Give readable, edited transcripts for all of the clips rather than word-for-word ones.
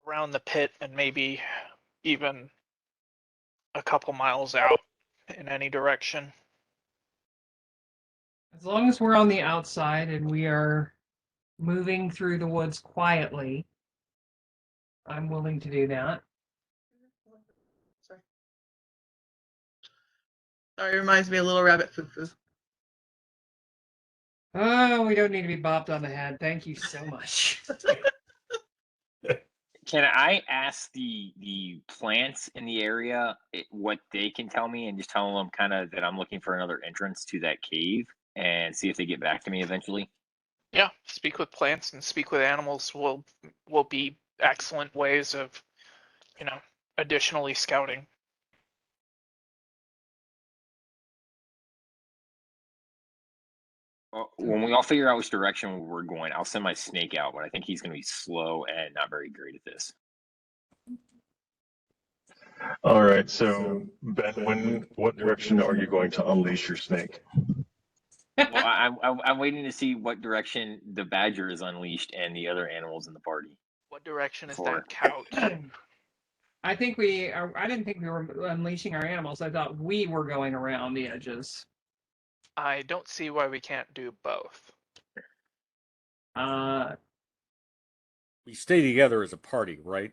around the pit and maybe even a couple miles out in any direction. As long as we're on the outside and we are moving through the woods quietly, I'm willing to do that. Sorry, it reminds me of Little Rabbit Foo-Foo. Oh, we don't need to be bopped on the head. Thank you so much. Can I ask the plants in the area what they can tell me, and just tell them kind of that I'm looking for another entrance to that cave, and see if they get back to me eventually? Yeah, speak with plants and speak with animals will be excellent ways of, additionally scouting. When we all figure out which direction we're going, I'll send my snake out, but I think he's going to be slow and not very great at this. All right, so Ben, what direction are you going to unleash your snake? Well, I'm waiting to see what direction the badger is unleashed and the other animals in the party. What direction is that couch? I think I didn't think we were unleashing our animals. I thought we were going around the edges. I don't see why we can't do both. We stay together as a party, right?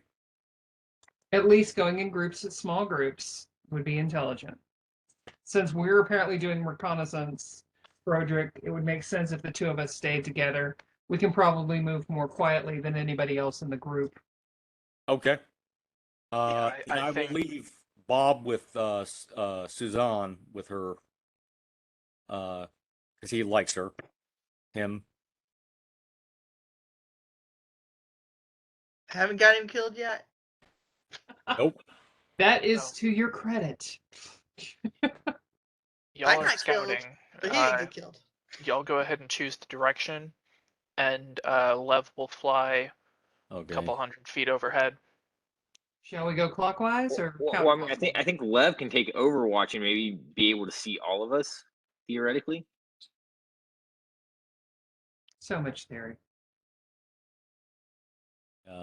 At least going in groups, small groups, would be intelligent. Since we're apparently doing reconnaissance, Broderick, it would make sense if the two of us stayed together. We can probably move more quietly than anybody else in the group. Okay. I will leave Bob with Suzanne with her, because he likes her. Him. Haven't got him killed yet. Nope. That is to your credit. Y'all are scouting. But he didn't get killed. Y'all go ahead and choose the direction, and Lev will fly a couple 100 feet overhead. Shall we go clockwise or? Well, I mean, I think Lev can take Overwatch and maybe be able to see all of us theoretically. So much theory.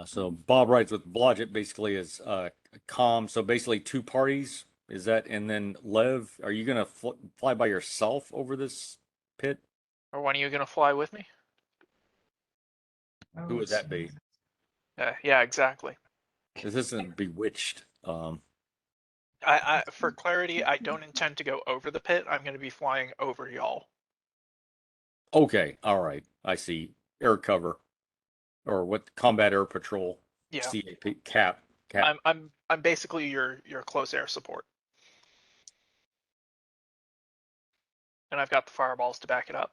So Bob rides with Blodgett basically as calm. So basically 2 parties. Is that, and then Lev, are you gonna fly by yourself over this pit? Or when are you gonna fly with me? Who would that be? Yeah, exactly. This isn't Bewitched. For clarity, I don't intend to go over the pit. I'm going to be flying over y'all. Okay, all right. I see. Air cover, or what? Combat Air Patrol. Yeah. CAP. Cap. I'm basically your close air support, and I've got the fireballs to back it up.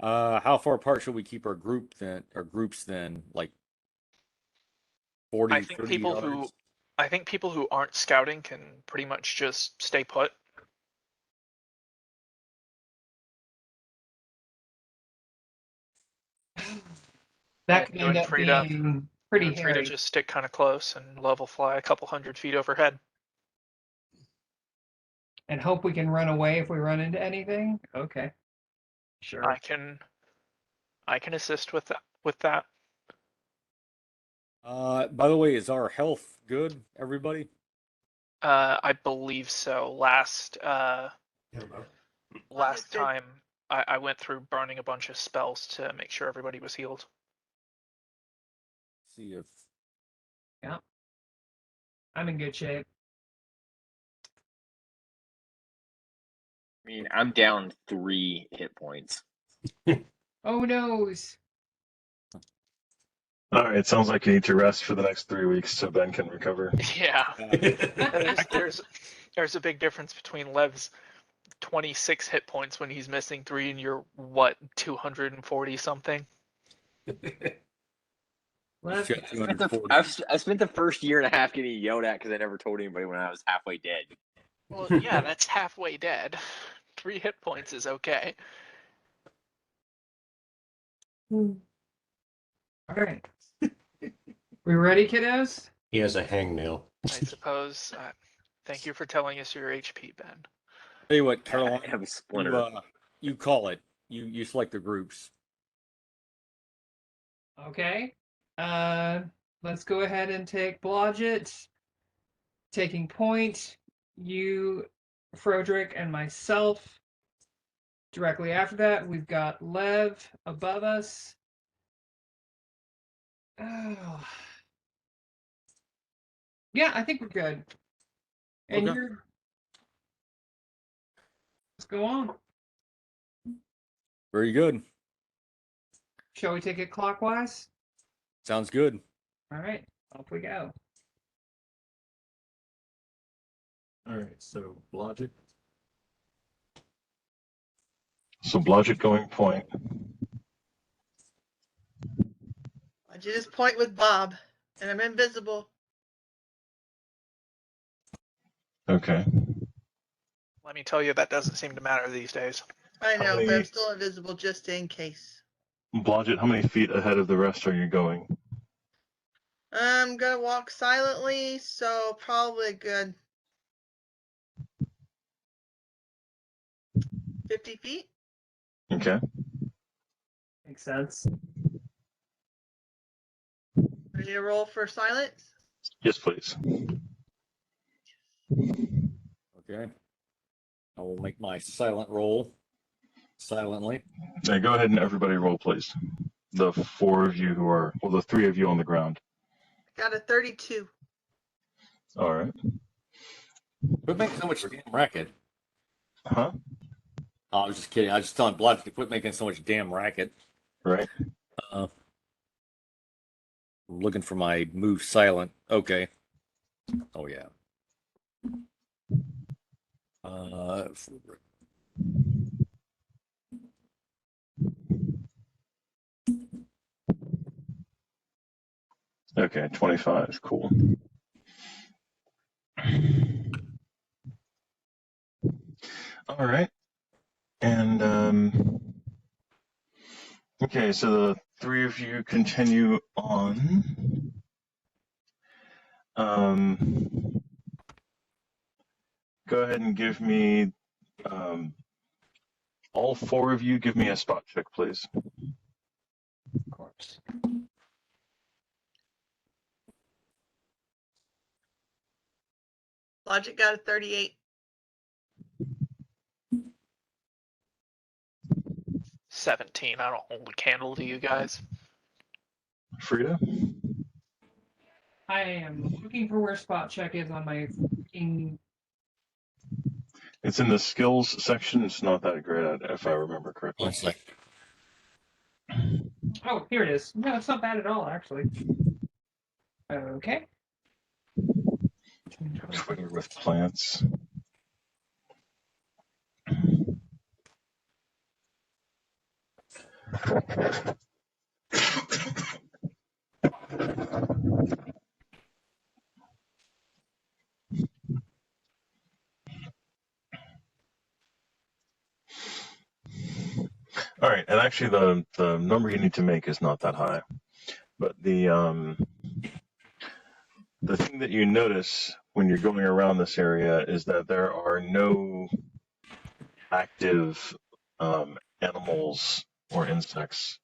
How far apart should we keep our groups then? Like 40, I think 30 people yards? I think people who aren't scouting can pretty much just stay put. That could end up being pretty hairy. Free to just stick kind of close and level fly a couple 100 feet overhead. And hope we can run away if we run into anything? Okay. Sure. I can assist with that. By the way, is our health good, everybody? I believe so. Last time I went through burning a bunch of spells to make sure everybody was healed. See if. Yeah. I'm in good shape. I mean, I'm down 3 hit points. Oh noes. All right, sounds like you need to rest for the next 3 weeks so Ben can recover. Yeah. There's a big difference between Lev's 26 hit points when he's missing 3 and you're, 240 something? I've spent the first year and a half getting yelled at because I never told anybody when I was halfway dead. Well, yeah, that's halfway dead. 3 hit points is okay. All right. We ready, kiddos? He has a hangnail. I suppose. Thank you for telling us your HP, Ben. Tell you what, Caroline, I have a splinter. You call it. You select the groups. Okay. let's go ahead and take Blodgett. Taking point, you, Frodrick, and myself. Directly after that, we've got Lev above us. Oh. Yeah, I think we're good. And Okay. you're. Let's go on. Very good. Shall we take it clockwise? Sounds good. All right, off we go. All right, so Blodgett. So Blodgett going point. I just point with Bob, and I'm invisible. Okay. Let me tell you, that doesn't seem to matter these days. I How know, but many- I'm still invisible just in case. Blodgett, how many feet ahead of the rest are you going? I'm gonna walk silently, so probably a good 50 feet. Okay. Makes sense. Ready to roll for silence? Yes, please. Okay. I will make my silent roll silently. Now go ahead and everybody roll, please. The four of you who are, well, the three of you on the ground. Got a 32. All right. Quit making so much damn racket. Huh? Oh, I was just kidding. I was just telling Blood to quit making so much damn racket. Right. I'm looking for my move silent. Okay. Oh yeah. Uh, Okay, 25. Cool. All right. And okay, so the three of you continue on. Go ahead and give me all four of you give me a spot check, please. Of course. Logic got a 38. 17. I don't hold a candle to you guys. Frida? I am looking for where spot check is on my freaking. It's in the skills section. It's not that great, if I remember correctly. 1 sec. Oh, here it is. No, it's not bad at all, actually. Okay. Twitter with plants. All right, and actually the number you need to make is not that high, but the thing that you notice when you're going around this area is that there are no active animals or insects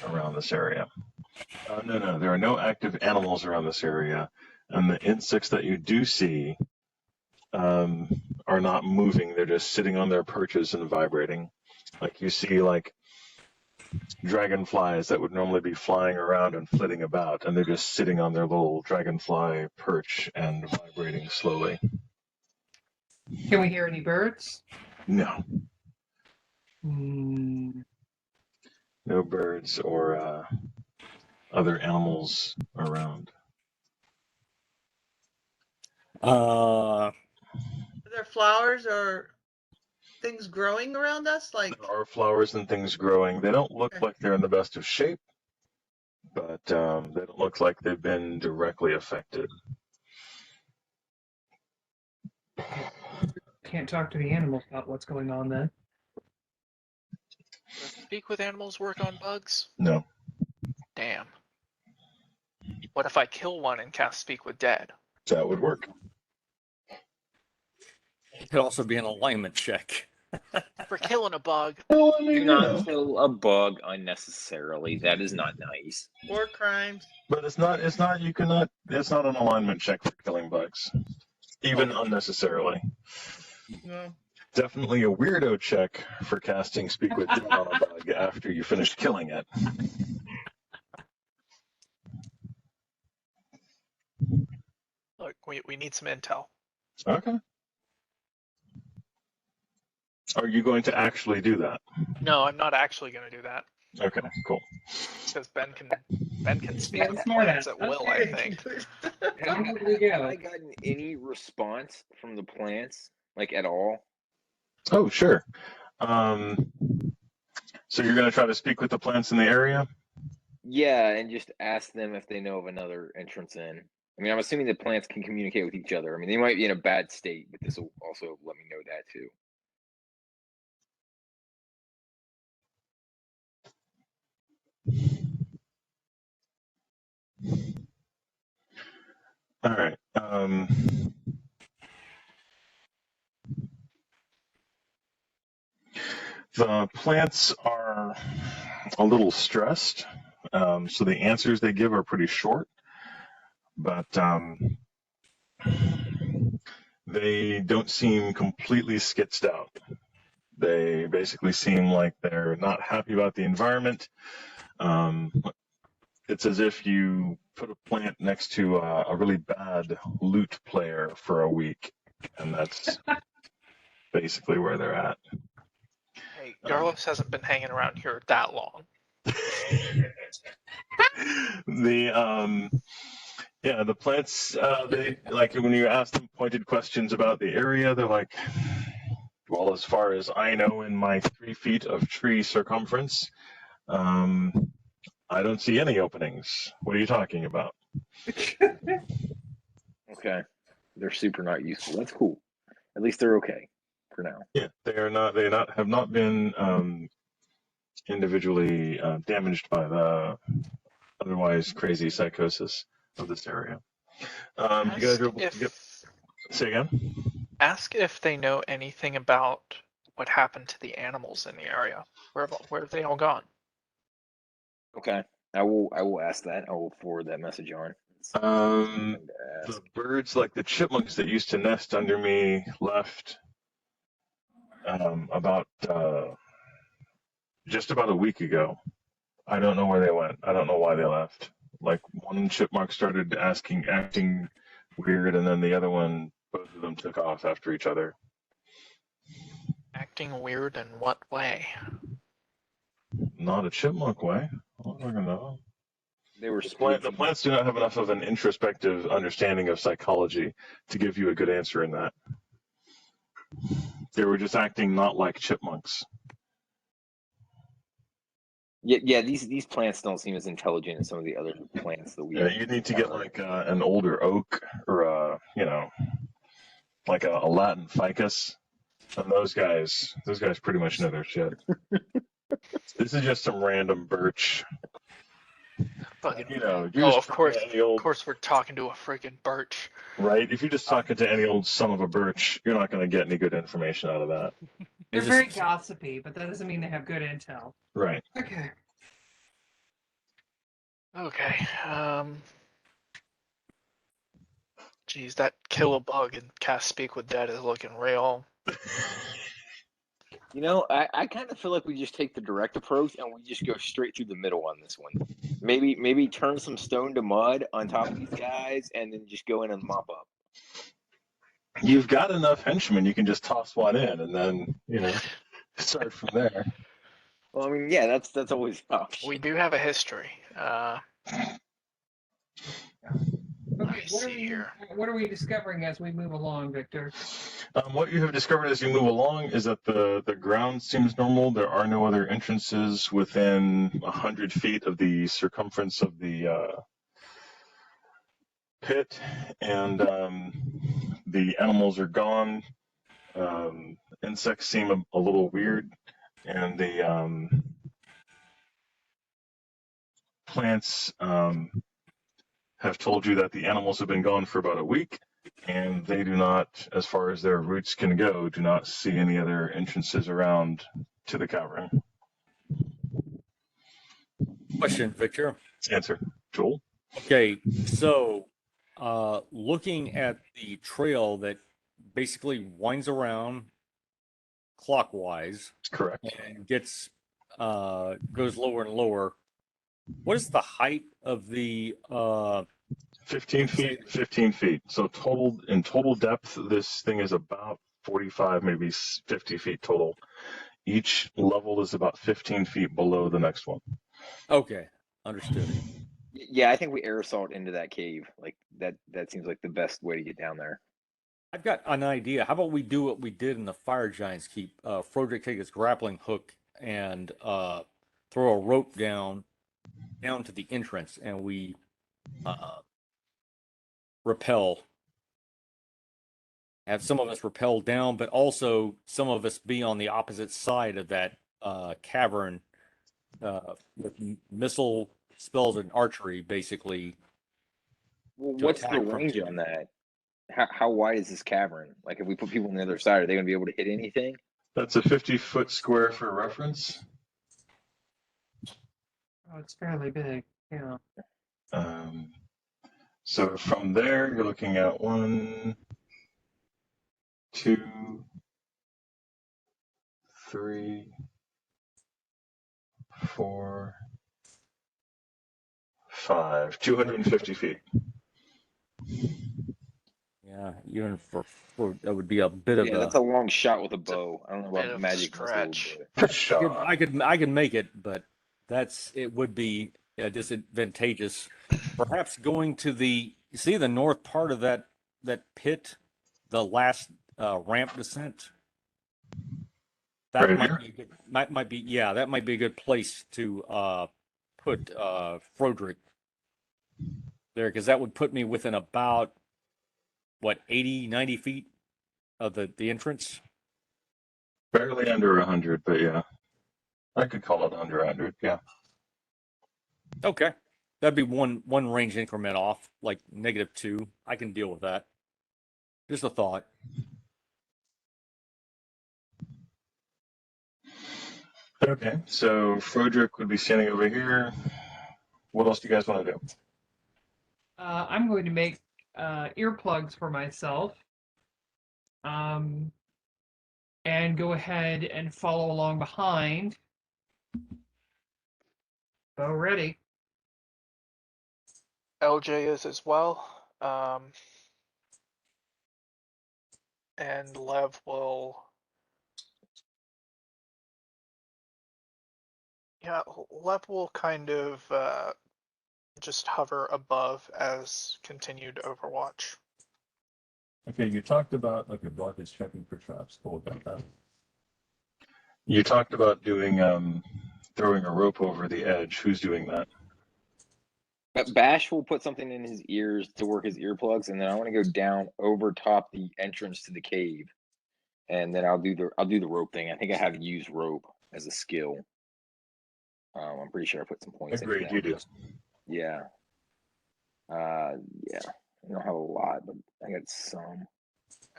around this area. No, there are no active animals around this area, and the insects that you do see are not moving. They're just sitting on their perches and vibrating. Like you see, like dragonflies that would normally be flying around and flitting about, and they're just sitting on their little dragonfly perch and vibrating slowly. Can we hear any birds? No, Hmm. no birds or other animals around. Are there flowers or things growing around us? Like, There are flowers and things growing. They don't look like they're in the best of shape, but they don't look like they've been directly affected. Can't talk to the animals about what's going on then. Does speak with animals work on bugs? No. Damn. What if I kill one and cast speak with dead? That would work. It could also be an alignment check. For killing a bug. Well, I mean, Do you not know, kill a bug unnecessarily. That is not nice. War crimes. but it's not. You cannot. It's not an alignment check for killing bugs, even unnecessarily. No. Definitely a weirdo check for casting Speak with Dead on a bug after you finish killing it. Look, we need some intel. Okay. Are you going to actually do that? No, I'm not actually going to do that Okay, cool. because Ben can speak Yeah, with smart plants ass. at will. I think. Have, There we have go. I gotten any response from the plants, like at all? Oh, sure. So you're going to try to speak with the plants in the area? Yeah, and just ask them if they know of another entrance in. I mean, I'm assuming the plants can communicate with each other. I mean, they might be in a bad state, but this will also let me know that too. All right. The plants are a little stressed, so the answers they give are pretty short, but they don't seem completely skitzed out. They basically seem like they're not happy about the environment. It's as if you put a plant next to a really bad lute player for a week, and that's basically where they're at. Hey, Garlos hasn't been hanging around here that long. The plants, they like when you ask them pointed questions about the area, they're like, well, as far as I know, in my 3 feet of tree circumference, I don't see any openings. What are you talking about? Okay, they're super not useful. That's cool. At least they're okay for now. Yeah, have not been individually damaged by the otherwise crazy psychosis of this area. You guys are say again? Ask if they know anything about what happened to the animals in the area. Where have they all gone? Okay, I will ask that. I will forward that message on. The birds, like the chipmunks that used to nest under me, left about just about a week ago. I don't know where they went. I don't know why they left. Like one chipmunk started acting weird, and then the other one, both of them took off after each other. Acting weird in what way? Not a chipmunk way. I don't know. They were The plants do not have enough of an introspective understanding of psychology to give you a good answer in that. They were just acting not like chipmunks. Yeah. These plants don't seem as intelligent as some of the other plants that we. Yeah, you need to get like an older oak or like a Latin ficus. And those guys pretty much know their shit. This is just some random birch. Fucking, of course we're talking to a freaking birch. Right? If you're just talking to any old son of a birch, you're not going to get any good information out of that. They're very gossipy, but that doesn't mean they have good intel. Right. Okay. Okay. Geez, that kill a bug and cast Speak with Dead is looking real. I kind of feel like we just take the direct approach and we just go straight through the middle on this one. Maybe turn some stone to mud on top of these guys and then just go in and mop up. You've got enough henchmen, you can just toss one in and then, start from there. Well, I mean, yeah, that's always an option. We do have a history. Okay, what are we discovering as we move along, Victor? What you have discovered as you move along is that the ground seems normal. There are no other entrances within 100 feet of the circumference of the pit, and the animals are gone. Insects seem a little weird, and the plants have told you that the animals have been gone for about a week. And they do not, as far as their roots can go, do not see any other entrances around to the cavern. Question, Victor. Answer, Joel. Okay, so looking at the trail that basically winds around clockwise Correct. and goes lower and lower. What is the height of the 15 feet, 15 feet. So in total depth, this thing is about 45, maybe 50 feet total. Each level is about 15 feet below the next one. Okay, understood. Yeah, I think we air assault into that cave. Like that seems like the best way to get down there. I've got an idea. How about we do what we did in the Fire Giants Keep? Froderick take his grappling hook and throw a rope down to the entrance, and we rappel. Have some of us rappel down, but also some of us be on the opposite side of that cavern with missile spells and archery, basically. Well, To what's the attack from range two. on that? How wide is this cavern? Like, if we put people on the other side, are they going to be able to hit anything? That's a 50-foot square for reference. Oh, it's fairly big. Yeah. So from there, you're looking at 1, 2, 3, 4, 5, 250 feet. Yeah, even for that would be a bit of Yeah, a. that's a long shot with a bow. I don't know bit about of magic missiles, stretch. but I could make it, but it would be disadvantageous. Perhaps going to the north part of that pit, the last ramp descent. That Right might here? be good. Might be that might be a good place to put Froderick there, because that would put me within about what 80, 90 feet of the entrance. Barely under 100, but yeah. I could call it under 100, yeah. Okay. That'd be one range increment off, like -2. I can deal with that. Just a thought. Okay, so Froderick would be standing over here. What else do you guys want to do? I'm going to make earplugs for myself. And go ahead and follow along behind. Bow ready. LJ is as well. And Lev will. Yeah, Lev will kind of just hover above as continued Overwatch. Okay, you talked about like a block is checking for traps. What about that? You talked about doing throwing a rope over the edge. Who's doing that? Bash will put something in his ears to work his earplugs, and then I want to go down over top the entrance to the cave, and then I'll do the rope thing. I think I have used rope as a skill. I'm pretty sure I put some points in. Agreed, you do. Yeah. Yeah. I don't have a lot, but I got some.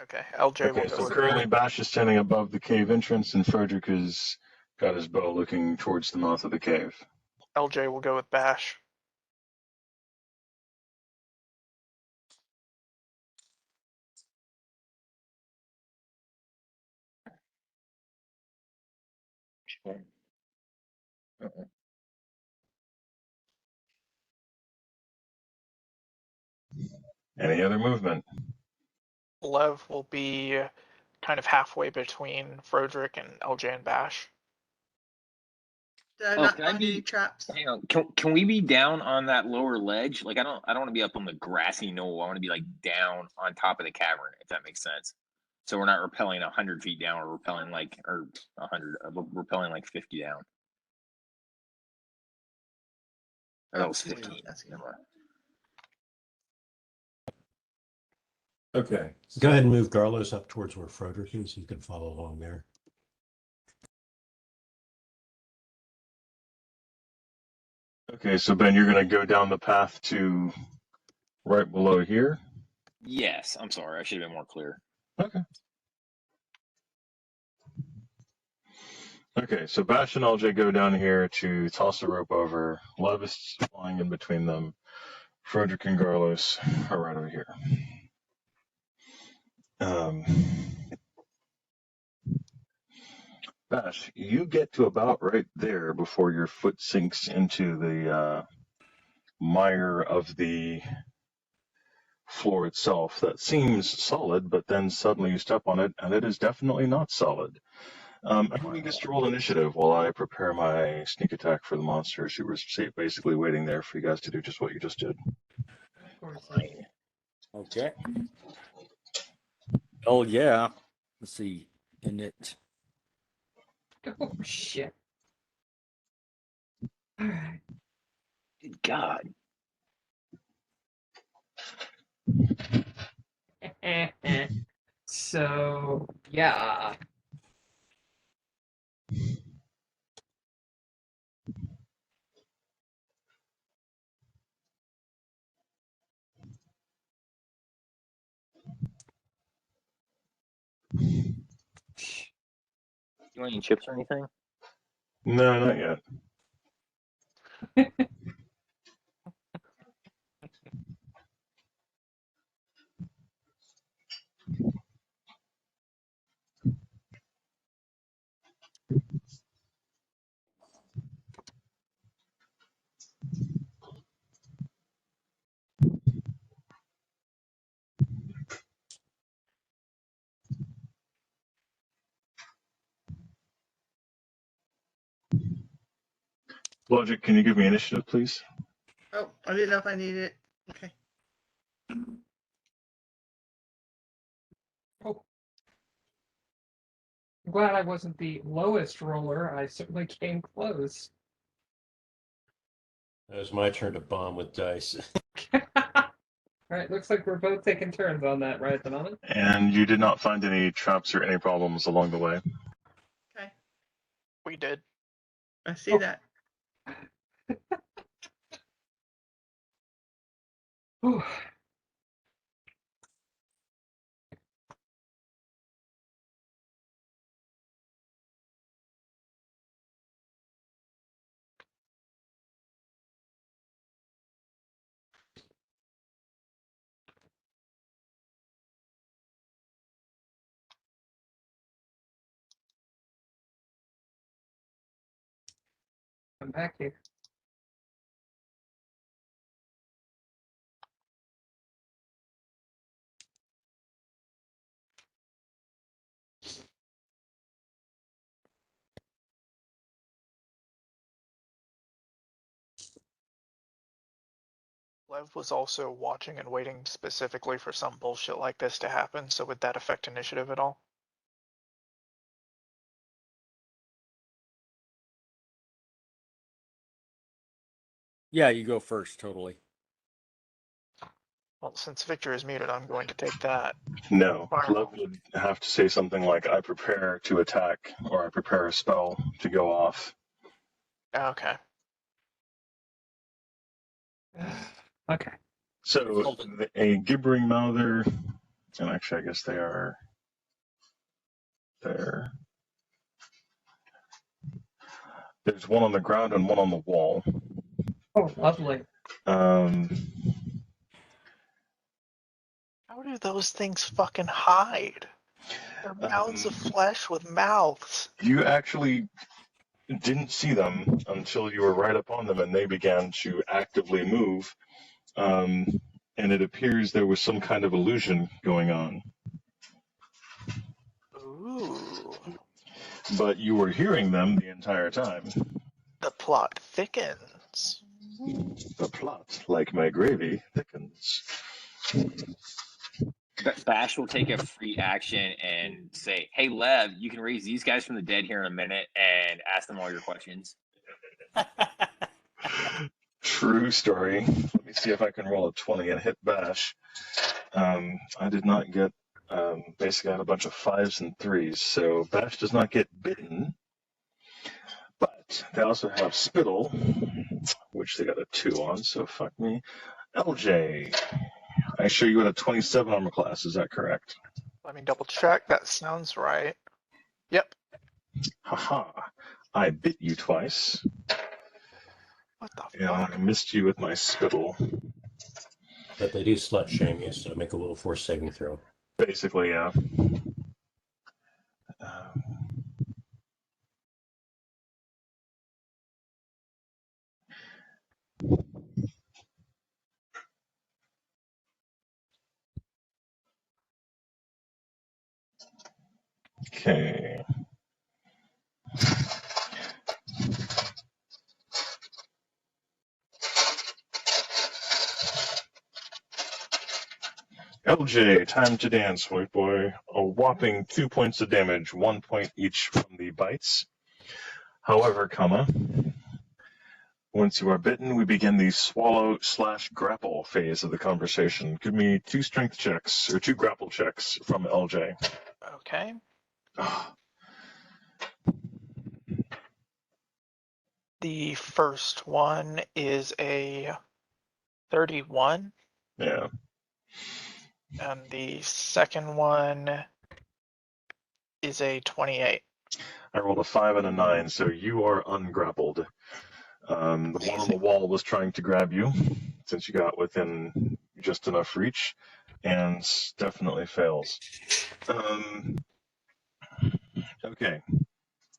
Okay, LJ will Okay, go so with currently Bash is standing above the cave entrance, and Frederick has got his bow looking towards the mouth of the cave. LJ will go with Bash. Sure. Uh-uh. Any other movement? Lev will be kind of halfway between Froderick and LJ and Bash. Did I Oh, not can I find any be- traps? Hang on. Can we be down on that lower ledge? Like I don't want to be up on the grassy knoll. I want to be like down on top of the cavern, if that makes sense. So we're not repelling 100 feet down, or repelling like 100, repelling like 50 down. Or that was 15. Never mind. Okay. Go ahead and move Garlos up towards where Frederick is. He can follow along there. Okay, so Ben, you're going to go down the path to right below here. Yes, I'm sorry. I should have been more clear. Okay. Okay, so Bash and LJ go down here to toss the rope over. Levis flying in between them. Frederick and Garlos are right over here. Bash, you get to about right there before your foot sinks into the mire of the floor itself. That seems solid, but then suddenly you step on it, and it is definitely not solid. Everyone gets to roll initiative while I prepare my sneak attack for the monsters who were basically waiting there for you guys to do just what you just did. Of course. Fine. Okay. Oh yeah. Let's see. In it. Oh shit. All right. Good God. So yeah. You want any chips or anything? No, not yet. Logic, can you give me initiative, please? Oh, I didn't know if I needed it. Okay. Oh. I'm glad I wasn't the lowest roller. I certainly came close. It was my turn to bomb with dice. All right, looks like we're both taking turns on that right at the moment. And you did not find any traps or any problems along the way. Okay. We did. I see Oh. that. Whew. I'm back here. Lev was also watching and waiting specifically for some bullshit like this to happen, so would that affect initiative at all? Yeah, you go first, totally. Well, since Victor is muted, I'm going to take that. No. Fireball. Lev would have to say something like, I prepare to attack, or I prepare a spell to go off. Okay. Okay. So, a gibbering mouther, and actually I guess they are there. There's one on the ground and one on the wall. Oh, lovely. Um, How do those things fucking hide? They're mounds of flesh with mouths. You actually didn't see them until you were right up on them and they began to actively move. And it appears there was some kind of illusion going on. Ooh. But you were hearing them the entire time. The plot thickens. The plot, like my gravy, thickens. Bash will take a free action and say, "Hey, Lev, you can raise these guys from the dead here in a minute and ask them all your questions." True story. Let me see if I can roll a 20 and hit Bash. I did not get, basically I had a bunch of 5s and 3s, so Bash does not get bitten. But they also have Spittle, which they got a 2 on, so fuck me. LJ, I show you at a 27 armor class. Is that correct? Let me double check. That sounds right. Yep. Haha. I bit you twice. What the And fuck? I missed you with my spittle. But they do slut shame you, so make a little force saving throw. Basically, yeah. Um, Okay. LJ, time to dance, white boy. A whopping 2 points of damage, 1 point each from the bites. However, once you are bitten, we begin the swallow/grapple phase of the conversation. Give me 2 strength checks, or 2 grapple checks from LJ. Okay. The first one is a 31, Yeah. and the second one is a 28. I rolled a 5 and a 9, so you are ungrappled. The one on the wall was trying to grab you, since you got within just enough reach, and definitely fails. Okay.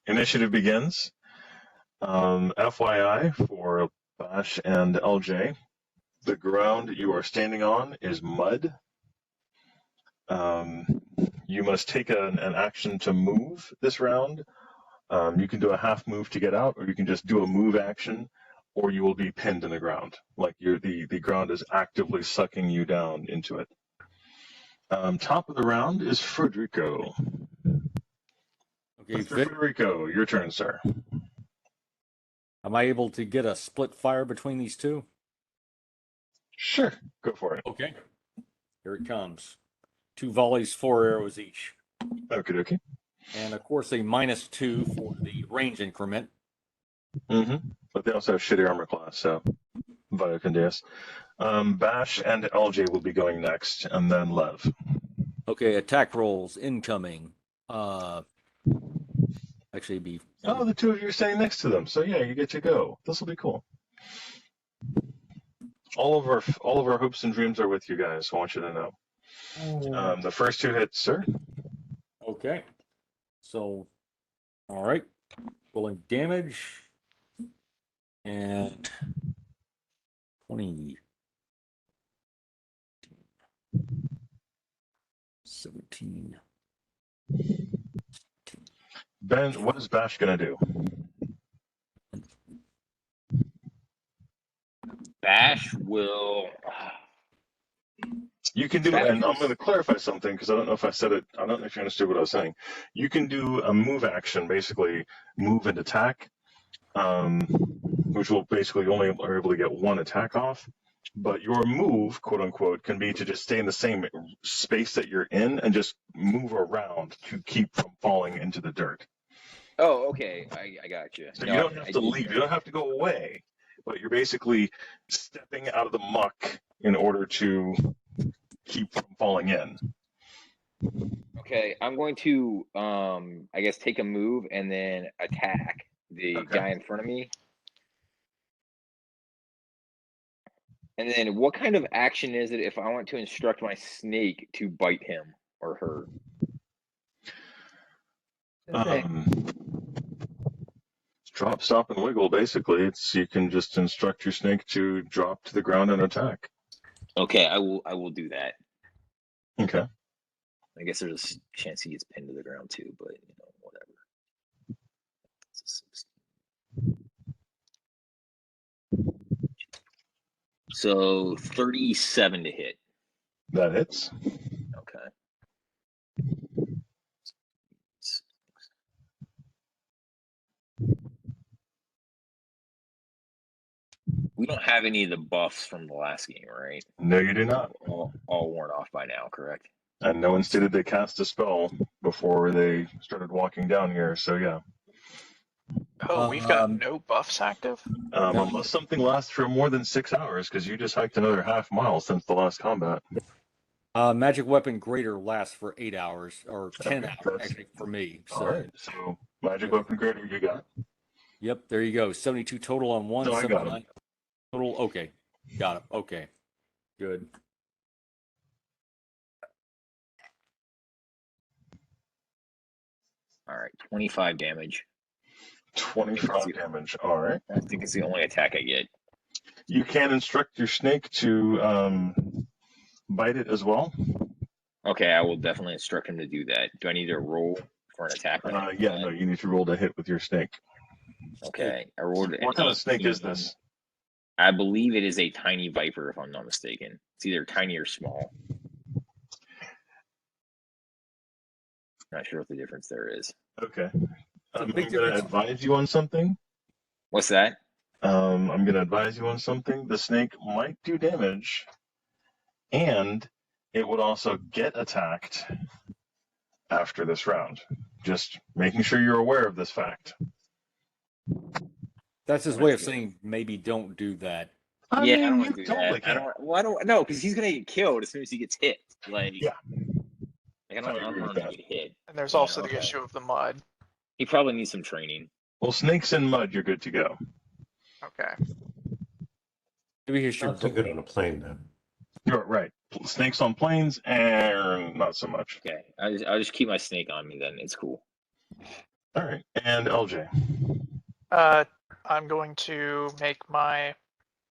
Initiative begins. FYI for Bash and LJ, the ground you are standing on is mud. You must take an action to move this round. You can do a half move to get out, or you can just do a move action, or you will be pinned in the ground. Like the ground is actively sucking you down into it. Top of the round is Federico. Okay, Mr. Federico, your turn, sir. am I able to get a split fire between these two? Sure, go for it. Okay. Here it comes. 2 volleys, 4 arrows each. Okie dokie. And of course, a -2 for the range increment. But they also have shitty armor class, so via Candias. Bash and LJ will be going next, and then Lev. Okay, attack rolls incoming. Actually, be. Oh, the 2 of you are standing next to them, so yeah, you get to go. This will be cool. All of our hopes and dreams are with you guys. I want you to know. The first 2 hits, sir. Okay. So, all right. Rolling damage. And 20. 17. Ben, what is Bash gonna do? Bash will. You can do, and I'm going to clarify something because I don't know if I said it. I don't know if you understood what I was saying. You can do a move action, basically move and attack, which will basically only are able to get 1 attack off. But your move, quote unquote, can be to just stay in the same space that you're in and just move around to keep from falling into the dirt. Oh, okay. I got you. So you don't have to leave. You don't have to go away. But you're basically stepping out of the muck in order to keep from falling in. Okay, I'm going to, I guess, take a move and then attack the guy in front of me. And then what kind of action is it if I want to instruct my snake to bite him or her? Drop, stop, and wiggle, basically. You can just instruct your snake to drop to the ground and attack. Okay, I will do that. Okay. I guess there's a chance he gets pinned to the ground too, but whatever. So 37 to hit. That hits. Okay. We don't have any of the buffs from the last game, right? No, you do not. All worn off by now, correct? And no one stated they cast a spell before they started walking down here, so yeah. Oh, we've got Um, no buffs active. No. Unless something lasts for more than 6 hours, because you just hiked another half mile since the last combat. Magic Weapon Greater lasts for 8 hours or 10 Okay, hours that's- actually for me. All So, right, so Magic Weapon Greater you got. yep, there you go. 72 total on one, No, I got 79 total. Okay, got it. Okay, good. All right, 25 damage. 25 damage. All right. I think it's the only attack I get. You can instruct your snake to bite it as well. Okay, I will definitely instruct him to do that. Do I need to roll for an attack? or anything Yeah, like no, that? you need to roll to hit with your snake. Okay, I rolled. What kind of snake is 18. this? I believe it is a tiny viper, if I'm not mistaken. It's either tiny or small. Not sure what the difference there is. Okay. a I'm big going to difference. advise you on something. What's that? I'm going to advise you on something. The snake might do damage, and it would also get attacked after this round. Just making sure you're aware of this fact. That's his way of saying maybe don't do that. I Yeah, I mean, don't you want to do totally that. I can. don't. Well, I don't know because he's gonna get killed as soon as he gets hit. Like, Yeah. like I I don't agree want with him to get hit. And there's Yeah, also the okay. issue of the mud. He probably needs some training. Well, snakes in mud, you're good to go. Okay. Maybe he should. Not so good on a plane, though. You're right. Snakes on planes, and not so much. Okay, I'll just keep my snake on me then. It's cool. All right. And LJ. I'm going to make my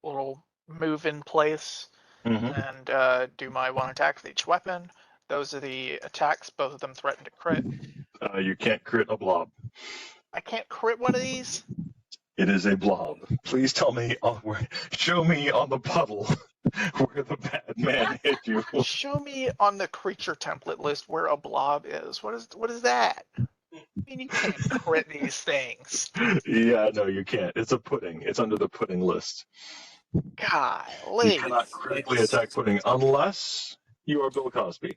little move in place Mm-hmm. and do my one attack with each weapon. Those are the attacks. Both of them threaten to crit. You can't crit a blob. I can't crit one of these. It is a blob. Please tell me, show me on the puddle where the bad man hit you. Show me on the creature template list where a blob is. What is that? I mean, you can't crit these things. Yeah, no, you can't. It's a pudding. It's under the pudding list. Golly. You cannot critically attack pudding unless you are Bill Cosby.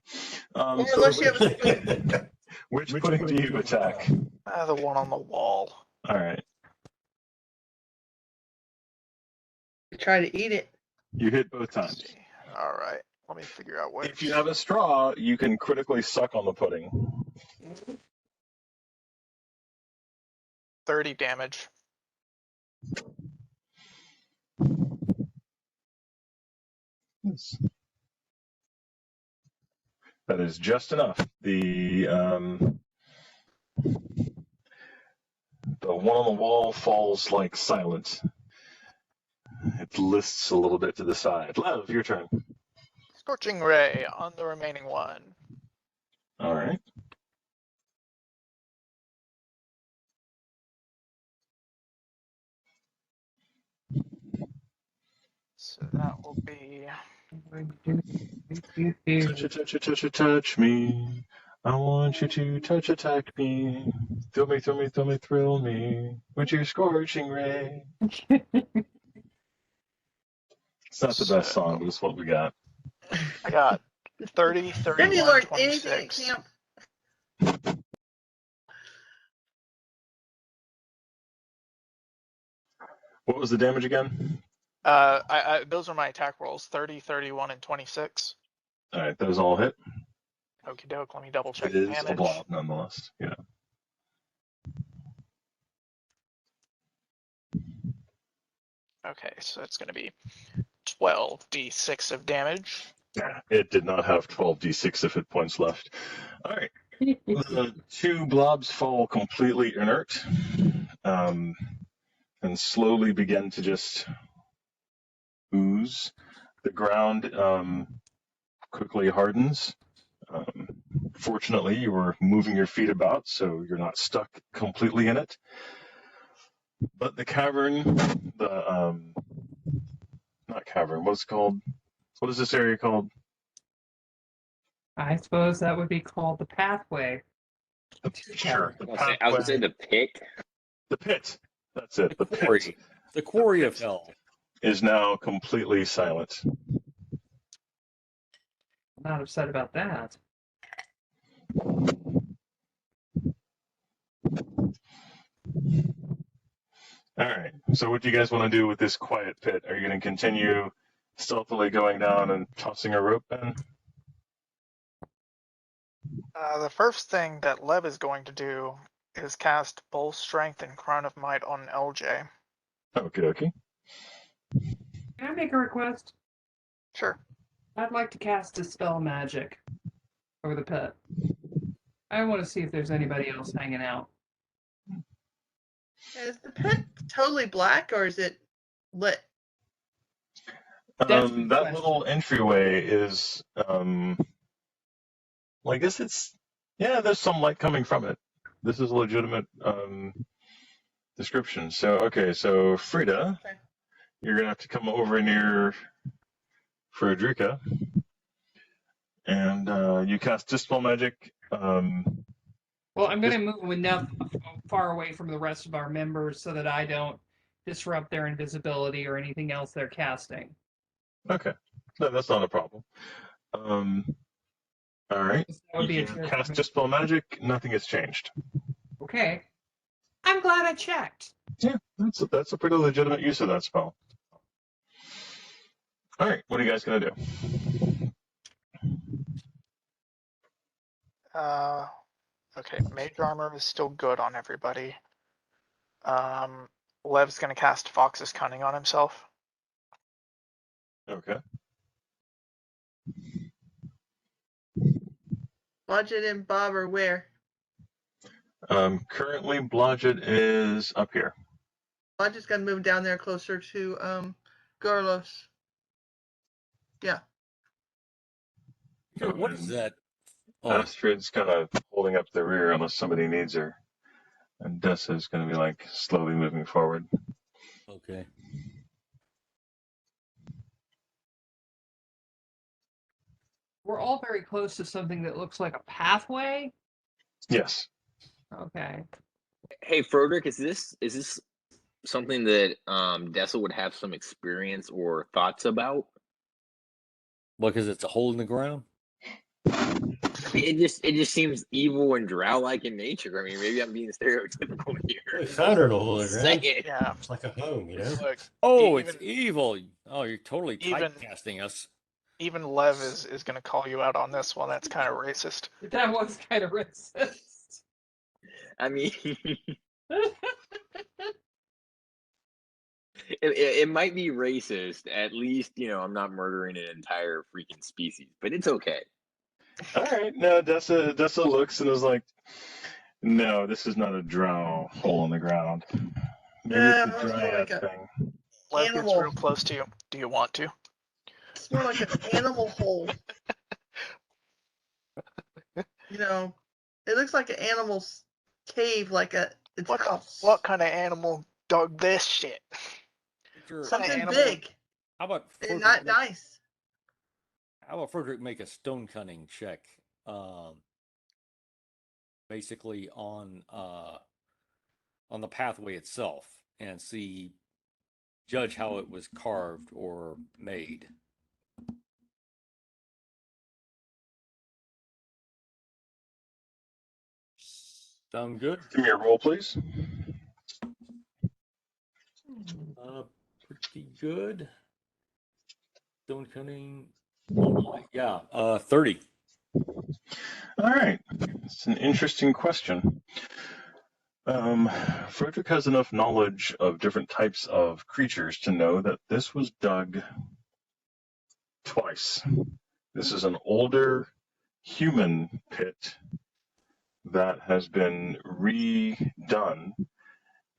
Or unless you have a spoon. Which pudding do you attack? The one on the wall. All right. Try to eat it. You hit both Let's times. see. All right. Let me figure out what. If you have a straw, you can critically suck on the pudding. 30 damage. Yes. That is just enough. The one on the wall falls like silent. It lists a little bit to the side. Lev, your turn. Scorching Ray on the remaining one. All right. So that will be. Touch me. I want you to touch attack me. Thrill me, thrill me, thrill me, thrill me with your scorching ray. It's not the best song, but it's what we got. I got 30, Have you 31, learned anything at 26. camp? What was the damage again? Those are my attack rolls: 30, 31, and 26. All right, those all hit. Okie doke. Let me double check It the is a damage. blob, nonetheless. Yeah. Okay, so it's going to be 12d6 of damage. It did not have 12d6 of hit points left. All right. The two blobs fall completely inert and slowly begin to just ooze. The ground quickly hardens. Fortunately, you were moving your feet about, so you're not stuck completely in it. But the cavern, not cavern, what's it called? What is this area called? I suppose that would be called the pathway. Sure. I was gonna say the pit. The pit. That's it. The quarry. pit The quarry of hell. is now completely silent. I'm not upset about that. All right. So what do you guys want to do with this quiet pit? Are you going to continue stealthily going down and tossing a rope then? The first thing that Lev is going to do is cast Bull Strength and Crown of Might on LJ. Okay, okay. Can I make a request? Sure. I'd like to cast Dispel Magic over the pit. I want to see if there's anybody else hanging out. Is the pit totally black or is it lit? That's a good That question. little entryway is, well, I guess it's, yeah, there's some light coming from it. This is a legitimate description. So, okay, so Frida, Okay. you're going to have to come over near Frederica, and you cast Dispel Magic. Well, I'm going to move enough far away from the rest of our members so that I don't disrupt their invisibility or anything else they're casting. Okay, no, that's not a problem. All right, That would be you a can tier for cast me. Dispel Magic. Nothing has changed. Okay. I'm glad I checked. Yeah, that's a pretty legitimate use of that spell. All right, what are you guys gonna do? Okay, Mage Armor is still good on everybody. Lev's gonna cast Fox's Cunning on himself. Okay. Budget and Bob are where? Currently, Blodgett is up here. Budget's gonna move down there closer to Garlos. Yeah. What is that? Oh, Astrid's kind of holding up the rear unless somebody needs her, and Dessa's gonna be like slowly moving forward. okay. We're all very close to something that looks like a pathway. Yes. Okay. Hey, Frederick, is this something that Dessa would have some experience or thoughts about? Because it's a hole in the ground. I mean, it just seems evil and drow-like in nature. I mean, maybe I'm being stereotypical here. We found her in a hole in the Say ground. it. Yeah. It's like a home, you know? Look, Oh, even- it's evil. Oh, you're totally even- typecasting us. even Lev is gonna call you out on this one. That's kind of racist. That was kind of racist. I mean, it might be racist. At least, you know, I'm not murdering an entire freaking species, but it's okay. All right. No, Dessa looks and is like, no, this is not a drow hole in the ground. Maybe Yeah, it's a it's more dryad like a- thing. Lev gets Animal. real close to you. Do you want to? It's more like an animal hole. You know, it looks like an animal's cave, like its house. What kind of animal dug this shit? Sure. Some- Something animal? big How about and Frederick not make- nice. How about Frederick make a stone cunning check? Basically on the pathway itself and judge how it was carved or made. Sound good? Give me a roll, please. Pretty good. Stone cunning. Yeah, 30. All right. It's an interesting question. Frederick has enough knowledge of different types of creatures to know that this was dug twice. This is an older human pit that has been redone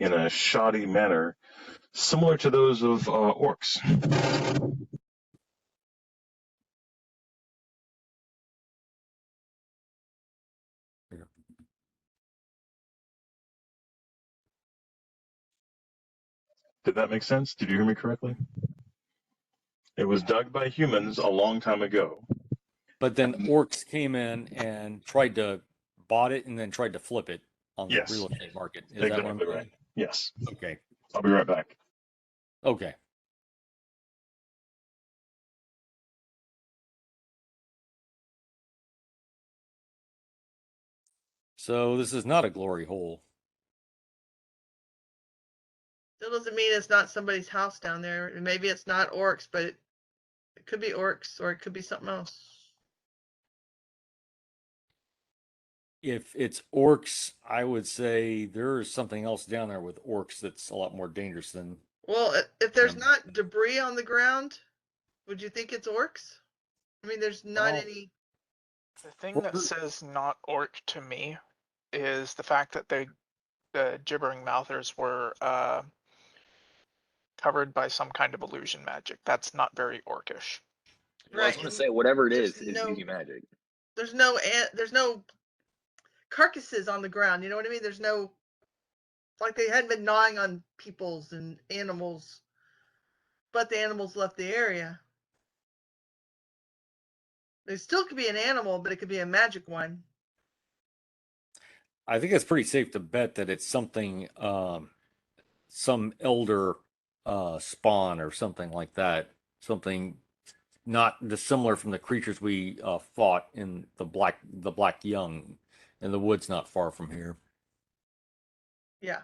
in a shoddy manner, similar to those of orcs. Did that make sense? Did you hear me correctly? It was dug by humans a long time ago. But then orcs came in and tried to bought it and then tried to flip it on the Yes. real estate market. Is that what I'm Exactly saying? right. Yes. Okay. I'll be right back. Okay. So this is not a glory hole. Still doesn't mean it's not somebody's house down there. And maybe it's not orcs, but it could be orcs or it could be something else. If it's orcs, I would say there is something else down there with orcs that's a lot more dangerous than. Well, if there's Um, not debris on the ground, would you think it's orcs? I mean, there's not Well, any. The thing Well, that says not orc to me is the fact that the gibbering mouthers were covered by some kind of illusion magic. That's not very orcish. Well, I was Right. gonna And say whatever it there's is no easy magic. there's no carcasses on the ground. You know what I mean? There's no, like they hadn't been gnawing on peoples and animals, but the animals left the area. There still could be an animal, but it could be a magic one. I think it's pretty safe to bet that it's something, some elder spawn or something like that. Something not dissimilar from the creatures we fought in the Black Young in the woods not far from here. Yeah.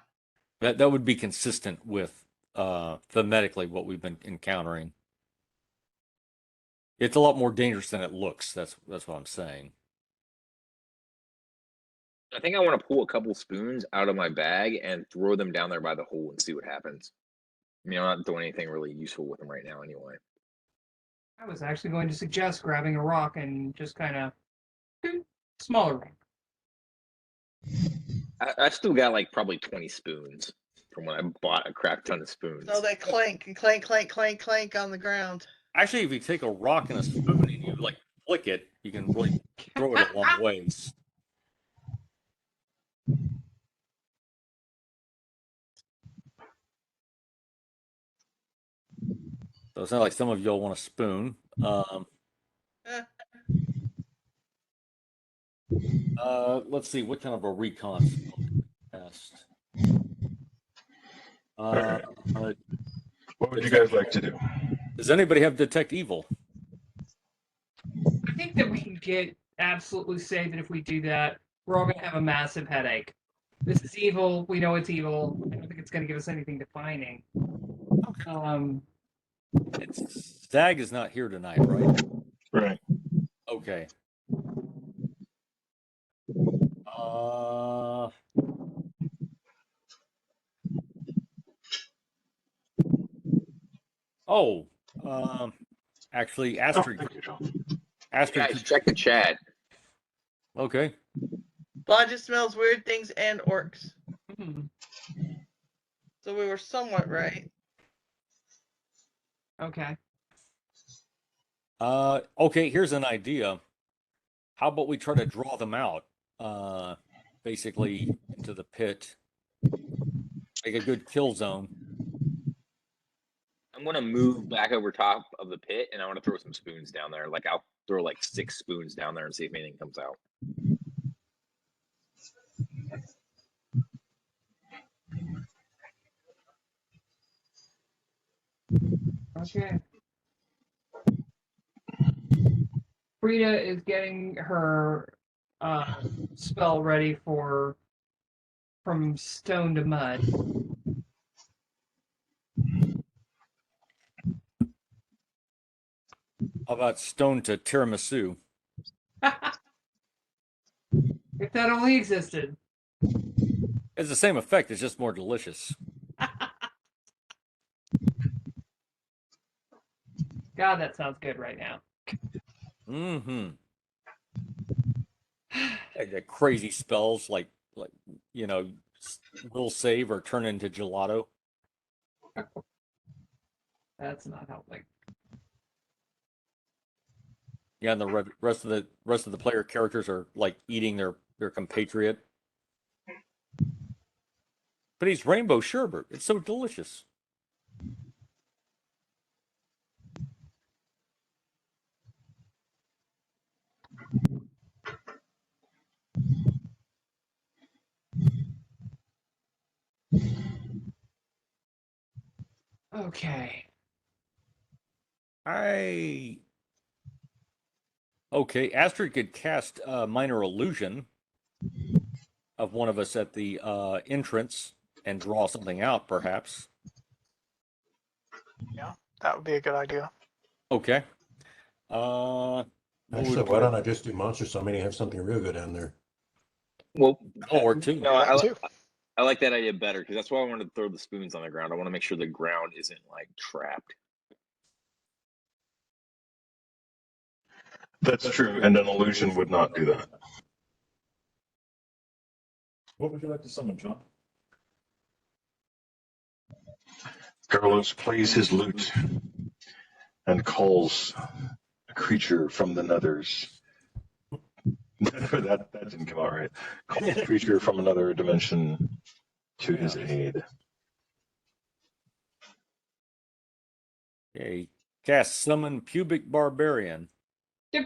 That would be consistent with thematically what we've been encountering. It's a lot more dangerous than it looks. That's what I'm saying. I think I want to pull a couple spoons out of my bag and throw them down there by the hole and see what happens. I mean, I'm not doing anything really useful with them right now anyway. I was actually going to suggest grabbing a rock and just kind of smaller rock. I still got like probably 20 spoons from when I bought a crap ton of spoons. So they clank and clank, clank, clank, clank on the ground. Actually, if you take a rock and a spoon and you like flick it, you can really throw it a long ways. So it's not like some of y'all want a spoon. Eh. Let's see, what kind of a recon test? Okay. What would you guys like to do? Does anybody have detect evil? I think that we can get absolutely safe that if we do that, we're all going to have a massive headache. This is evil. We know it's evil. I don't think it's going to give us anything defining. Zag is not here tonight, right? Right. Okay. Oh, actually, Astrid. Thank you, Joel. Astrid. Guys, check the chat. Okay. Blodgett smells weird things and orcs. Hmm. So we were somewhat right. Okay. Okay, here's an idea. How about we try to draw them out, basically into the pit, make a good kill zone. I'm gonna move back over top of the pit and I want to throw some spoons down there. Like I'll throw like 6 spoons down there and see if anything comes out. Okay. Frida is getting her spell ready for from stone to mud. How about stone to tiramisu? If that only existed. It's the same effect. It's just more delicious. God, that sounds good right now. Mm-hmm. Like the crazy spells, like will save or turn into gelato. That's not helping. Yeah, and the rest of the player characters are like eating their compatriot. But he's rainbow sherbet. It's so delicious. Okay. Okay, Astrid could cast a minor illusion of one of us at the entrance and draw something out, perhaps. Yeah, that would be a good idea. Okay. What Actually, would why don't I just do Monster Summon and have something real good down there? Well, Oh, or two. no, That too. I like that idea better because that's why I wanted to throw the spoons on the ground. I want to make sure the ground isn't like trapped. That's true, and an illusion would not do that. What would you like to summon, John? Carlos plays his lute and calls a creature from the nethers. that didn't come out right. Calls a creature from another dimension to his aid. Okay. Cast Summon Pubic Barbarian. I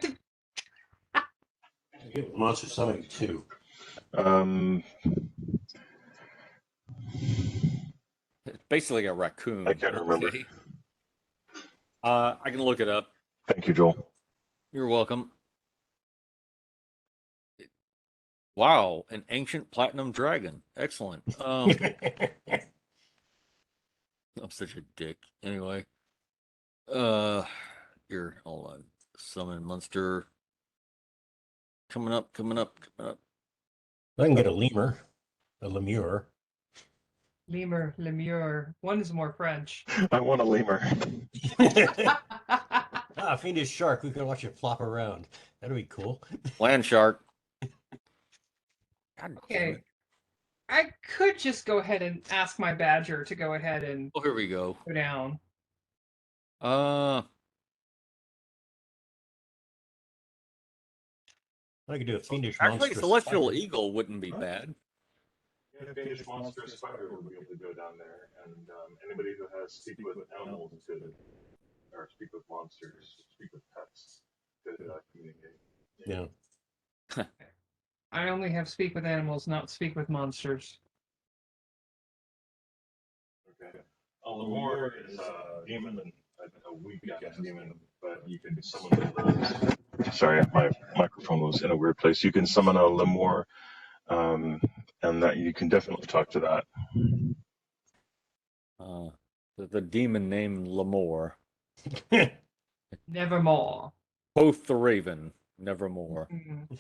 get Monster Summoning 2. It's basically a raccoon. I can't remember. Okay. I can look it up. Thank you, Joel. You're welcome. Wow, an ancient platinum dragon. Excellent. I'm such a dick. Anyway. Here, hold on. Summon monster. Coming up. I can get a lemur, a lemur. Lemur. One is more French. I want a lemur. Fiendish shark. We can watch it flop around. That'd be cool. Land shark. God damn Okay. it. I could just go ahead and ask my badger to go ahead and Oh, here we go. go down. I could do a fiendish Actually, monstrous Celestial spider. Eagle wouldn't be bad. A Danish monster spider would be able to go down there, and anybody who has speak with animals could, or speak with monsters, speak with pets, could communicate. Yeah. I only have speak with animals, not speak with monsters. Okay. A lemur is a demon, a weak-ass demon, but you can summon those. Sorry, my microphone was in a weird place. You can summon a lemur, and that you can definitely talk to that. The demon named Lemore. Nevermore. Both the Raven. Nevermore. Mhm.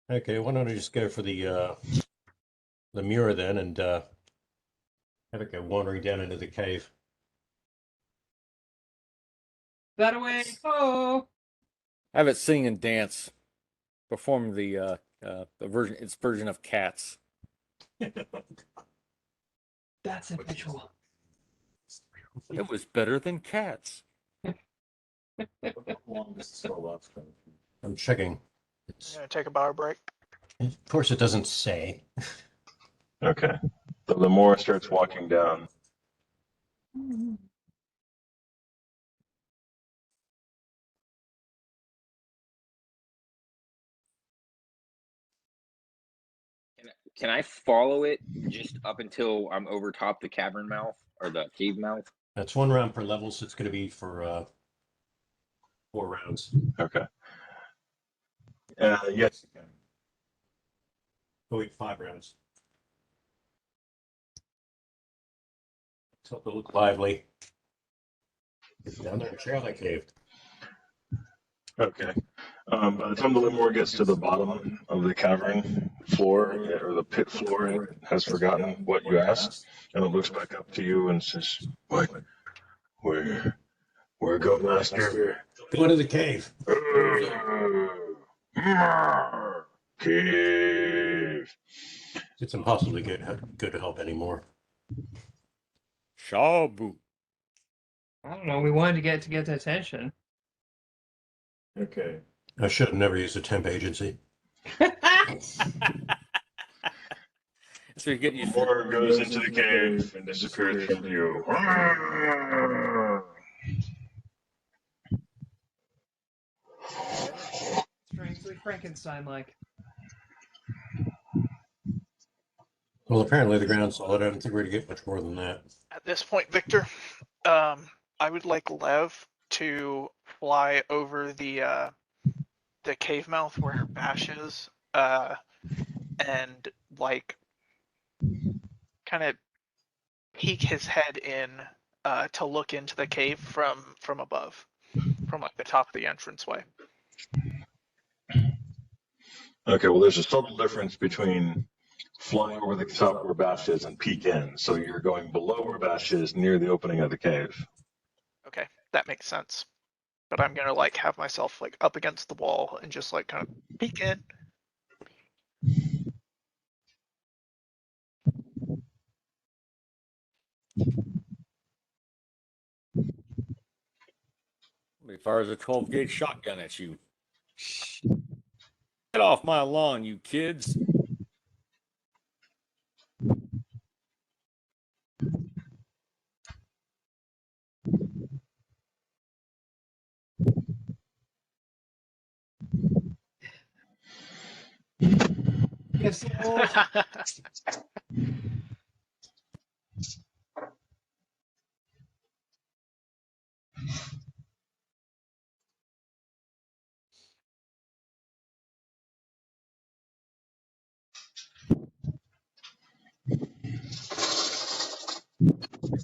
Okay, why don't I just go for the lemur then and have it go wandering down into the cave. That away. Oh. Have it sing and dance. Perform the version of Cats. That's a visual. It was better than Cats. I'm checking. I'm It's, gonna take a bar break. of course, it doesn't say. Okay. The lemur starts walking down. Can I follow it just up until I'm over top the cavern mouth or the cave mouth? That's 1 round per level, so it's going to be for 4 rounds. Okay. Yes. Oh, wait, 5 rounds. Let's hope it look lively. Get down there and check out that cave. Okay. By the time the lemur gets to the bottom of the cavern floor, or the pit floor, it has forgotten what you asked, and it looks back up to you and says, "What? Where go, master?" Go into the cave. Cave. It's impossible to go to help anymore. Shabu. I don't know. We wanted to get the attention. Okay. I should have never used a temp agency. So you're getting used Lemur goes into the cave and disappears from view. Strangely Frankenstein-like. Well, apparently the ground's solid. I don't think we're going to get much more than that. At this point, Victor, I would like Lev to fly over the cave mouth where Bash is, and like kind of peek his head in to look into the cave from above, from like the top of the entranceway. Okay, well, there's a subtle difference between flying over the top where Bash is and peek in. So you're going below where Bash is, near the opening of the cave. Okay, that makes sense. But I'm gonna like have myself like up against the wall and just like kind of peek in. He fires a 12 gauge shotgun at you. Get off my lawn, you kids. Pistol.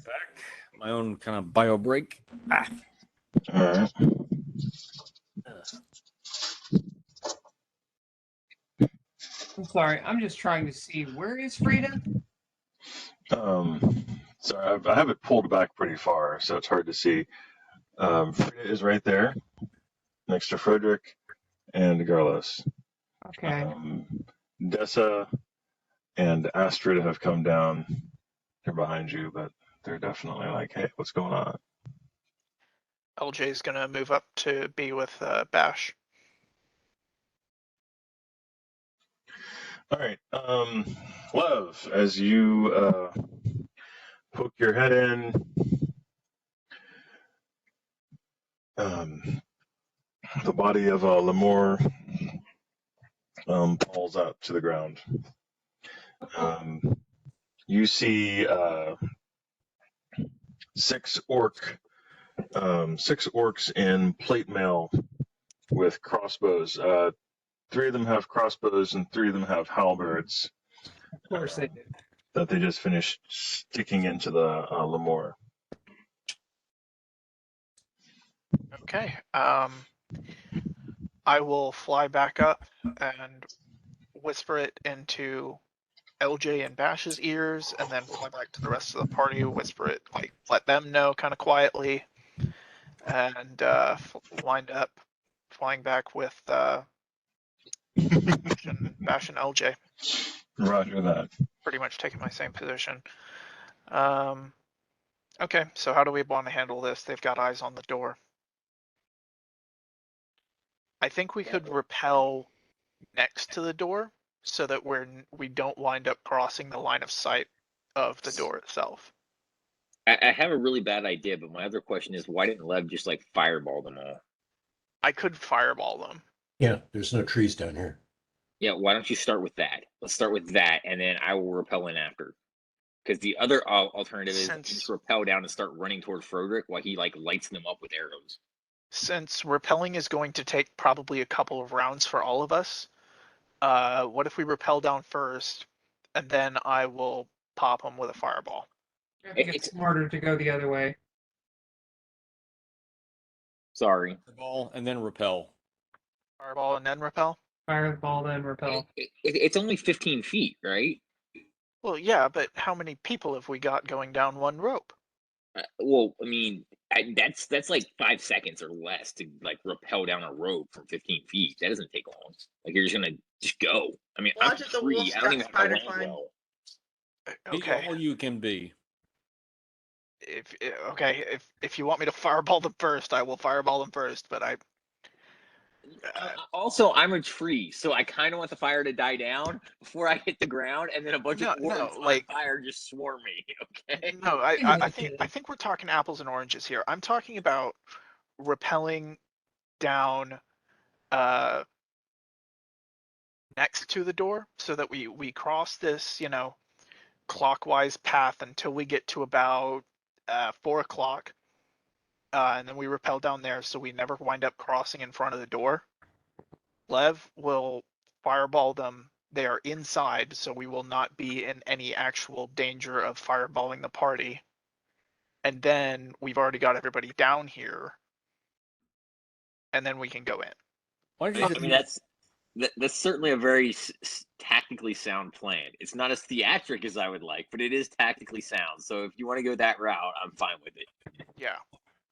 Back. My own kind of bio break. Ah. All right. I'm sorry. I'm just trying to see, where is Frida? So I have it pulled back pretty far, so it's hard to see. Frida is right there, next to Frederick and Garlos. Okay. Dessa and Astrid have come down. They're behind you, but they're definitely like, hey, what's going on? LJ's gonna move up to be with Bash. All right. Love, as you poke your head in, the body of Lemore falls out to the ground. You see six orcs in plate mail with crossbows. 3 of them have crossbows and 3 of them have halberds. Of course they did. That they just finished sticking into the Lemore. Okay. I will fly back up and whisper it into LJ and Bash's ears, and then fly back to the rest of the party, whisper it, like let them know kind of quietly, and wind up flying back with Bash and LJ. Roger that. Pretty much taking my same position. Okay, so how do we want to handle this? They've got eyes on the door. I think we could rappel next to the door so that we don't wind up crossing the line of sight of the door itself. I have a really bad idea, but my other question is, why didn't Lev just like fireball them all? I could fireball them. Yeah, there's no trees down here. Yeah, why don't you start with that? Let's start with that, and then I will repel in after. Because the other alternative is just rappel down and start running toward Frederick while he like lights them up with arrows. Since rappelling is going to take probably a couple of rounds for all of us, what if we rappel down first, and then I will pop them with a fireball? I think it's smarter to go the other way. Sorry. Fireball and then repel. Fireball and then rappel? Fireball, then repel. It's only 15 feet, right? Well, yeah, but how many people have we got going down one rope? Well, I mean, that's like 5 seconds or less to like rappel down a rope from 15 feet. That doesn't take long. Like you're just gonna just go. I mean, Watch I'm it, the wolf free. I don't even have to spider land climb. well. Be Okay. all you can be. If you want me to fireball them first, I will fireball them first. But Also, I'm a tree, so I kind of want the fire to die down before I hit the ground, and then a bunch of orcs on fire just swarm me. Okay. No, I think we're talking apples and oranges here. I'm talking about rappelling down next to the door so that we cross this, clockwise path until we get to about 4 o'clock. And then we rappel down there so we never wind up crossing in front of the door. Lev will fireball them they are inside, so we will not be in any actual danger of fireballing the party. And then we've already got everybody down here, and then we can go in. Why don't you I just mean, that's certainly a very tactically sound plan. It's not as theatric as I would like, but it is tactically sound. So if you want to go that route, I'm fine with it. Yeah.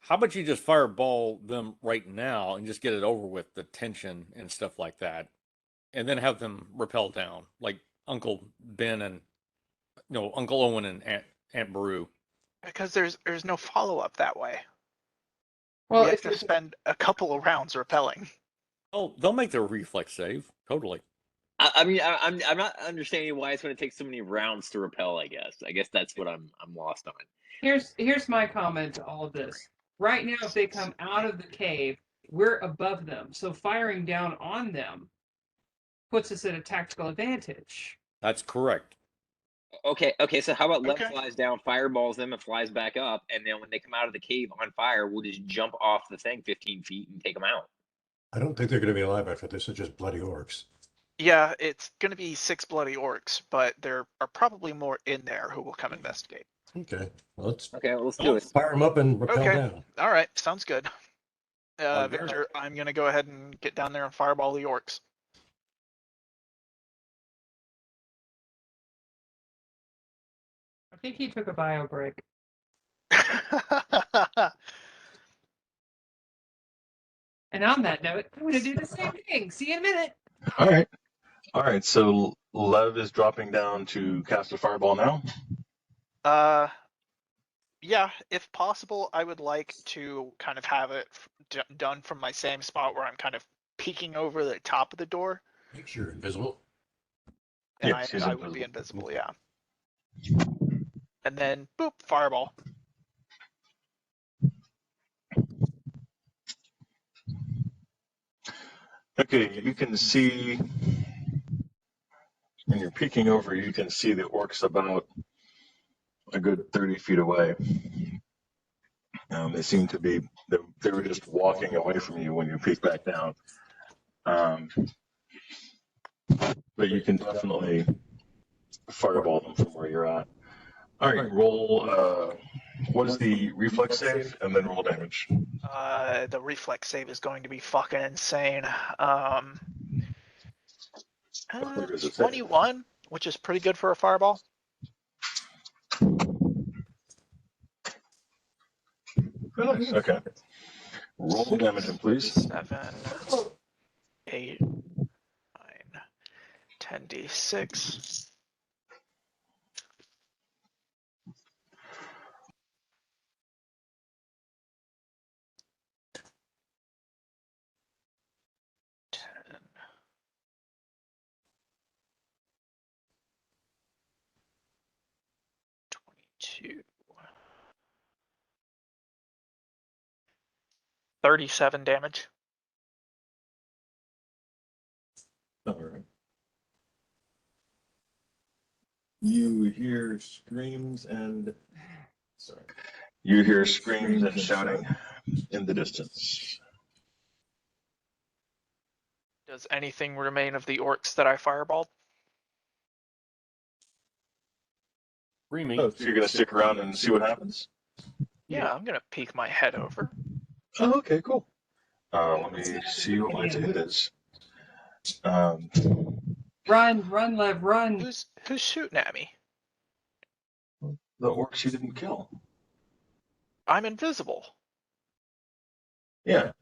how about you just fireball them right now and just get it over with, the tension and stuff like that, and then have them rappel down like Uncle Ben and Uncle Owen and Aunt Beru. Because there's no follow-up that way. Well, We have if to there's spend a couple of rounds repelling. Oh, they'll make their reflex save. Totally. I mean, I'm not understanding why it's going to take so many rounds to repel. I guess that's what I'm lost on. here's my comment to all of this. Right now, if they come out of the cave, we're above them, so firing down on them puts us at a tactical advantage. That's correct. Okay. So how about Lev Okay. flies down, fireballs them, and flies back up, and then when they come out of the cave on fire, we'll just jump off the thing 15 feet and take them out. I don't think they're going to be alive after this. It's just bloody orcs. Yeah, it's going to be 6 bloody orcs, but there are probably more in there who will come investigate. Okay, well, let's Okay, well, let's do it. fire them up and rappel Okay. down. All right, sounds good. Garrett. Victor, I'm going to go ahead and get down there and fireball the orcs. I think he took a bio break. And on that note, I'm going to do the same thing. See you in a minute. All right. So Lev is dropping down to cast a fireball now. Yeah, if possible, I would like to kind of have it done from my same spot where I'm kind of peeking over the top of the door. Make sure you're invisible. And Yes, he's I would be invisible. invisible, yeah. And then, boop, fireball. Okay, you can see when you're peeking over, you can see the orcs about a good 30 feet away. They seem to be, they were just walking away from you when you peek back down. But you can definitely fireball them from where you're at. All right, roll, what is the reflex save? And then roll damage. The reflex save is going to be fucking insane. Where does it say? 21, which is pretty good for a fireball. Oh, nice. Okay. Roll damage, please. 7, 8, 9, 10d6. Two. 37 damage. All right. You hear screams and sorry. You hear screams and shouting in the distance. Does anything remain of the orcs that I fireballed? Screaming. Oh, so you're going to stick around and see what happens? Yeah, I'm gonna peek my head over. Oh, okay, cool. Let me see what my hit is. Run, Lev, run. Who's shooting at me? The orcs you didn't kill. I'm invisible. Yeah.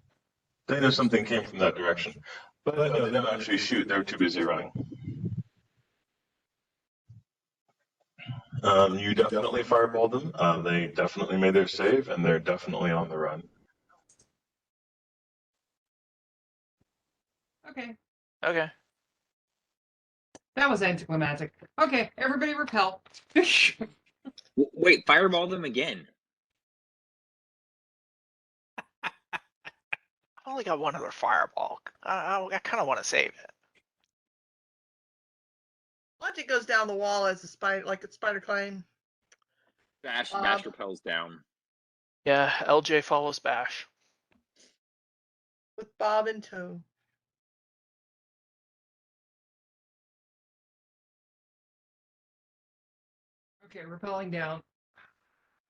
They know something came from that direction. But no, they don't actually shoot. They're too busy running. You definitely fireballed them. They definitely made their save, and they're definitely on the run. Okay. Okay. That was anticlimactic. Okay, everybody repel. Wait, fireball them again. I only got one other fireball. I kind of want to save it. Logic goes down the wall as a spider, like a spider climb. Bash repels down. Yeah, LJ follows Bash. With Bob in tow. Okay, repelling down.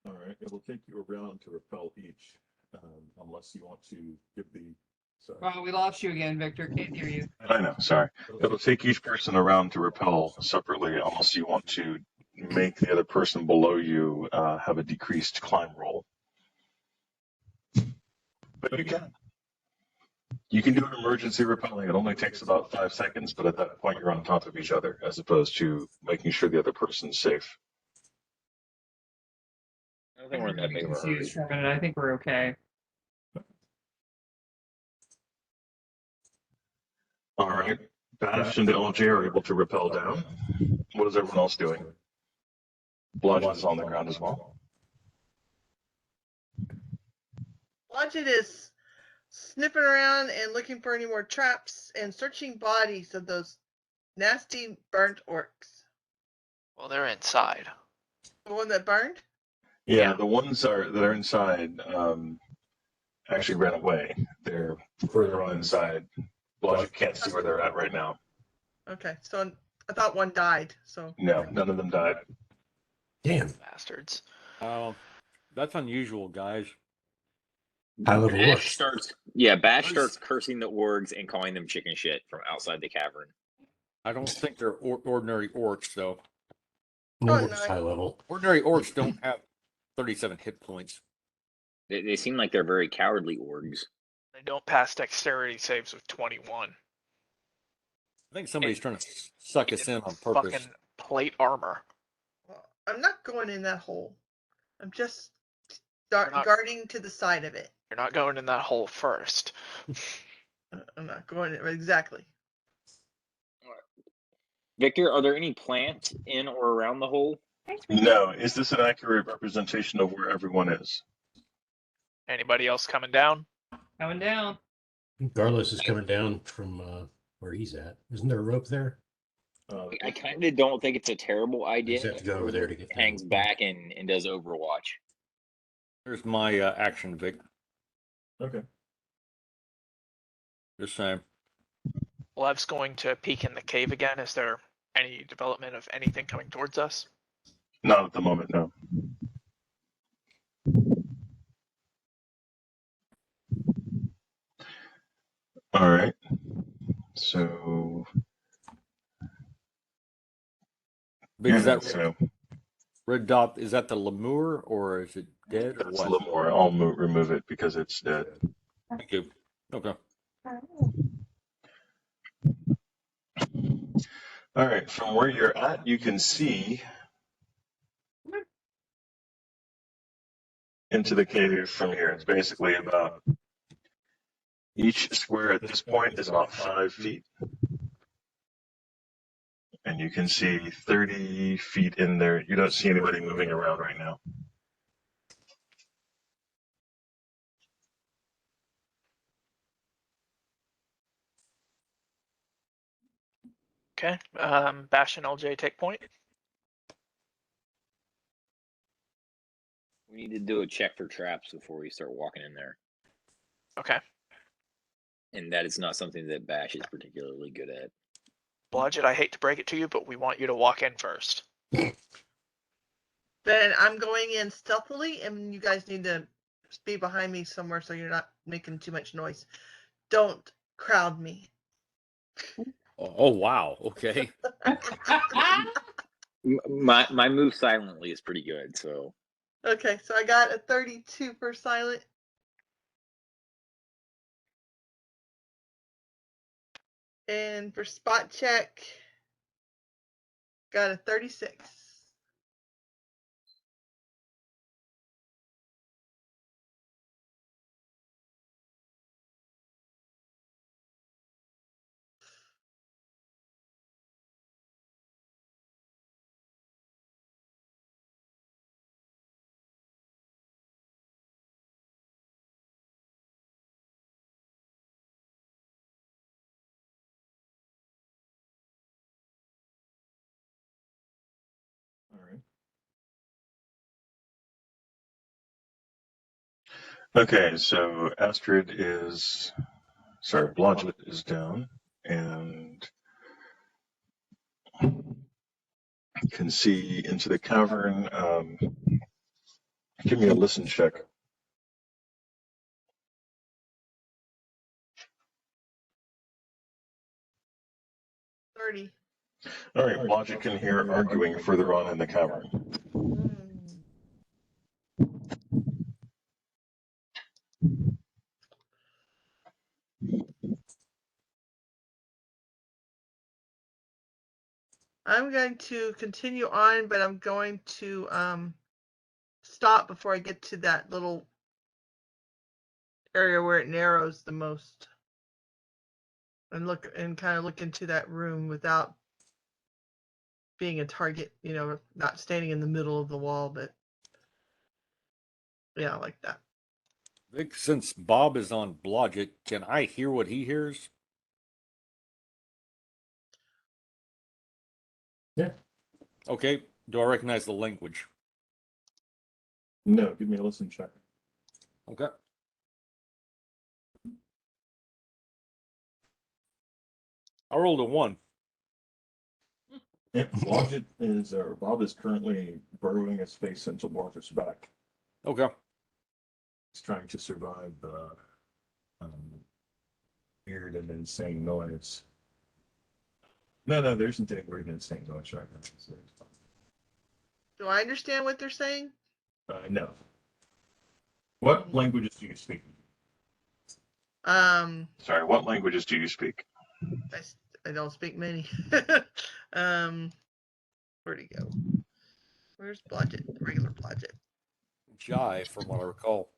All right, it will take you a round to repel each, unless you want to give the. Sorry. Oh, we lost you again, Victor. Can't hear you. I know, sorry. It'll take each person a round to repel separately unless you want to make the other person below you have a decreased climb roll. But you can. You can do an emergency repelling. It only takes about 5 seconds, but at that point you're on top of each other as opposed to making sure the other person's safe. I don't think we're in that big of a hurry. Confused for a minute. I think we're okay. All right. Bash and LJ are able to repel down. What is everyone else doing? Blodgett is on the ground as well. Blodgett is sniffing around and looking for any more traps and searching bodies of those nasty burnt orcs. Well, they're inside. The one that burned? Yeah, the ones that are inside actually ran away. They're further on inside. Blodgett can't see where they're at right now. Okay, so I thought one died. So No, none of them died. Damn. Bastards. Oh, that's unusual, guys. High level Bash orcs. starts cursing the orgs and calling them chicken shit from outside the cavern. I don't think they're ordinary orcs, though. No, Oh, it's no. high level. Ordinary orcs don't have 37 hit points. They seem like they're very cowardly orgs. They don't pass dexterity saves with 21. I think somebody's trying to suck us in on purpose. Fucking plate armor. well, I'm not going in that hole. I'm just You're not- guarding to the side of it. You're not going in that hole first. I'm not going in exactly. Victor, are there any plants in or around the hole? No, is this an accurate representation of where everyone is? Anybody else coming down? Coming down. Garlos is coming down from where he's at. Isn't there a rope there? I kind of don't think it's a terrible idea. just have to go over there to get hangs down. back and does Overwatch. Here's my action, Vic. Okay. Just saying. Lev's going to peek in the cave again. Is there any development of anything coming towards us? Not at the moment, no. All right. So, Vic, is yeah, that so red dot? Is that the lemur or is it dead or that's a what? little more. I'll remove it because it's dead. Thank you. Okay. All right, from where you're at, you can see into the cave from here. It's basically about each square at this point is about 5 feet. And you can see 30 feet in there. You don't see anybody moving around right now. Okay. Bash and LJ take point. We need to do a check for traps before we start walking in there. Okay. And that is not something that Bash is particularly good at. Blodgett, I hate to break it to you, but we want you to walk in first. Then I'm going in stealthily, and you guys need to be behind me somewhere so you're not making too much noise. Don't crowd me. Oh wow. Okay. My move silently is pretty good, so Okay, so I got a 32 for silent. And for spot check, got a 36. All right. Okay, so Blodgett is down, and can see into the cavern. Give me a listen check. 30. All right, Logic can hear arguing further on in the cavern. I'm going to continue on, but I'm going to stop before I get to that little area where it narrows the most, and look and kind of look into that room without being a target. You know, not standing in the middle of the wall, but yeah, like that. Vic, since Bob is on Blodgett, can I hear what he hears? Yeah. Okay. Do I recognize the language? No, give me a listen check. Okay. I rolled a 1. Yeah, Bob is currently burrowing his face into Martha's back. Okay. He's trying to survive the weird and insane noise. No, there isn't any weird and insane noise right now. Do I understand what they're saying? No. What languages do you speak? Sorry, what languages do you speak? I don't speak many. Where'd he go? Where's Blodgett? Regular Blodgett. Jai, from what I recall.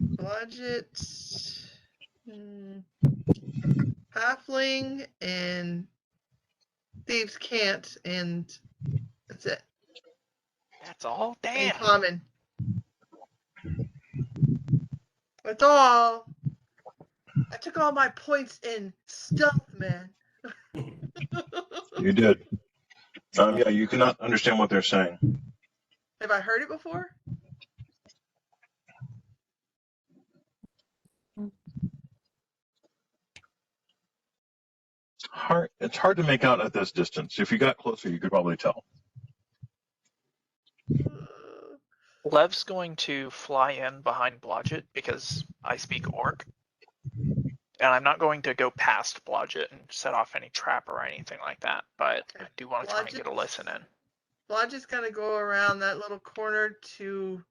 Blodgett, Halfling, and Thieves Can't, and that's it. That's all? And Damn. Common. That's all. I took all my points in stealth, man. You did. Yeah, you cannot understand what they're saying. Have I heard it before? It's hard to make out at this distance. If you got closer, you could probably tell. Lev's going to fly in behind Blodgett because I speak Orc. And I'm not going to go past Blodgett and set off any trap or anything like that, but I do want to try and get a listen in. Blodgett's gonna go around that little corner to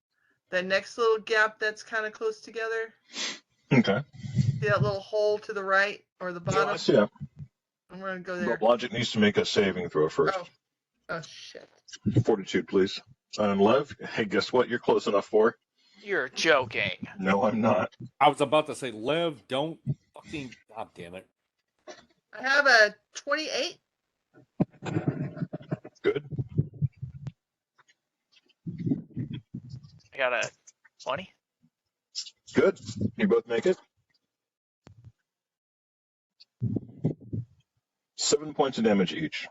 the next little gap that's kind of close together. Okay. See that little hole to the right or the bottom? Yeah, I see it. I'm gonna go there. But Logic needs to make a saving throw first. Oh shit. Fortitude, please. And Lev, hey, guess what? You're close enough for. You're joking. No, I'm not. I was about to say, Lev, don't fucking. God damn it. I have a 28. Good. I got a 20. Good. You both make it. 7 points of damage each.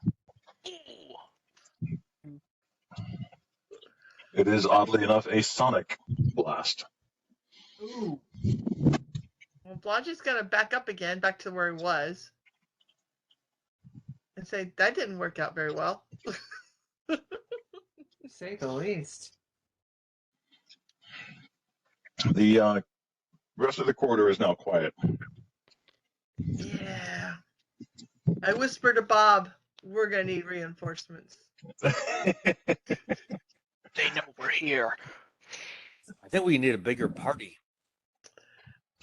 It is, oddly enough, a sonic blast. Ooh. Well, Blodgett's gonna back up again, back to where he was, and say that didn't work out very well. To say the least. The rest of the corridor is now quiet. Yeah. I whispered to Bob, we're gonna need reinforcements. They know we're here. I think we need a bigger party.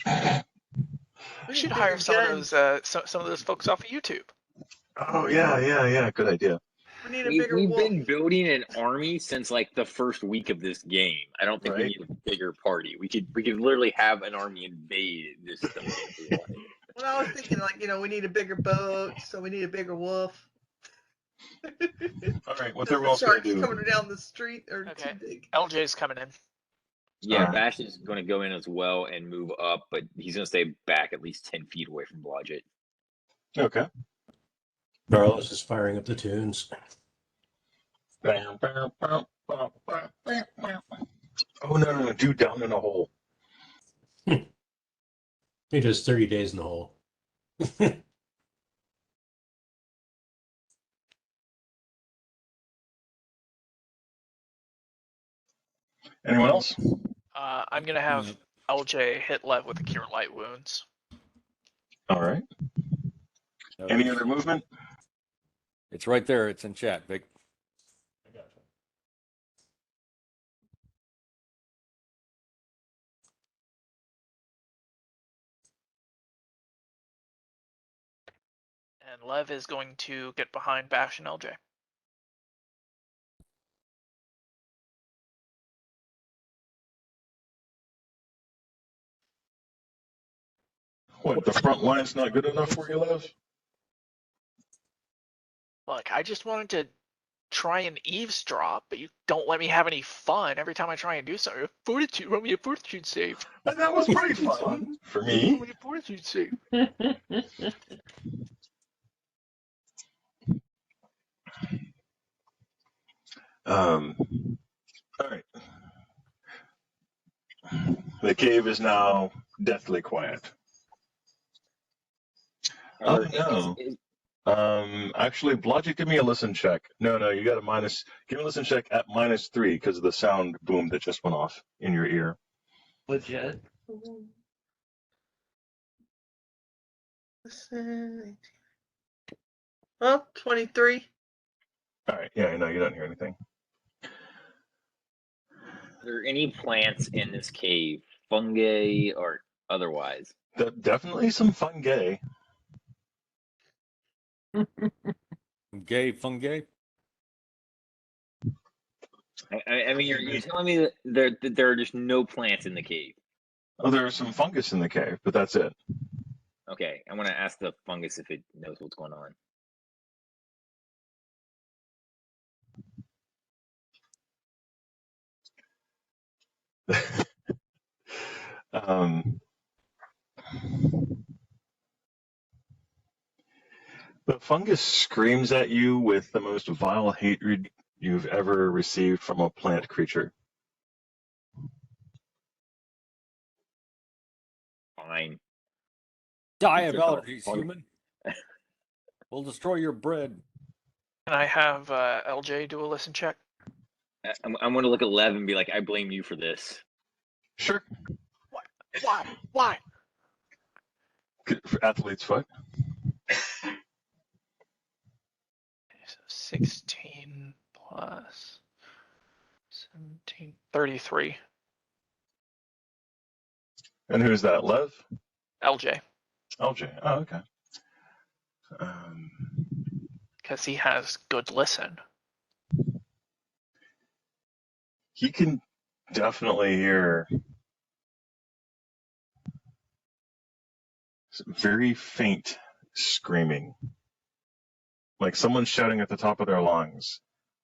We should hire some of those folks off of YouTube. Oh, yeah. Good idea. We need a bigger We've wolf. been building an army since like the first week of this game. I don't think we Right. need a bigger party. We could literally have an army invade this stuff. if we wanted. Well, I was thinking, like, we need a bigger boat, so we need a bigger wolf. All right, what The they're also going sharks to do. coming down the street are Okay. too big. LJ's coming in. Yeah, Alright. Bash is going to go in as well and move up, but he's going to stay back at least 10 feet away from Blodgett. Okay. Carlos is firing up the tunes. Oh, no. Dude down in a hole. He does 30 days in the hole. Anyone else? I'm gonna have LJ hit Lev with a Cure Light Wounds. All right. Any other movement? It's right there. It's in chat, Vic. I got you. And Lev is going to get behind Bash and LJ. What, the front line's not good enough for you, Lev? Look, I just wanted to try and eavesdrop, but you don't let me have any fun every time I try and do something. Fortitude, roll me a fortitude save. And that was pretty fun for me. Roll me a fortitude save. All right. The cave is now deathly quiet. Oh no. Actually, Blodgett, give me a listen check. No, you got a minus. Give me a listen check at -3 because of the sound boom that just went off in your ear. Legit. Well, 23. All right. Yeah, no, you don't hear anything. Are there any plants in this cave, fungi or otherwise? Definitely some fungi. Gay, fungi. I mean, you're telling me that there are just no plants in the cave. Oh, there is some fungus in the cave, but that's it. Okay, I want to ask the fungus if it knows what's going on. um, the fungus screams at you with the most vile hatred you've ever received from a plant creature. Fine. Die It's of called allergies, fungus. human. We'll destroy your bread. Can I have LJ do a listen check? I'm going to look at Lev and be like, I blame you for this. Sure. Why? For athlete's foot. So 16 plus 17, 33. And who's that? Lev? LJ, LJ. Oh, okay. because he has good listen. He can definitely hear some very faint screaming. Like someone's shouting at the top of their lungs,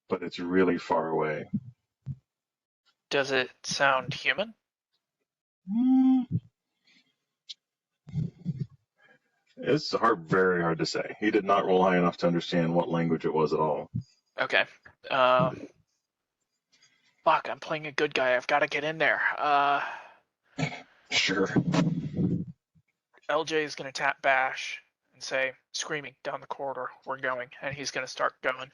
but it's really far away. Does it sound human? It's very hard to say. He did not roll high enough to understand what language it was at all. Okay. Fuck, I'm playing a good guy. I've got to get in there. Sure. LJ is going to tap Bash and say, screaming down the corridor, we're going. And he's going to start going.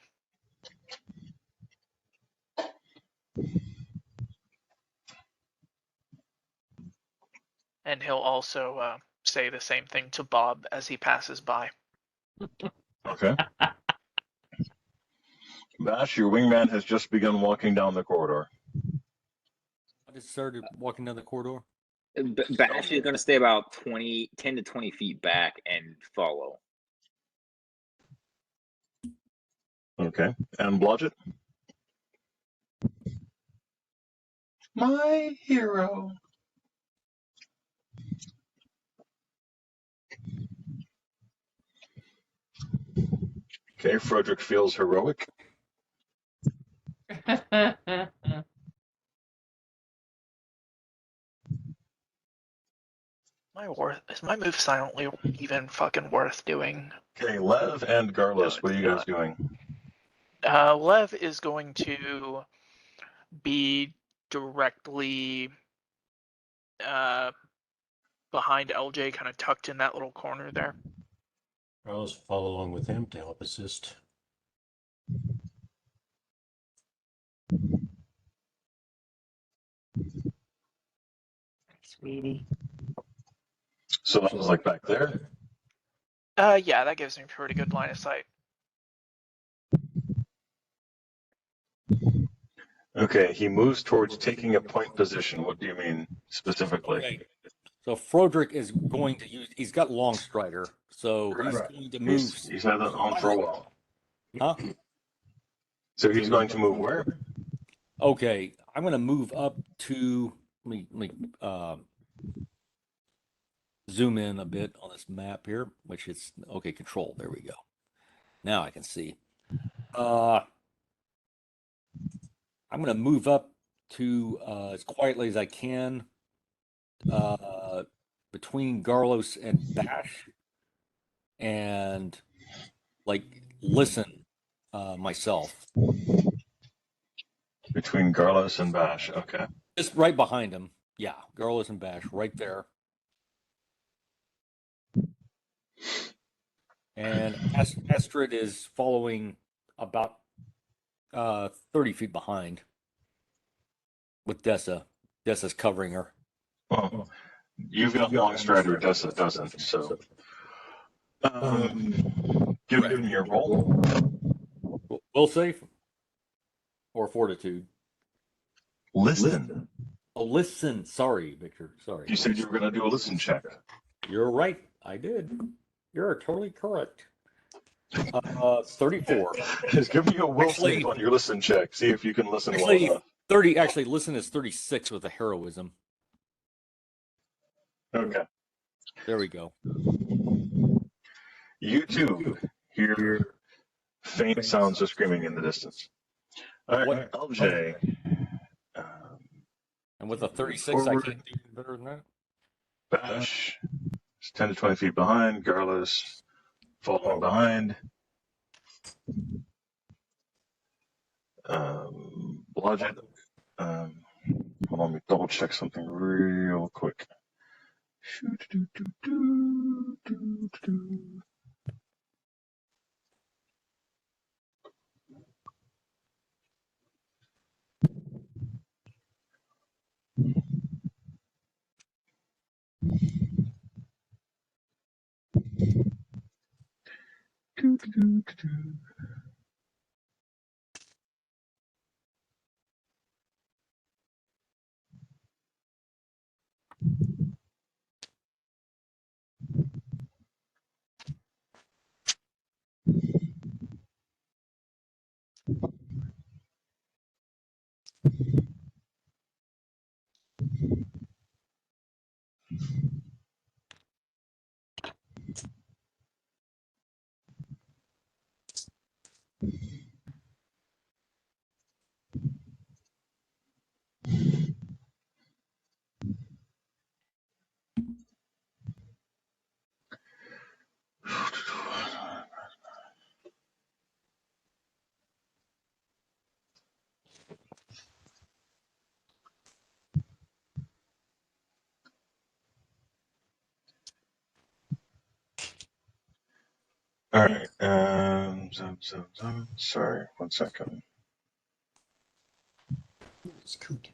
And he'll also say the same thing to Bob as he passes by. Okay. Bash, your wingman has just begun walking down the corridor. I just started walking down the corridor. Bash is going to stay about 10 to 20 feet back and follow. Okay. And Blodgett? My hero. Okay, Frederick feels heroic. Is my move silently even fucking worth doing? Okay, Lev and Garlos, what are you guys doing? Lev is going to be directly behind LJ, kind of tucked in that little corner there. I'll just follow along with him to help assist. Sweetie. So that was like back there. Yeah, that gives me pretty good line of sight. Okay, he moves towards taking a point position. What do you mean specifically? Okay. So Froderick is going to use. He's got long strider, so he's Right. going to move. He's had that on for a while. Huh? So he's going to move where? Okay, I'm going to move up to. Let me zoom in a bit on this map here, which is okay. Control. There we go. Now I can see. I'm going to move up to as quietly as I can between Garlos and Bash, and like listen myself. Between Garlos and Bash. Okay. Just right behind him. Yeah, Garlos and Bash right there. And Astrid is following about 30 feet behind with Dessa. Dessa's covering her. Well, you've got long strider, Dessa doesn't, so. Give me your roll. Will save or fortitude? Listen. Oh, listen. Sorry, Victor. Sorry. You said you were going to do a listen check. You're right. I did. You're totally correct. 34. Just give me a will Actually- save on your listen check. See if you can listen well Actually, enough. 30. Actually, listen is 36 with a heroism. Okay. There we go. You too hear faint sounds of screaming in the distance. All right, What- LJ. And with a 36, I Forward. can't do better than that. Bash is 10 to 20 feet behind. Garlos following behind. Blodgett. Hold on, let me double check something real quick. All right. Sorry, 1 second. Scoot.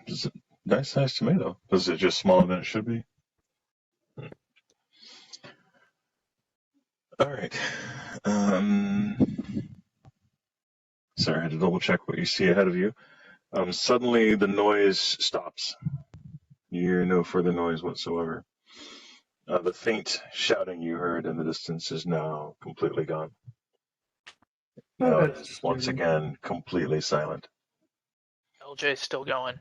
It's a nice sized tomato. Is it just smaller than it should be? All right. Sorry, I had to double check what you see ahead of you. Suddenly, the noise stops. You hear no further noise whatsoever. The faint shouting you heard in the distance is now completely gone. Now it is once again completely silent. LJ's still going.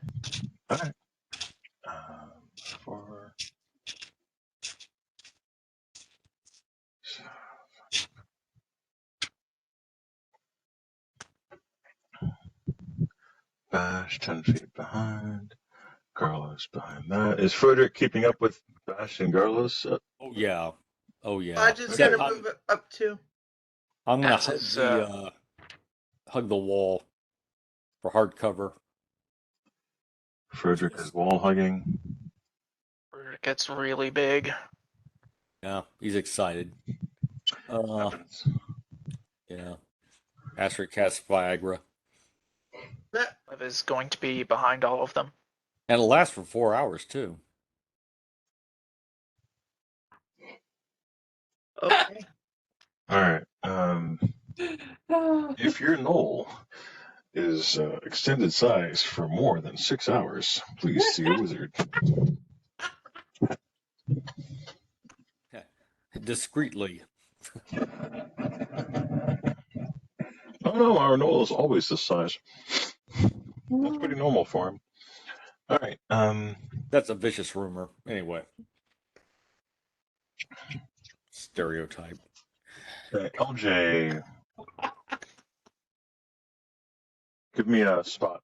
All right. Four. Bash 10 feet behind. Garlos behind that. Is Frederick keeping up with Bash and Garlos? Oh, yeah. Oh yeah. I just Yeah, gotta move it up too. I'm gonna As hug is, hug the wall for hard cover. Frederick is wall hugging. It gets really big. Yeah, he's excited. Happens. Yeah. Astrid casts Viagra. That- Liv is going to be behind all of them. And it'll last for 4 hours too. Okay. All right. If your knoll is extended size for more than 6 hours, please see a wizard. Discreetly. Oh no, our knoll is always this size. That's pretty normal for him. All right. That's a vicious rumor. Anyway. Stereotype. LJ, give me a spot.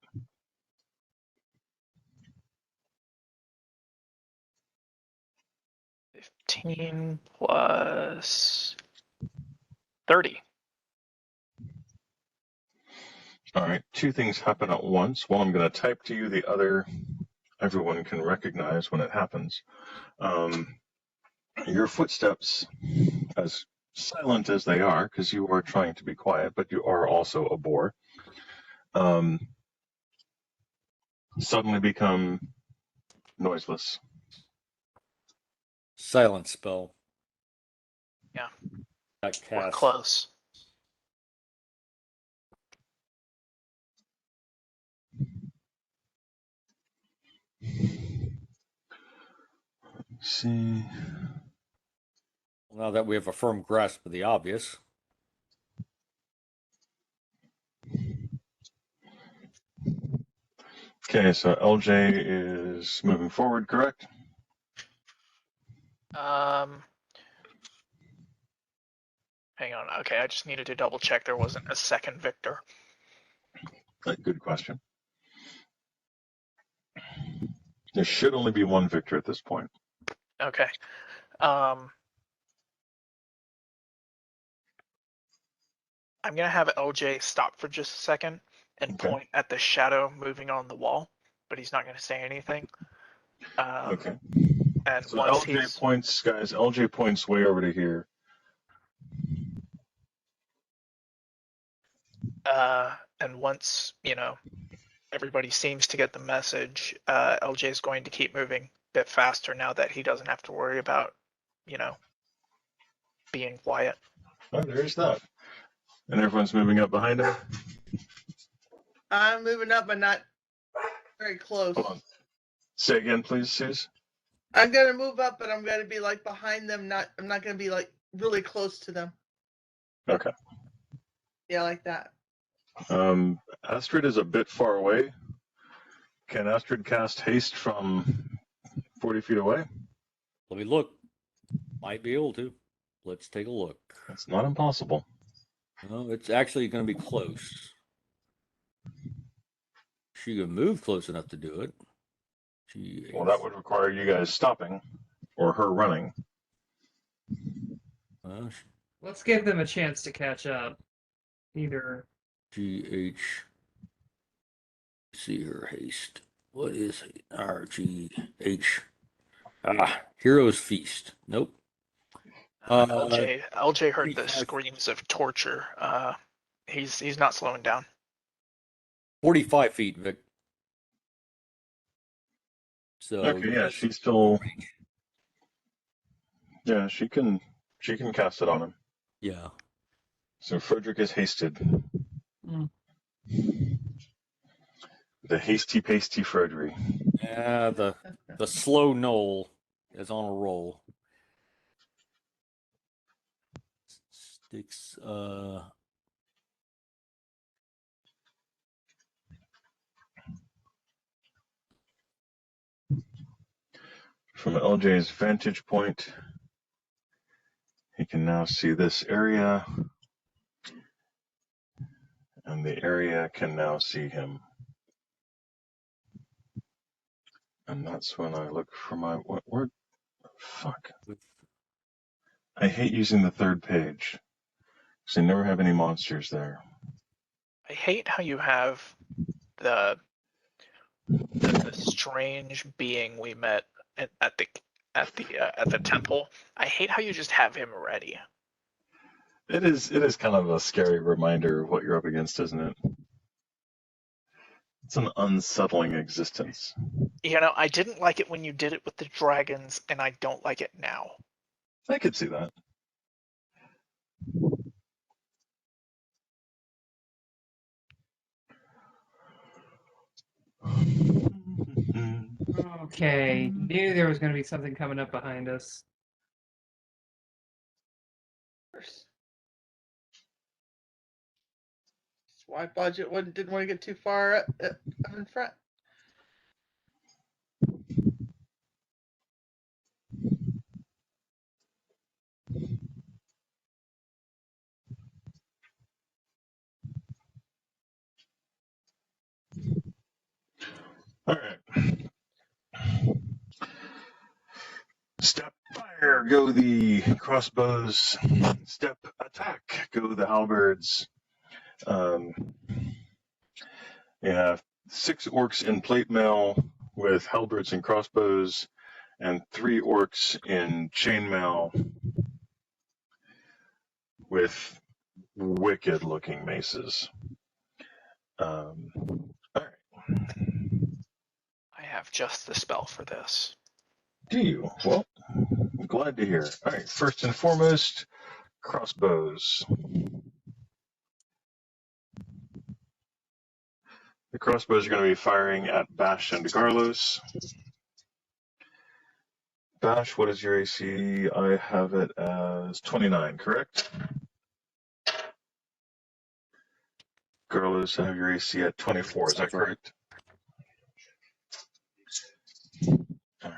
15 plus 30. All right. Two things happen at once. One I'm going to type to you. The other, everyone can recognize when it happens. Your footsteps, as silent as they are, because you are trying to be quiet, but you are also a boar, suddenly become noiseless. Silent spell. Yeah. That We're cast. close. Let's see. Now that we have a firm grasp of the obvious. Okay, so LJ is moving forward, correct? Hang on. Okay, I just needed to double check there wasn't a second Victor. Good question. There should only be one victor at this point. Okay. I'm gonna have LJ stop for just a second and Okay. point at the shadow moving on the wall, but he's not gonna say anything. Okay. And So once LJ he's points, guys. LJ points way over to here. and once everybody seems to get the message, LJ is going to keep moving a bit faster now that he doesn't have to worry about being quiet. Oh, there's that. And everyone's moving up behind him. I'm moving up, but not very close. Hold on. Say again, please, Suze. I'm gonna move up, but I'm gonna be like behind them. I'm not gonna be like really close to them. Okay. Yeah, like that. Astrid is a bit far away. Can Astrid cast haste from 40 feet away? Let me look. Might be able to. Let's take a look. It's not impossible. No, it's actually going to be close. She can move close enough to do it. Well, that would require you guys stopping or her running. Let's give them a chance to catch up. Either GH. See her haste. What is RGH? Hero's Feast. Nope. LJ heard the 25. screams of torture. He's not slowing down. 45 feet, Vic. So Okay, yeah, she's still. Yeah, she can cast it on him. Yeah. So Frederick is hasted. Mm. The hasty pasty Frederick. Yeah, the slow knoll is on a roll. Sticks From LJ's vantage point, he can now see this area, and the area can now see him. And that's when I look for my word. Fuck. I hate using the third page because I never have any monsters there. I hate how you have the strange being we met at the temple. I hate how you just have him ready. It is kind of a scary reminder of what you're up against, isn't it? It's an unsettling existence. You know, I didn't like it when you did it with the dragons, and I don't like it now. I could see that. Okay, knew there was going to be something coming up behind us. That's why budget didn't want to get too far up in front. All right. Step fire, go the crossbows. Step attack, go the halberds. You have 6 orcs in plate mail with halberds and crossbows, and 3 orcs in chainmail with wicked looking maces. All right. I have just the spell for this. Do you? Well, I'm glad to hear. All right, first and foremost, crossbows. The crossbows are going to be firing at Bash and Garlos. Bash, what is your AC? I have it as 29, correct? Garlos, I have your AC at 24, is that correct? All right.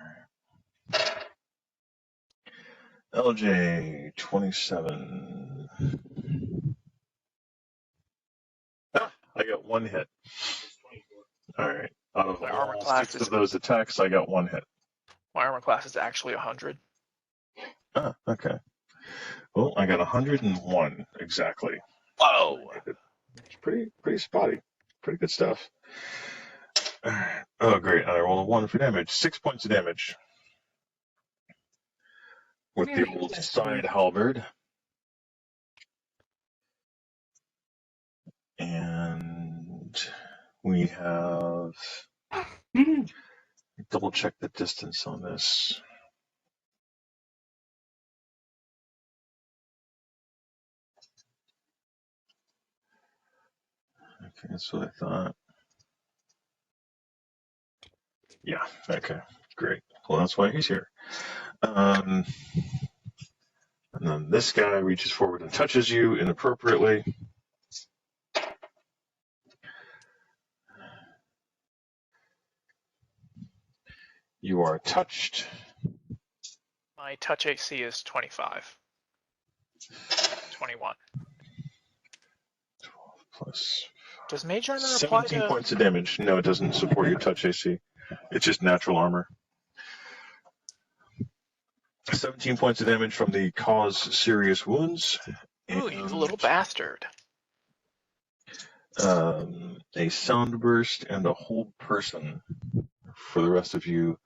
LJ, 27. Ah, I got 1 hit. All right. Out of My armor all class 6 of those attacks, I got 1 hit. My armor class is actually 100. Ah, okay. Well, I got 101 exactly. Whoa! It's pretty spotty. Pretty good stuff. All right. Oh, great. I roll a 1 for damage. 6 points of damage. With the old side halberd. And we have... double check the distance on this. Okay, that's what I thought. Yeah, okay, great. Well, that's why he's here. And then this guy reaches forward and touches you inappropriately. You are touched. My touch AC is 25. 21. 12 plus Does Mage Armor apply 17 to... points of damage. No, it doesn't support your touch AC. It's just natural armor. 17 points of damage from the cause serious wounds. Ooh, you little bastard. A sound burst and a hold person for the rest of you.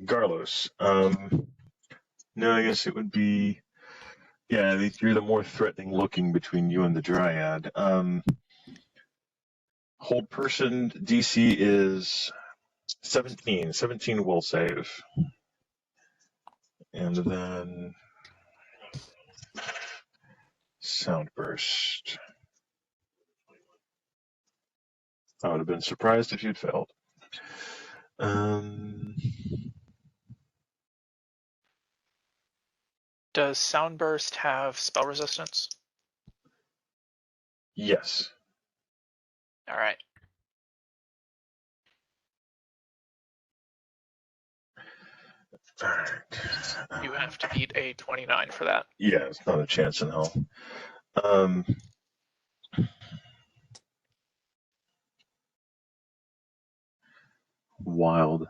Garlos. No, I guess it would be... Yeah, you're the more threatening looking between you and the Dryad. Hold person DC is 17. 17 will save. And then... Sound burst. I would have been surprised if you'd failed. Does Soundburst have spell resistance? Yes. Alright. All right. You have to beat a 29 for that. Yeah, it's not a chance in hell. Wild.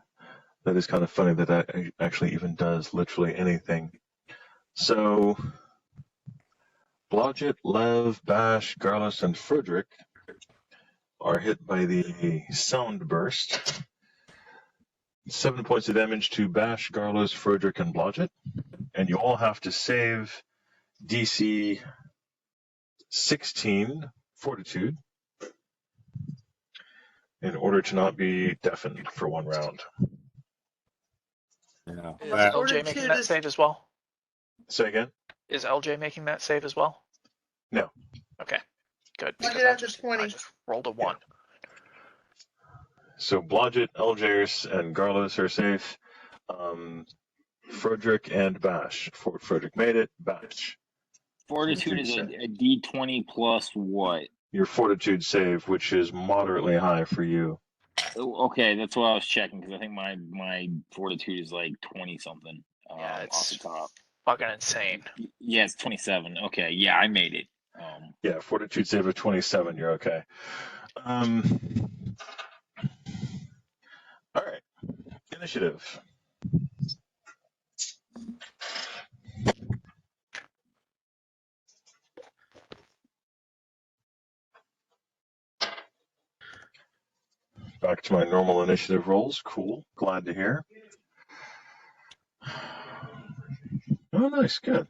That is kind of funny that actually even does literally anything. So, Blodgett, Lev, Bash, Garlus, and Frederick are hit by the sound burst. 7 points of damage to Bash, Garlus, Frederick, and Blodgett. And you all have to save DC 16 Fortitude in order to not be deafened for 1 round. Yeah. Is Is LJ Fortitude making that is- save as well? Say again? Is LJ making that save as well? No. Okay, good. I Because did I after just, 20. I just rolled a 1. So Blodgett, Eljaris, and Garlus are safe. Frederick and Bash. Frederick made it. Bash. Fortitude is Fortitude a D20 plus what? Your Fortitude save, which is moderately high for you. Oh, okay, that's what I was checking because I think my Fortitude is like 20 something. Yeah, Off it's the top. fucking insane. Yeah, it's 27. Okay, yeah, I made it. Yeah, Fortitude save of 27. You're okay. All right. Initiative. Back to my normal initiative rolls. Cool. Glad to hear. Oh, nice. Good.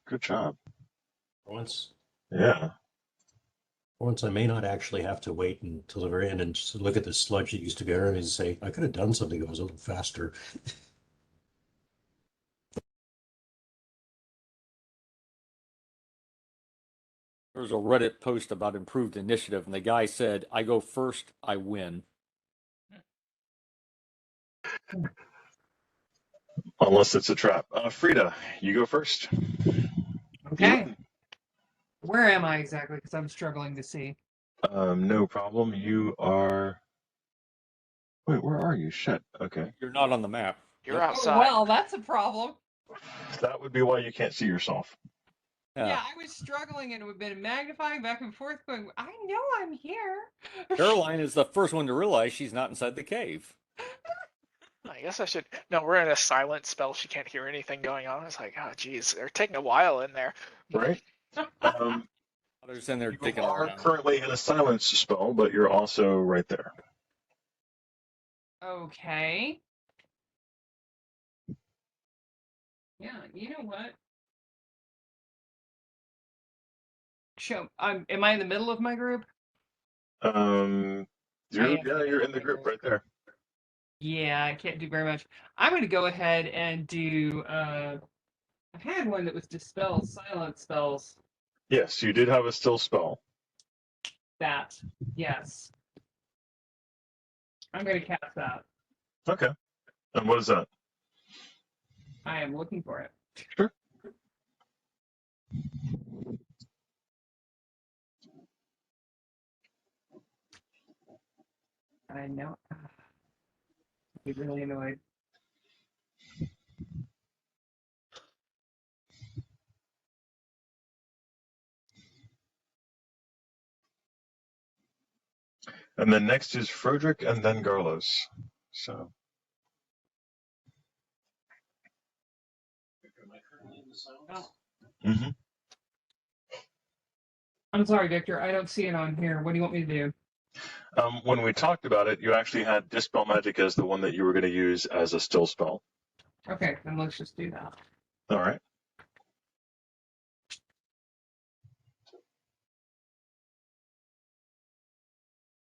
Good job. Once, Yeah. once I may not actually have to wait until the very end and just look at the sludge that used to be around and say, I could have done something that was a little faster. There was a Reddit post about improved initiative, and the guy said, I go first, I win. Unless it's a trap. Frida, you go first. Okay. Where am I exactly? Because I'm struggling to see. No problem. You are. Wait, where are you? Shit. Okay. You're not on the map. You're Yep. outside. Oh, well, that's a problem. That would be why you can't see yourself. Yeah, I was struggling and it would have been magnifying back and forth going, I know I'm here. Caroline is the first one to realize she's not inside the cave. I guess I should. No, we're in a silent spell. She can't hear anything going on. It's like, oh, geez, they're taking a while in there. Right? Others in there You digging are around. currently in a silence spell, but you're also right there. Okay. Yeah, you know what? Show. Am I in the middle of my group? You're in the group right there. Yeah, I can't do very much. I'm going to go ahead and do. I had one that was dispel silent spells. Yes, you did have a still spell. That, yes. I'm going to cast that. Okay. And what is that? I am looking for it. Sure. I know. I'd be really annoyed. And then next is Frederick and then Garlos. So. Oh. Mm-hmm. I'm sorry, Victor. I don't see it on here. What do you want me to do? When we talked about it, you actually had Dispel Magic as the one that you were going to use as a still spell. Okay, then let's just do that. All right.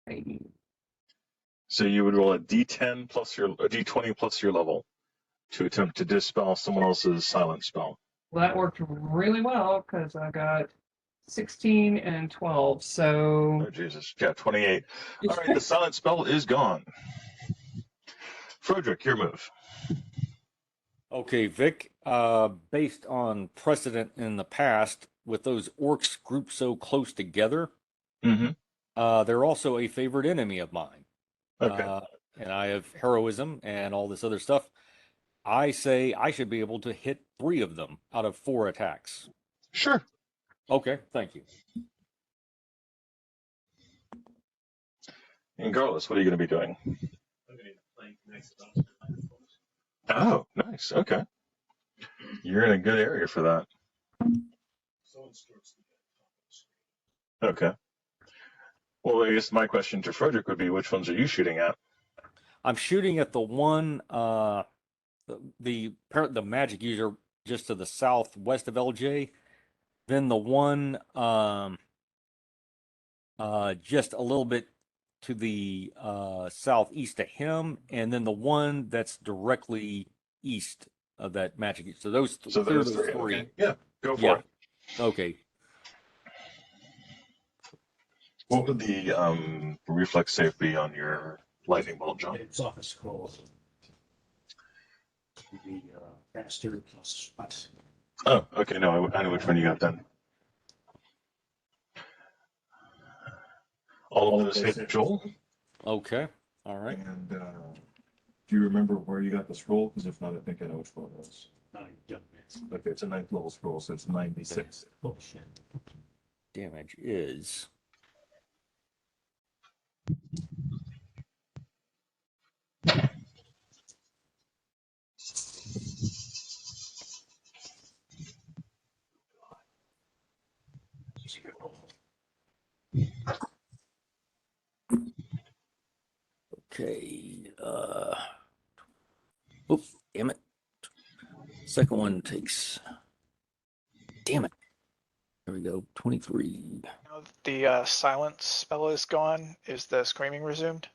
Baby. So you would roll a D10 plus a D20 plus your level to attempt to dispel someone else's silent spell. Well, that worked really well because I got 16 and 12. So. Oh, Jesus. Yeah, 28. All right, the silent spell is gone. Frederick, your move. Okay, Vic, based on precedent in the past, with those orcs grouped so close together, Mm-hmm. they're also a favorite enemy of mine. Okay. And I have heroism and all this other stuff. I say I should be able to hit 3 of them out of 4 attacks. Sure. Okay, thank you. And Garlis, what are you going to be doing? Oh, nice. Okay. You're in a good area for that. Okay. Well, I guess my question to Frederick would be, which ones are you shooting at? I'm shooting at the one, the magic user just to the southwest of LJ, then the one just a little bit to the southeast of him, and then the one that's directly east of that magic user. So those So those three. Okay. Yeah, go for it. Okay. What would the reflex save be on your lightning bolt, John? It's off a scroll. The faster plus what? Oh, okay. No, I know which one you got then. All of those hit Joel? Okay. All right. And do you remember where you got the scroll? Because if not, I think I know which one it was. I don't know. Okay, it's a 9th level scroll, so it's 96. Oh shit. Damage is okay. Oops, damn it. Second one takes. Damn it. There we go. 23. Now that the silence spell is gone, is the screaming resumed?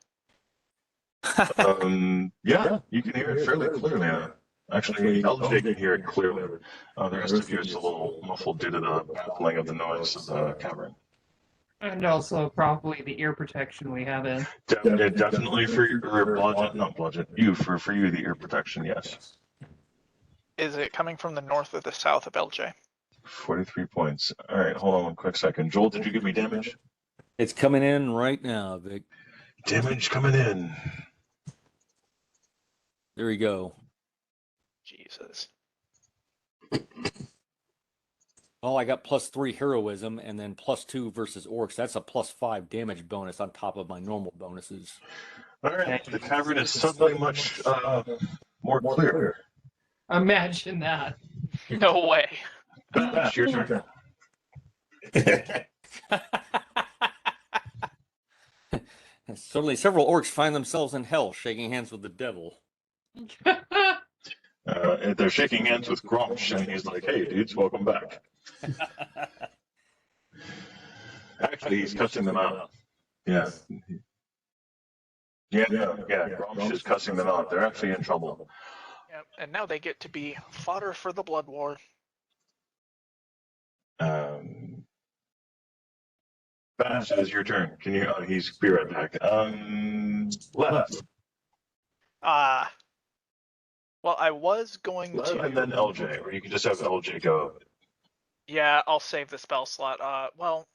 Yeah, you can hear it fairly clearly. Actually, LJ can hear it clearly. The rest of you is a little muffled due to the baffling of the noise of the cavern. And also probably the ear protection we have in. Definitely for your bludgeon, for you, the ear protection, yes. Is it coming from the north or the south of LJ? 43 points. All right, hold on one quick second. Joel, did you give me damage? It's coming in right now, Vic. Damage coming in. There we go. Jesus. Oh, I got +3 heroism and then +2 versus orcs. That's a +5 damage bonus on top of my normal bonuses. All right, the cavern is suddenly much more clear. Imagine that. No way. Bash, your turn. Suddenly, several orcs find themselves in hell, shaking hands with the devil. They're shaking hands with Grumsh, and he's like, "Hey, dudes, welcome back." Actually, he's cussing them out. Yeah. Grumsh is cussing them out. They're actually in trouble. Yep. And now they get to be fodder for the blood war. Bash, it is your turn. Can you? He's be right back. Left. Well, I was going Left to. and then LJ, or you can just have LJ go. Yeah, I'll save the spell slot. Well.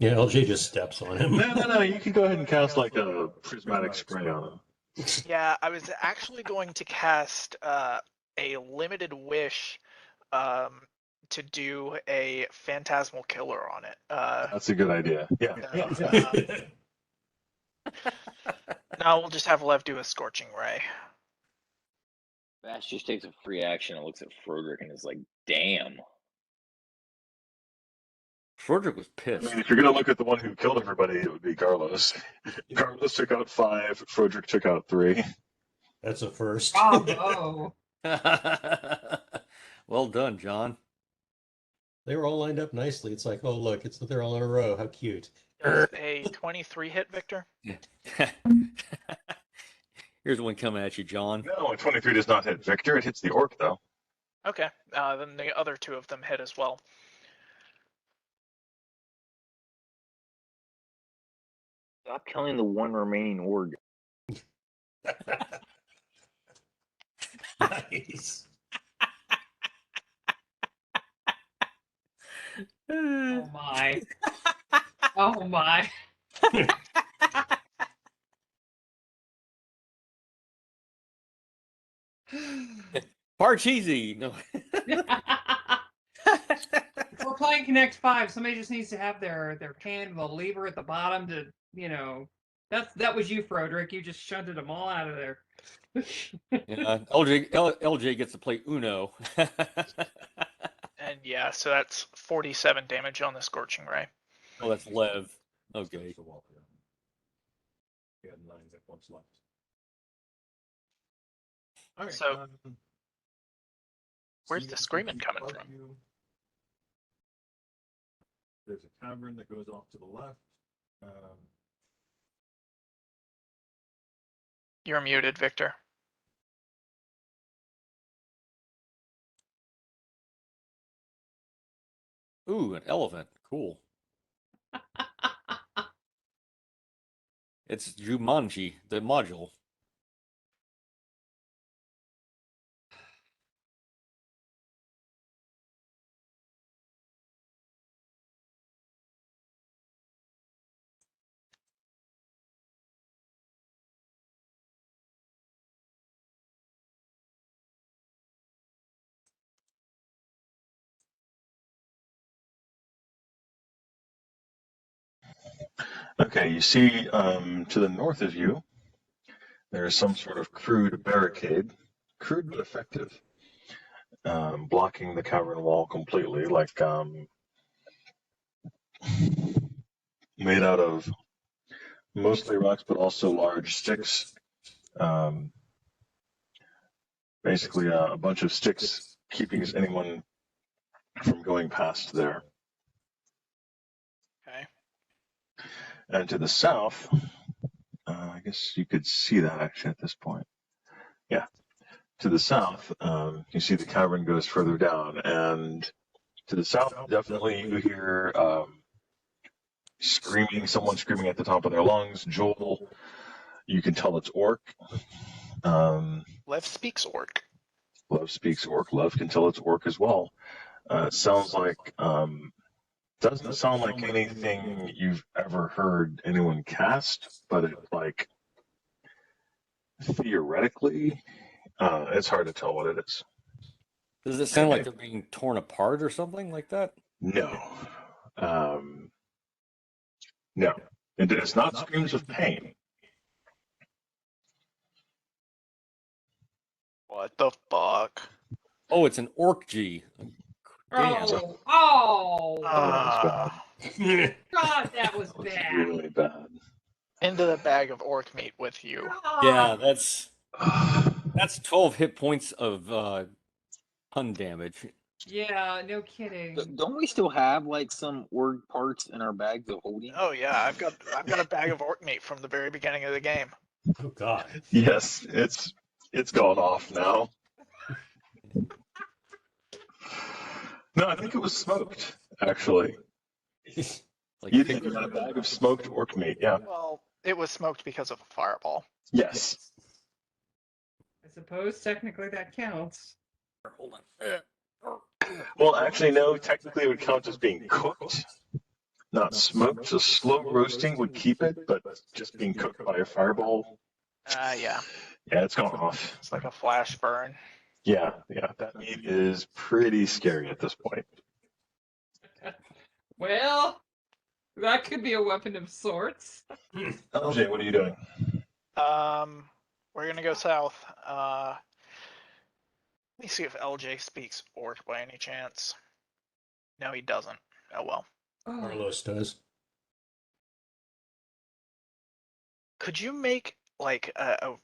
Yeah, LJ just steps on him. No. You can go ahead and cast like a prismatic spray on him. Yeah, I was actually going to cast a limited wish to do a phantasmal killer on it. That's a good idea. Yeah. Now we'll just have Lev do a scorching ray. Bash just takes a free action and looks at Frederick and is like, damn. Frederick was I pissed. mean, if you're gonna look at the one who killed everybody, it would be Carlos. Carlos took out 5. Frederick took out 3. That's a first. Bravo. Well done, John. They were all lined up nicely. It's like, oh look, they're all in a row. How cute. Does a 23 hit, Victor? Here's one coming at you, John. No, a 23 does not hit Victor. It hits the orc though. Okay, then the other 2 of them hit as well. Stop killing the one remaining orc. Nice. Oh my. Oh my. Parcheesi. No. We're playing Connect 5. Somebody just needs to have their hand with a lever at the bottom to, that was you, Froderick. You just shunted them all out of there. Yeah, LJ gets to play Uno. And yeah, so that's 47 damage on the Scorching Ray. Oh, that's Lev. Okay. He had 9 hit points left. All right. So, where's see the if screaming you coming above from? you. There's a cavern that goes off to the left. You're muted, Victor. Ooh, an elephant. Cool. It's Jumanji, the module. Okay, you see to the north of you, there is some sort of crude barricade, crude but effective, blocking the cavern wall completely, like made out of mostly rocks, but also large sticks. Basically, a bunch of sticks keeping anyone from going past there. Okay. And to the south, I guess you could see that actually at this point. Yeah. To the south, you see the cavern goes further down, and to the south, definitely you hear screaming, someone screaming at the top of their lungs. Joel, you can tell it's Orc. Lev speaks Orc. Love speaks Orc. Love can tell it's Orc as well. It sounds like, doesn't sound like anything you've ever heard anyone cast, but it, like, theoretically, it's hard to tell what it is. Does it sound like they're being torn apart or something like that? No. No. It's not screams of pain. What the fuck? Oh, it's an Orc G. Damn. Oh, Ah, God, that was It's bad. really bad. into the bag of Orc meat with you. Yeah, that's 12 hit points of pun damage. Yeah, no kidding. Don't we still have like some org parts in our bags of holding? Oh yeah, I've got a bag of Orc meat from the very beginning of the game. Oh God. Yes, it's gone off now. No, I think it was smoked, actually. Like You did. You got a bag of smoked Orc meat, yeah. Well, it was smoked because of a fireball. Yes. I suppose technically that counts. Hold on. Well, actually, no, technically it would count as being cooked, not smoked. So slow roasting would keep it, but just being cooked by a fireball, Yeah, yeah, it's gone off. it's like a flash burn. Yeah, that meat is pretty scary at this point. Well, that could be a weapon of sorts. LJ, what are you doing? We're gonna go south. Let me see if LJ speaks Orc by any chance. No, he doesn't. Oh well. Carlos does. Could you make like a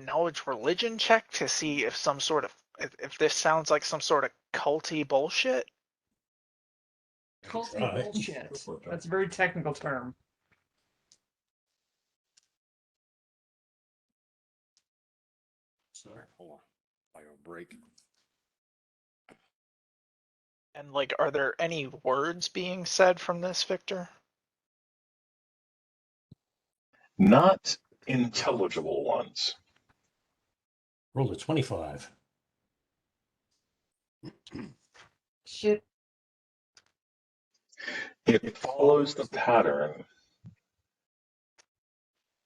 knowledge religion check to see if some sort of if this sounds like some sort of culty bullshit? Culty Try. bullshit. That's a very technical term. Sorry, hold on. I got a break. And like, are there any words being said from this, Victor? Not intelligible ones. Roll a 25. Shit. It follows the pattern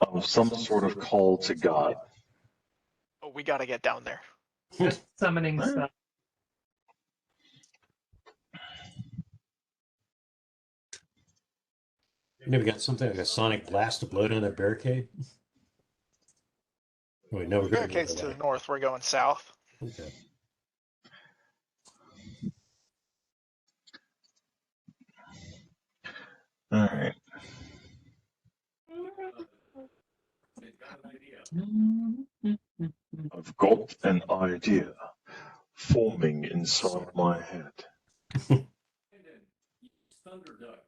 of some sort of call to God. Oh, we gotta get down there. Just summoning Alright. stuff. You never got something like a sonic blast to blow down that barricade? Wait, no, we're going Barricades to the north. We're going south. Okay. All right. I've got an idea forming inside my head. Thunder duck.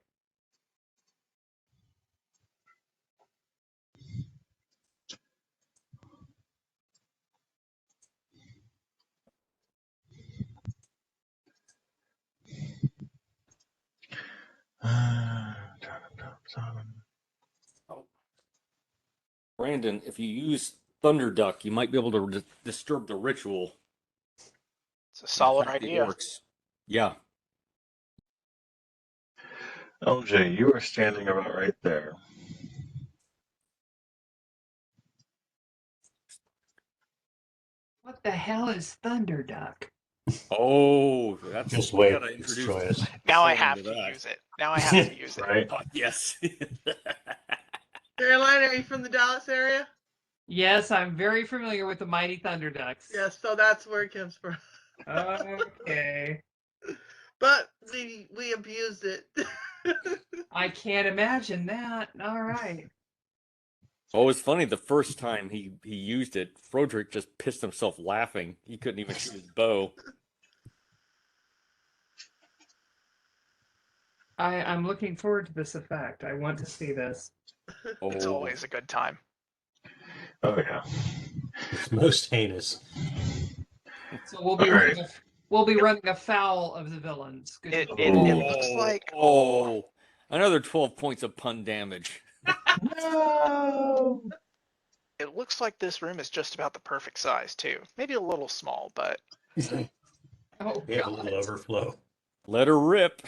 Brandon, if you use Thunder Duck, you might be able to disturb the ritual. It's a solid Attack the idea. orcs. Yeah. LJ, you are standing about right there. What the hell is Thunder Duck? Oh, that's Just we wait. gotta introduce Destroy us. Now I Someone have to to that. use it. Now I have to use it. Right? Oh, yes. Caroline, are you from the Dallas area? Yes, I'm very familiar with the mighty Thunder Ducks. Yes, so that's where it comes from. Okay. But we abused it. I can't imagine that. All right. Oh, it's funny. The first time he used it, Froderick just pissed himself laughing. He couldn't even shoot his bow. I'm looking forward to this effect. I want to see this. It's Oh, always a good time. Oh, yeah. It's most heinous. So we'll be All right. running afoul of the villains. Good It to it, know. it Ooh. looks like oh, another 12 points of pun damage. No! it looks like this room is just about the perfect size too. Maybe a little small, but Oh, We have a God. little overflow. Let her rip.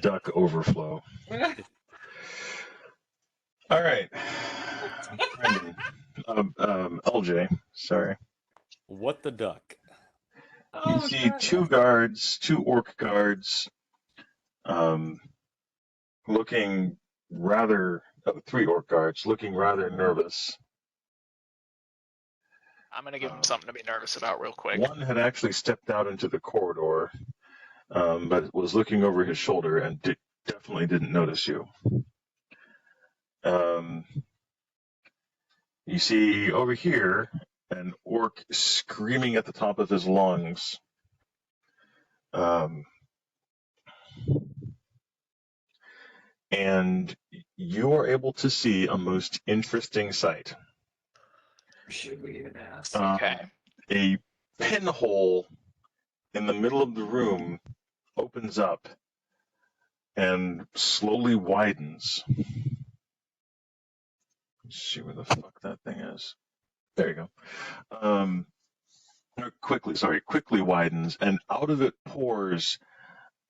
Duck overflow. All right. Brandon. LJ, sorry. What the duck? You Oh, see God. two orc guards, looking rather, three orc guards looking rather nervous. I'm gonna give him something to be nervous about real quick. One had actually stepped out into the corridor, but was looking over his shoulder and definitely didn't notice you. You see over here an orc screaming at the top of his lungs. And you are able to see a most interesting sight. Should we even ask? Okay. A pinhole in the middle of the room opens up and slowly widens. Let's see where the fuck that thing is. There you go. Quickly widens, and out of it pours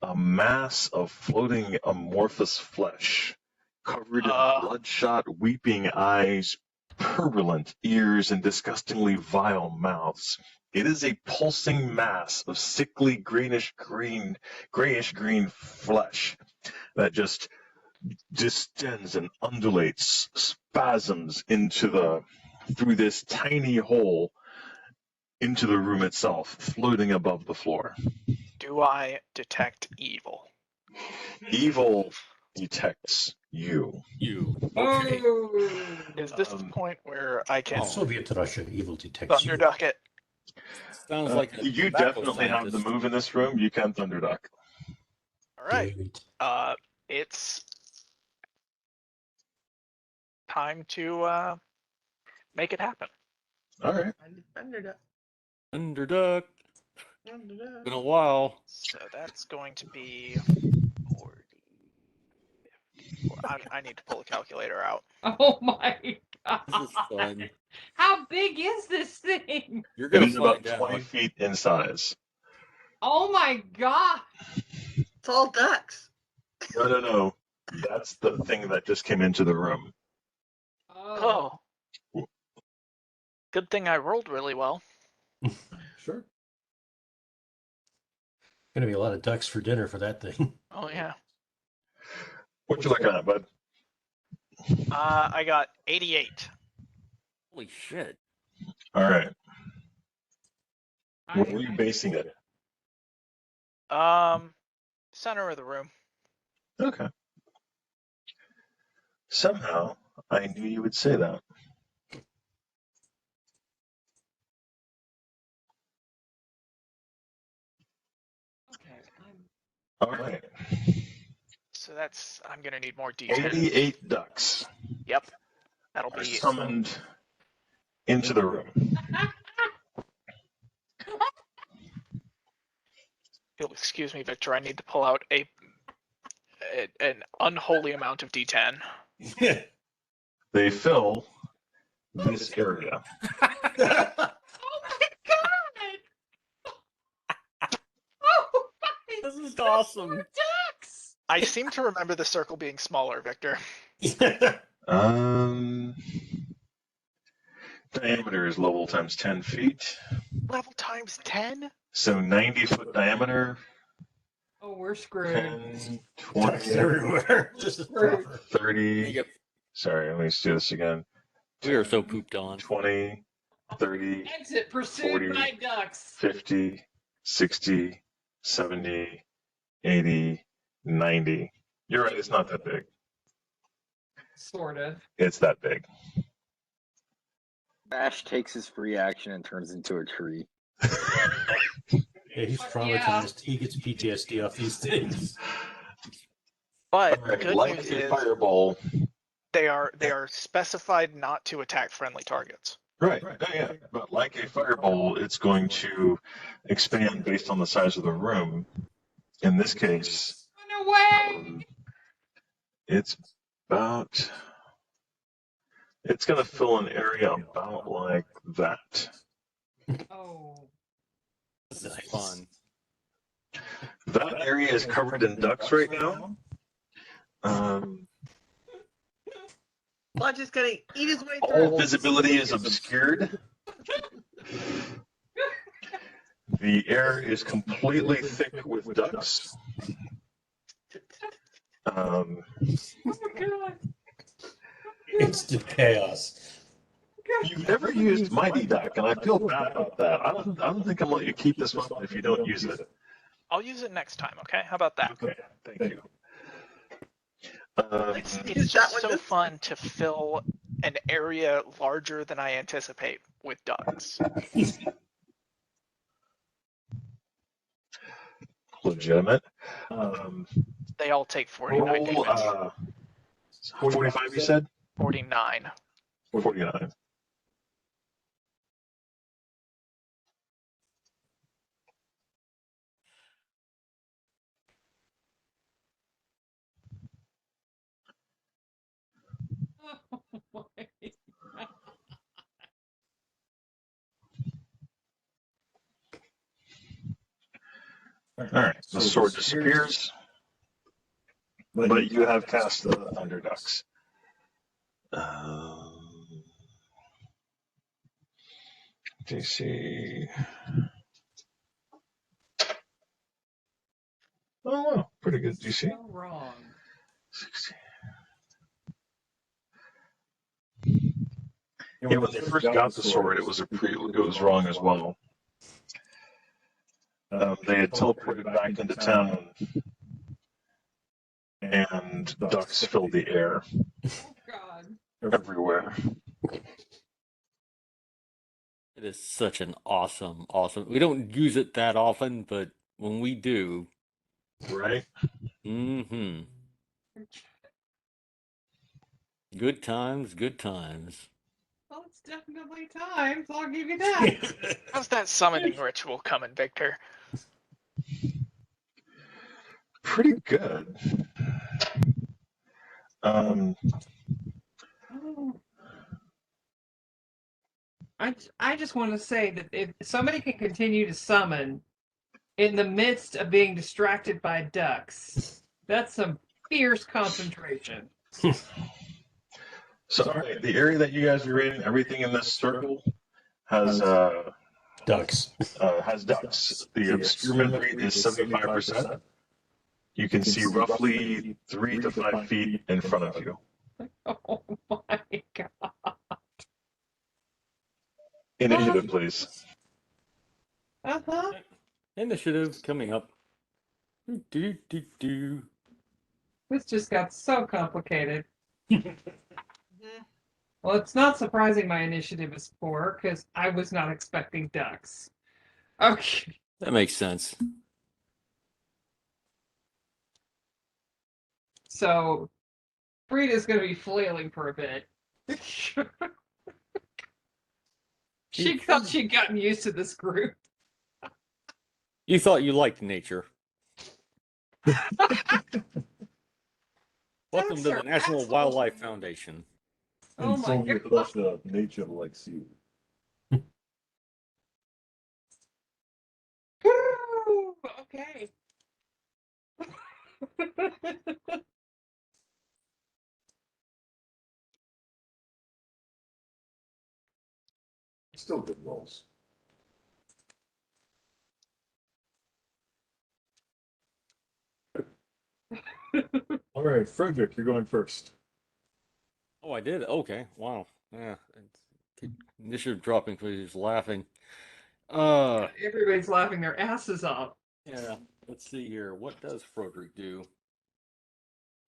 a mass of floating amorphous flesh, covered in bloodshot, weeping eyes, purulent ears, and disgustingly vile mouths. It is a pulsing mass of sickly grayish green flesh that just distends and undulates, spasms through this tiny hole into the room itself, floating above the floor. Do I detect evil? Evil detects you. You. Okay. Oh. Is this the point where I can Soviet Russian evil detects thunder you. duck it? Sounds like a You tobacco definitely have the scientist. move in this room. You can thunder duck. All right. Do it. It's time to make it happen. All right. Thunder duck. Been a while. So that's going to be 40. 50. I need to pull a calculator out. Oh my God. This is fun. How big is this thing? You're It gonna is about find 20 out. feet in size. Oh my God. It's all ducks. No. That's the thing that just came into the room. Oh. Oh, good thing I rolled really well. Sure. Gonna be a lot of ducks for dinner for that thing. Oh yeah. What you looking at, bud? I got 88. Holy shit. All right. I- Where were you basing it? Center of the room. Okay. Somehow, I knew you would say that. Okay. All right. So that's I'm gonna need more details. 88 ducks Yep. That'll are be summoned into the room. You'll excuse me, Victor. I need to pull out an unholy amount of D10. They fill this area. Oh my god! Oh my This is awesome. ducks! I seem to remember the circle being smaller, Victor. Diameter is level times 10 feet. Level times 10? So 90-foot diameter, Oh, we're screwed. 10, Ducks 20, everywhere. This is proper. 30. Yep. Sorry, let me do this again. We are so pooped on. 20, 30, Exit pursued 40, by ducks. 50, 60, 70, 80, 90. You're right, it's not that big. Sort of. It's that big. Bash takes his free action and turns into a tree. Yeah, he's traumatized. He gets PTSD off these things. But Alright, good like news a is fireball. they are specified not to attack friendly targets. Right, yeah. But like a fireball, it's going to expand based on the size of the room. In this case, Run away! it's about. It's going to fill an area about like that. Oh. This is fun. That area is covered in ducks right now. Lodge is gonna eat his way All through. visibility is obscured. The air is completely thick with ducks. Oh my god. Instant chaos. You've never used Mighty Duck, and I feel bad about that. I don't think I'm gonna let you keep this weapon if you don't use it. I'll use it next time, okay? How about that? Okay, thank you. It's Use just that one so this- fun to fill an area larger than I anticipate with ducks. Legitimate. They all take 49 Roll, damage. 45, you said? 49. 49. Oh my. All right, the sword disappears, but you have cast the Thunder Ducks. DC. Oh, wow, pretty good DC. So wrong. 16. Yeah, when they first got the sword, it was wrong as well. They had teleported back into town, and ducks filled the air Oh god. everywhere. It is such an awesome. We don't use it that often, but when we do, Right? mm-hmm. Good times, good times. Well, it's definitely time. So I'll give you that. How's that summoning ritual coming, Victor? Pretty good. Oh. I just want to say that if somebody can continue to summon in the midst of being distracted by ducks, that's some fierce concentration. So the area that you guys are in, everything in this circle has Ducks. ducks. The obscurement rate is 75%. You can see roughly 3 to 5 feet in front of you. Oh my god. Initiative, please. Uh-huh. Initiative coming up. Do. This just got so complicated. Mhm. Well, it's not surprising my initiative is 4 because I was not expecting ducks. Okay. That makes sense. So Frida's going to be flailing for a bit. She thought she'd gotten used to this group. You thought you liked nature. Welcome to the Ducks are National assholes. Wildlife Foundation. Oh And my so you god. thought the nature likes you. Woo! Okay. Still good rolls. All right, Frederick, you're going first. Oh, I did? Okay. Wow. Yeah. Initiative dropping because he's laughing. Everybody's laughing their asses off. Yeah. Let's see here. What does Frederick do?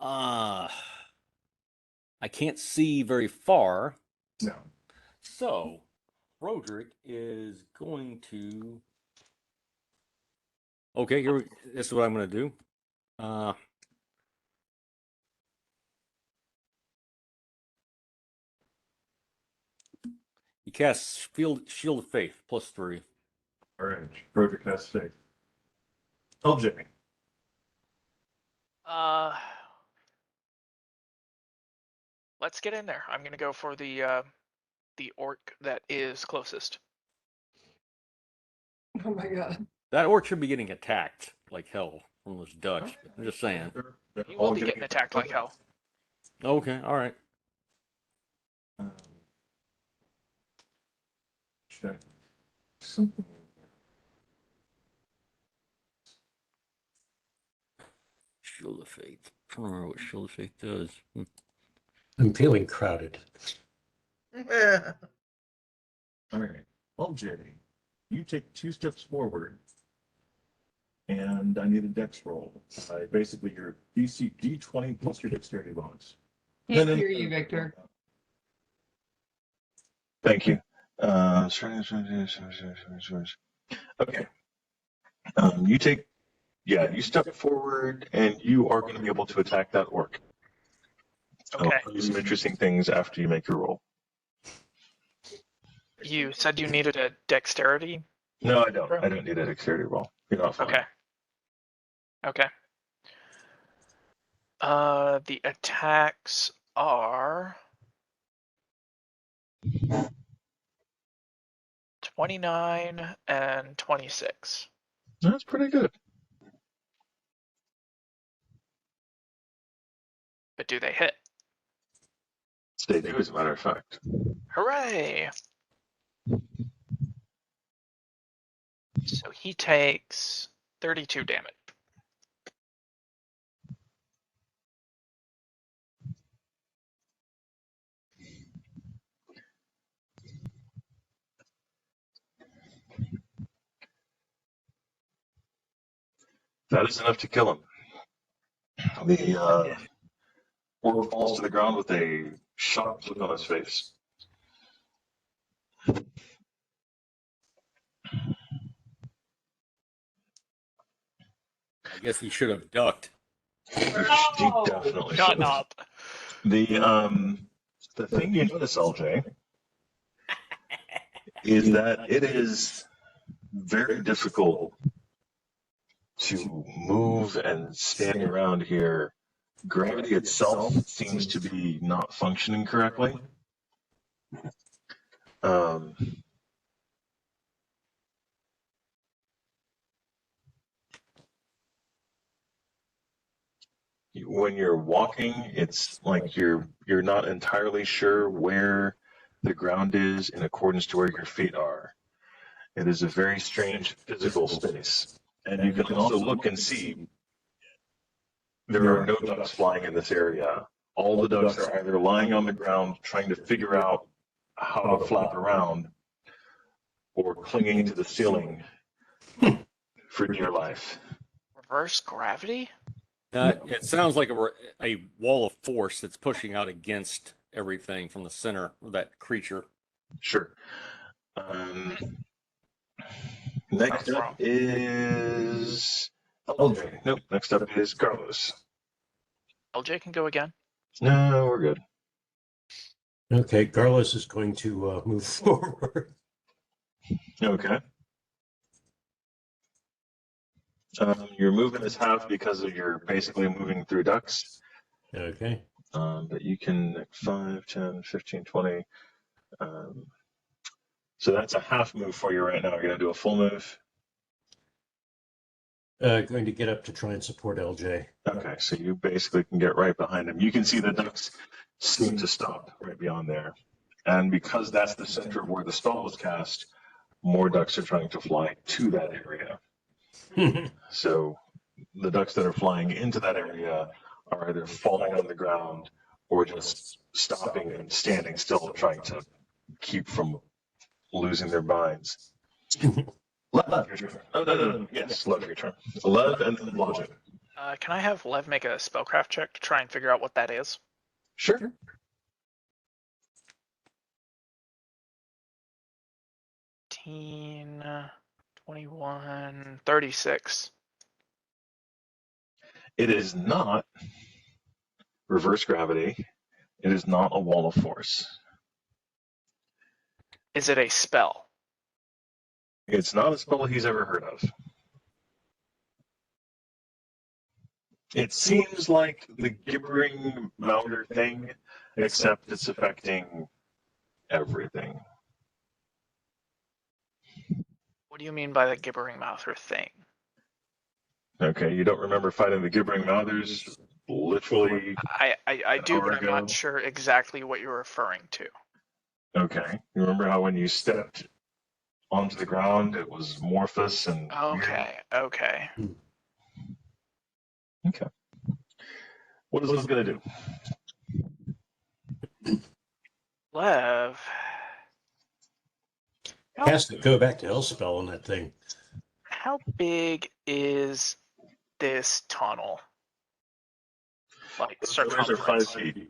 I can't see very far. No. So, Roderick is going to. Okay, this is what I'm going to do. He casts Shield of Faith +3. All right, Frederick has faith. LJ. Let's get in there. I'm gonna go for the orc that is closest. Oh my god. That orc should be getting attacked like hell from those ducks. I'm just saying. They're He all will be getting attacked like hell. Okay, all right. Check. Something. Shield of Faith. I don't remember what Shield of Faith does. I'm feeling crowded. All right, LJ, you take 2 steps forward, and I need a dex roll. Basically, your DC D20 plus your dexterity bonus. Can't hear you, Victor. Thank you. Okay. You step forward, and you are going to be able to attack that orc. Okay. I'll tell you some interesting things after you make your roll. You said you needed a dexterity? No, I don't. I don't need a dexterity roll. You're not fine. Okay. The attacks are 29 and 26. That's pretty good. But do they hit? They do, as a matter of fact. Hooray! So he takes 32 damage. That is enough to kill him. The orc falls to the ground with a shocked look on his face. I guess he should have ducked. He definitely Shut should. up. The thing you notice, LJ, is that it is very difficult to move and stand around here. Gravity itself seems to be not functioning correctly. when you're walking, it's like you're not entirely sure where the ground is in accordance to where your feet are. It is a very strange physical space. And you can also look and see there are no ducks flying in this area. All the ducks are either lying on the ground trying to figure out how to flap around or clinging to the ceiling for dear life. Reverse gravity? It sounds like a wall of force that's pushing out against everything from the center of that creature. Sure. Next Sounds up wrong. is LJ. Nope. Next up is Carlos. LJ can go again. No, we're good. Okay, Carlos is going to move forward. Okay. Your movement is half because of you're basically moving through ducks. Okay. But you can 5, 10, 15, 20. So that's a half move for you right now. You're going to do a full move. Going to get up to try and support LJ. Okay, so you basically can get right behind him. You can see the ducks seem to stop right beyond there. And because that's the center of where the spell was cast, more ducks are trying to fly to that area. So the ducks that are flying into that area are either falling on the ground or just stopping and standing still, trying to keep from losing their minds. Lev, your turn. Oh, no. Yes, Lev, your turn. Lev and then Logic. Can I have Lev make a spellcraft check to try and figure out what that is? Sure. 21, 36. It is not reverse gravity. It is not a wall of force. Is it a spell? It's not a spell he's ever heard of. It seems like the gibbering mouther thing, except it's affecting everything. What do you mean by the gibbering mouther thing? Okay, you don't remember fighting the gibbering mouthers? Literally. I do, but I'm ago? not sure exactly what you're referring to. Okay. You remember how when you stepped onto the ground, it was amorphous and Okay. Okay. What is this going to do? Lev. Has to go back to Hellspell on that thing. How big is this tunnel? Like Those are 5 circumference. feet.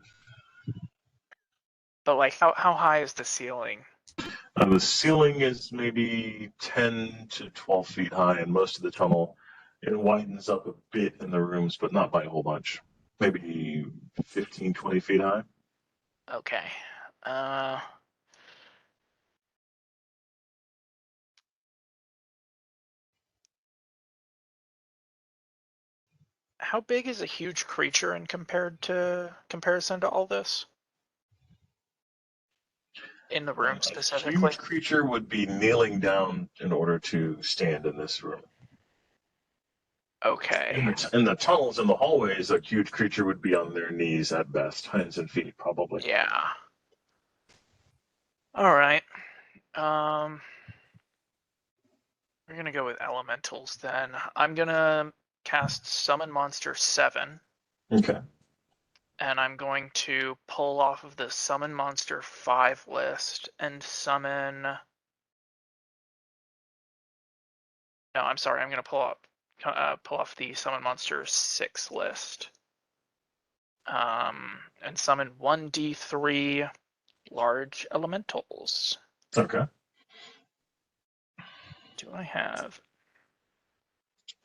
But like how high is the ceiling? The ceiling is maybe 10 to 12 feet high, and most of the tunnel, it widens up a bit in the rooms, but not by a whole bunch. Maybe 15, 20 feet high. Okay. How big is a huge creature in comparison to all this? In the room A specifically? huge creature would be kneeling down in order to stand in this room. Okay. In the tunnels and the hallways, a huge creature would be on their knees at best, hands and feet probably. Yeah. All right. We're gonna go with elementals then. I'm gonna cast Summon Monster 7. Okay. And I'm going to pull off of the Summon Monster 5 list and summon. No, I'm sorry. I'm gonna pull off the Summon Monster 6 list. And summon 1d3 large elementals. Okay. Do I have?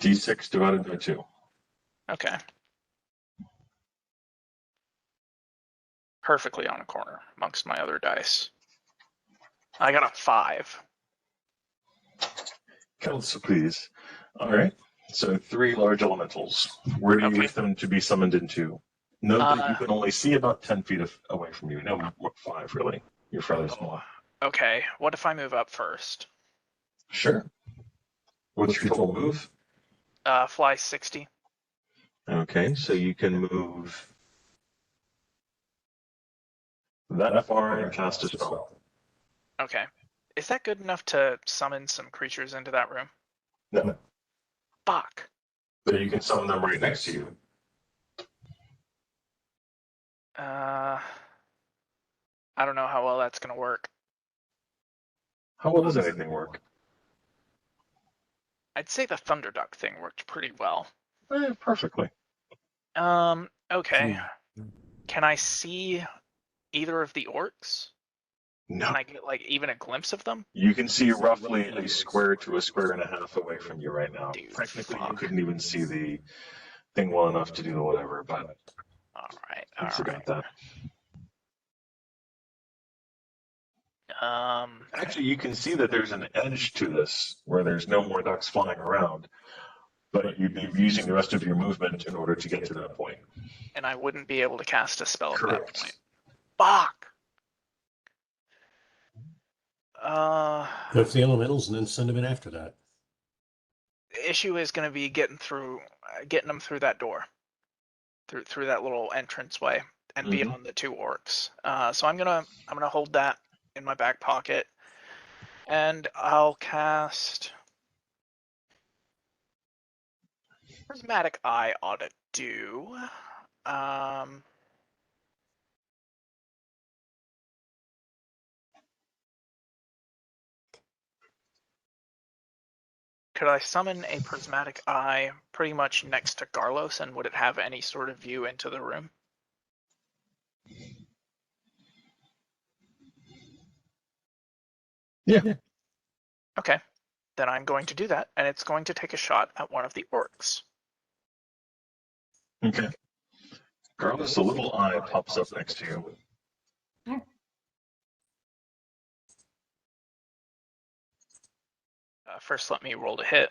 D6 divided by 2. Okay. Perfectly on a corner amongst my other dice. I got a 5. Council, please. All right. So 3 large elementals. Where do you wish them to be summoned into? Note that you can only see about 10 feet away from you. No, 5 really. You're fairly small. Okay. What if I move up first? Sure. What's your total move? Fly 60. Okay, so you can move that far and cast a spell. Okay. Is that good enough to summon some creatures into that room? No, Fuck. but you can summon them right next to you. I don't know how well that's gonna work. How well does anything work? I'd say the Thunderduck thing worked pretty well. Perfectly. Okay. Can I see either of the orcs? No. Can I get like even a glimpse of them? You can see roughly a square to a square and a half away from you right now. Dude, Technically, you fuck. couldn't even see the thing well enough to do the whatever, but Alright, I forgot that. Actually, you can see that there's an edge to this where there's no more ducks flying around, but you'd be using the rest of your movement in order to get to that point. and I wouldn't be able to cast a spell at that Correct. point. Fuck! Go for the elementals and then send them in after that. The issue is going to be getting them through that door, through that little entranceway, and beyond the two orcs. So I'm gonna hold that in my back pocket, and I'll cast Prismatic Eye. Ought to do. Could I summon a Prismatic Eye pretty much next to Garlos, and would it have any sort of view into the room? Yeah. Okay, then I'm going to do that, and it's going to take a shot at one of the orcs. Okay. Garlos, a little eye pops up next to you. First, let me roll to hit.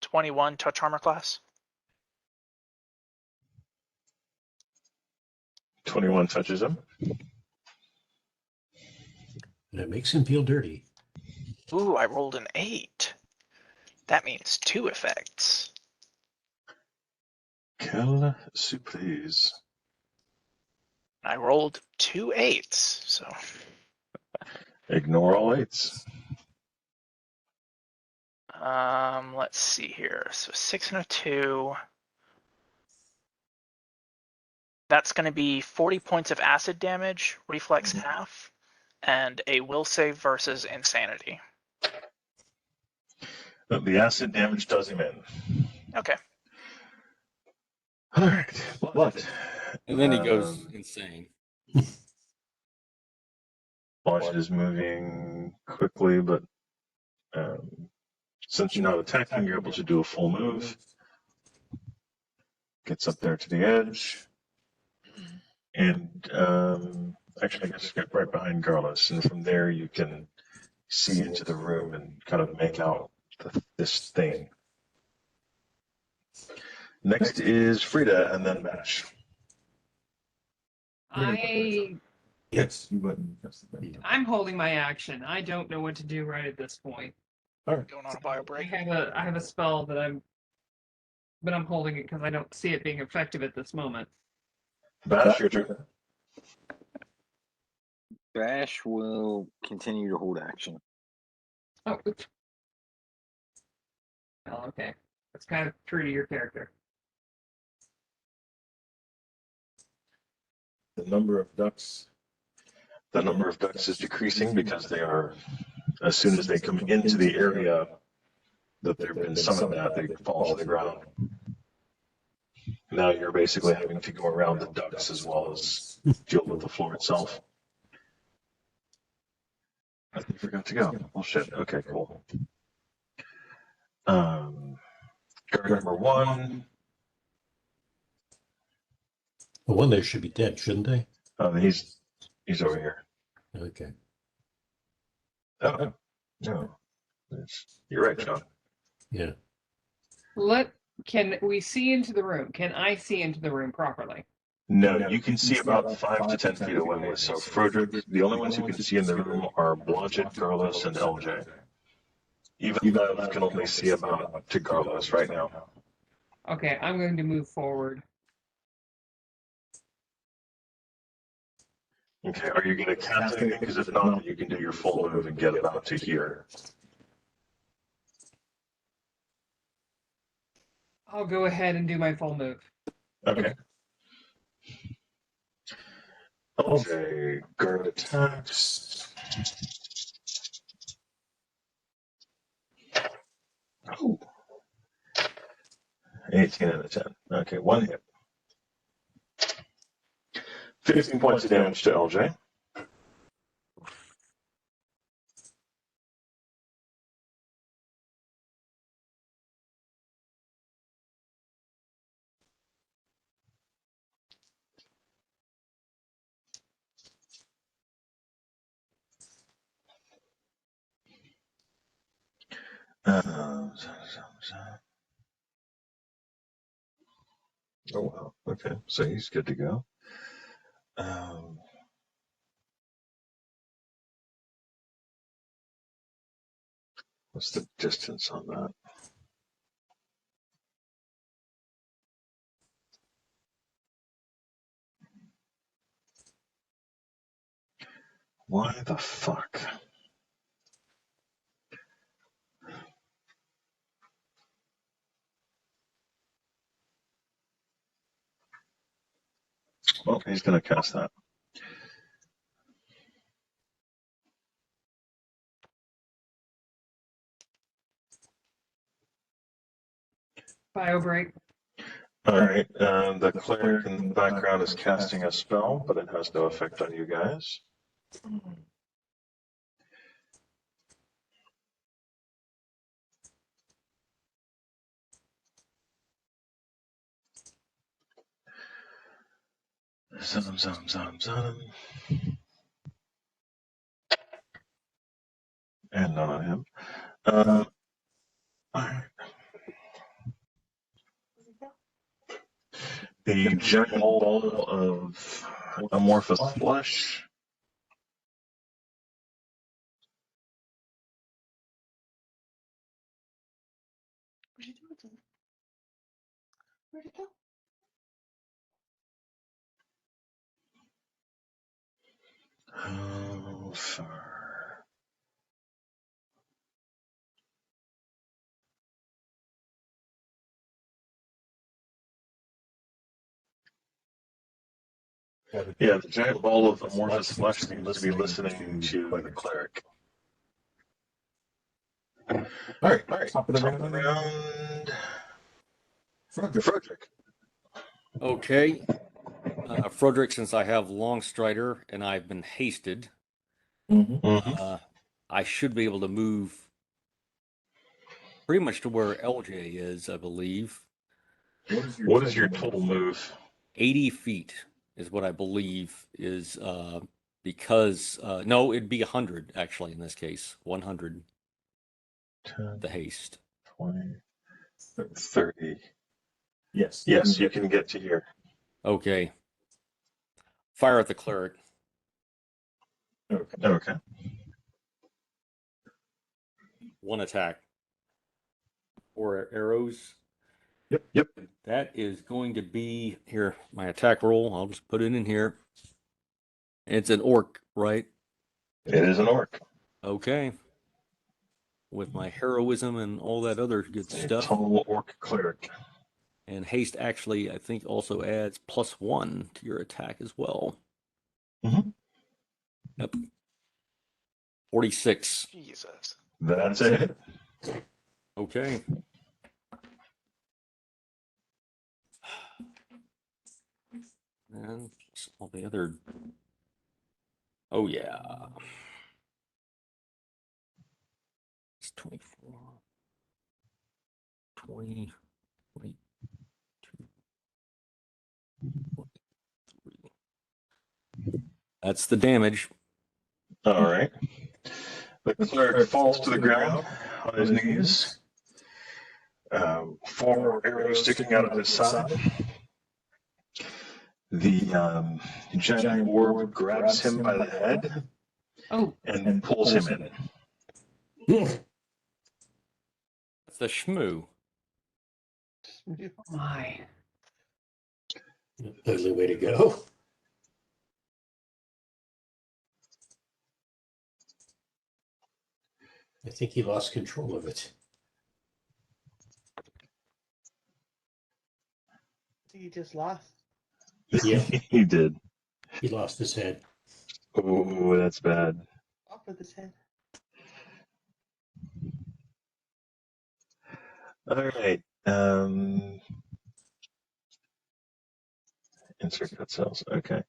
21 touch armor class. 21 touches him. And it makes him feel dirty. Ooh, I rolled an 8. That means 2 effects. Quelle surprise. I rolled 2 8s, so Ignore all 8s. let's see here. So 6 and a 2. That's going to be 40 points of acid damage, reflex half, and a will save versus insanity. The acid damage does him in. Okay. All right, but And then he goes insane. Blanchett is moving quickly, but since you're not attacking, you're able to do a full move. Gets up there to the edge. And actually, I guess get right behind Garlos. And from there, you can see into the room and kind of make out this thing. Next is Frida, and then Bash. Yes, you wouldn't. I'm holding my action. I don't know what to do right at this point. All right. Going on a bio I break. have a spell that I'm holding it because I don't see it being effective at this moment. Bash, your turn. Bash will continue to hold action. Oh, oops. Well, okay. That's kind of true to your character. The number of ducks. The number of ducks is decreasing because they are, as soon as they come into the area that they've been summoned at, they fall to the ground. Now you're basically having to go around the ducks as well as deal with the floor itself. I forgot to go. Oh shit. Okay, cool. Guard number 1. The one there should be dead, shouldn't they? He's over here. Okay. Oh, no. You're right, John. Yeah. Can we see into the room? Can I see into the room properly? No, you can see about 5 to 10 feet away. So Frederick, the only ones who can see in the room are Blanchett, Garlos, and LJ. Even Lev can only see about to Garlos right now. Okay, I'm going to move forward. Okay, are you going to cast anything? Because if not, you can do your full move and get about to here. I'll go ahead and do my full move. Okay. LJ, guard attacks. Oh. 18 out of 10. Okay, one hit. 15 points of damage to LJ. Oh, wow. Okay, so he's good to go. What's the distance on that? Why the fuck? Well, he's going to cast that. Bio break. All right, the cleric in the background is casting a spell, but it has no effect on you guys. And none on him. All right. The giant ball of amorphous flesh. Where'd you do it? Where'd it go? How far? Yeah, the giant ball of amorphous flesh seems to be listening to the cleric. All right. Top of the Top of round. the round. Frederick. Okay. Frederick, since I have Long Strider and I've been hasted, I should be able to move pretty much to where LJ is, I believe. What is your total move? 80 feet is what I believe is because no, it'd be 100 actually in this case. 100. 10, the haste. 20, 30. Yes. Yes, you can get to here. Okay. Fire at the cleric. Okay. One attack. 4 arrows. Yep. That is going to be here. My attack roll. I'll just put it in here. It's an orc, right? It is an orc. Okay. With my heroism and all that other good stuff. Tall orc cleric. And haste actually, I think, also adds +1 to your attack as well. Mm-hmm. Yep. 46. Jesus. That's it. Okay. And all the other. Oh, yeah. It's 24. 20. 22. 23. That's the damage. All right. The cleric falls to the ground on his knees. 4 arrows sticking out of his side. The giant orb grabs him by the head Oh, and pulls him in. the shmoo. Oh my. Ugly way to go. I think he lost control of it. He just lost. Yeah. He did. He lost his head. Oh, that's bad. Off with his head. All right. Insert cut cells. Okay.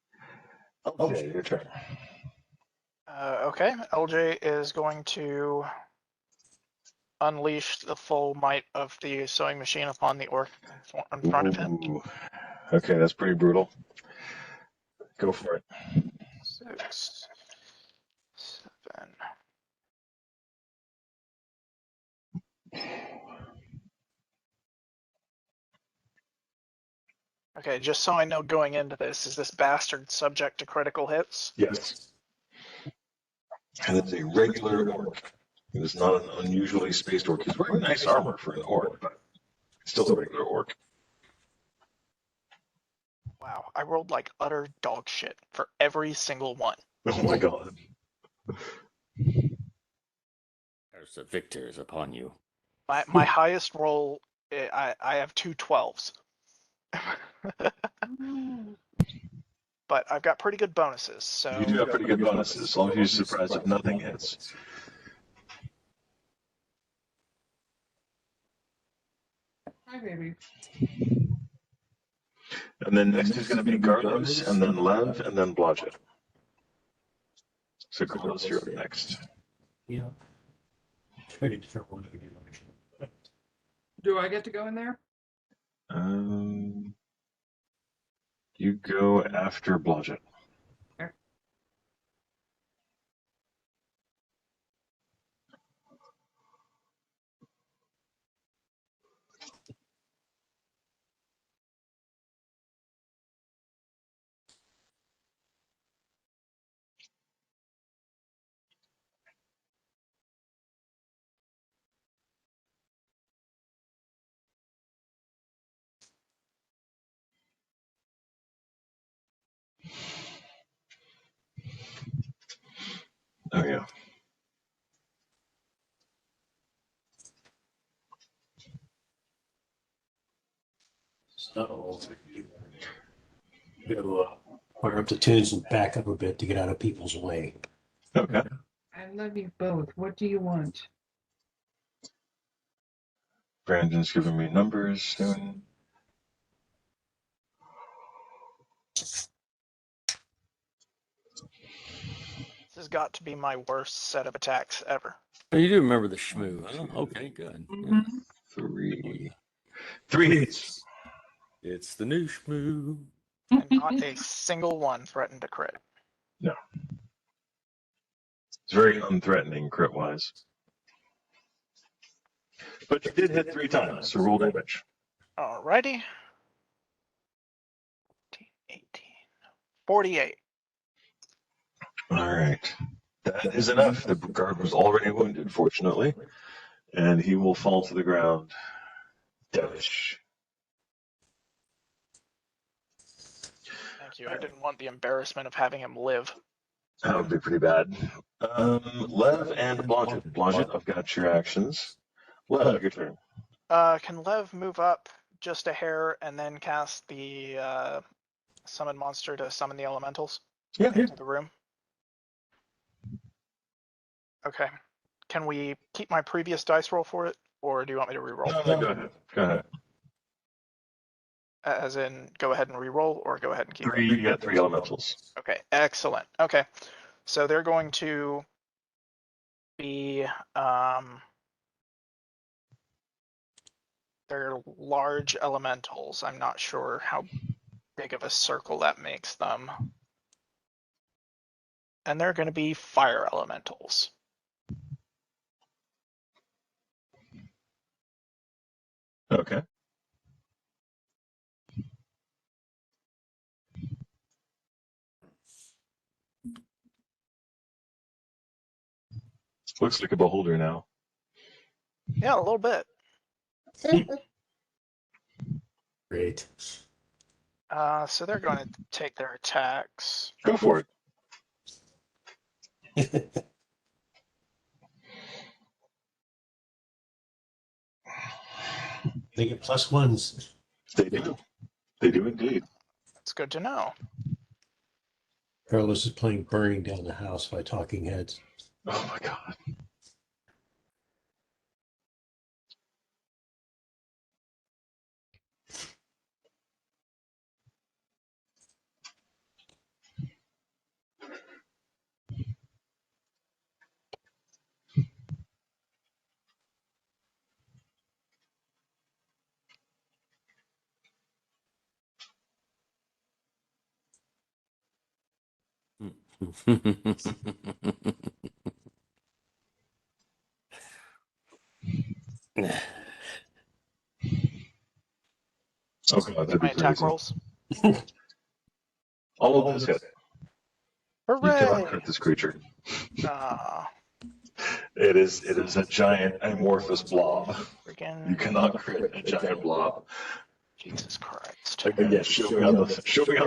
Okay, your turn. Okay, LJ is going to unleash the full might of the sewing machine upon the orc in front of him. Ooh. Okay, that's pretty brutal. Go for it. 6, 7. Okay, just so I know going into this, is this bastard subject to critical hits? Yes. And it's a regular orc. It is not an unusually spaced orc. He's wearing nice armor for an orc, but still a regular orc. Wow, I rolled like utter dog shit for every single one. Oh my god. There's the victor is upon you. My highest roll, I have 2 12s. But I've got pretty good bonuses, so You do have pretty good bonuses, as long as you're surprised if nothing hits. Hi, baby. And then next is going to be Carlos, and then Lev, and then Blodgett. So Carlos, you're up next. Yeah. Pretty different one. Do I get to go in there? You go after Blodgett. Oh yeah. So, go fire up the tunes and back up a bit to get out of people's way. Okay. I love you both. What do you want? Brandon's giving me numbers soon. this has got to be my worst set of attacks ever. Oh, you do remember the shmoo, huh? Okay, good. Yeah. 3 hits. It's the new shmoo. And not a single one threatened to crit. No. It's very unthreatening crit-wise. But you did hit 3 times, so roll damage. Alrighty. 18, 48. All right. That is enough. The guard was already wounded, fortunately, and he will fall to the ground. Deadish. Thank you. I didn't want the embarrassment of having him live. That would be pretty bad. Lev and Blodgett. Blodgett, I've got your actions. Lev, your turn. Can Lev move up just a hair and then cast the summon monster to summon the elementals Yeah. into the room? Okay. Can we keep my previous dice roll for it, or do you want me to re-roll? No, go ahead. Go ahead. As in, go ahead and re-roll, or go ahead and keep it? You got 3 elementals. Okay, excellent. Okay, so they're going to be they're large elementals. I'm not sure how big of a circle that makes them. And they're going to be fire elementals. Okay. Looks like a beholder now. Yeah, a little bit. Great. So they're going to take their attacks. Go for it. They get +1s. They do. They do indeed. It's good to know. Carlos is playing Burning Down the House by Talking Heads. Oh my god. Oh god, that'd be My attack crazy. rolls. All of those hit. You cannot Hooray! crit this creature. Uh, It is a giant amorphous blob. You freaking cannot crit a giant blob. Jesus Christ. Again, show me on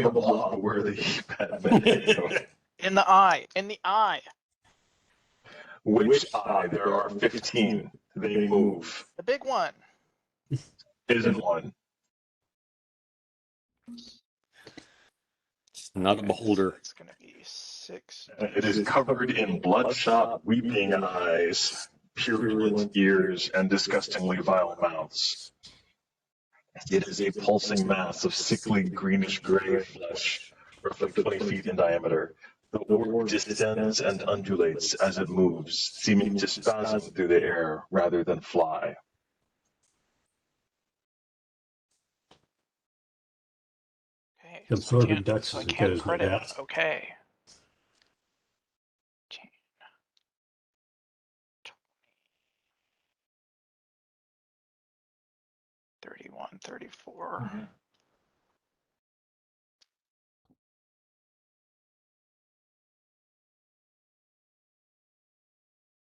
the blob where the Batman hit you. In the eye. In the eye. Which eye? There are 15. They move. The big one. Isn't one. It's not a beholder. It's going to be 6. It is covered in bloodshot, weeping eyes, purulent ears, and disgustingly vile mouths. It is a pulsing mass of sickly greenish-gray flesh, roughly 20 feet in diameter. The orb distends and undulates as it moves, seeming to spasm through the air rather than fly. Okay. Absorbing can't- ducts so I is as can't good as crit my it. bats. Okay. 31, 34.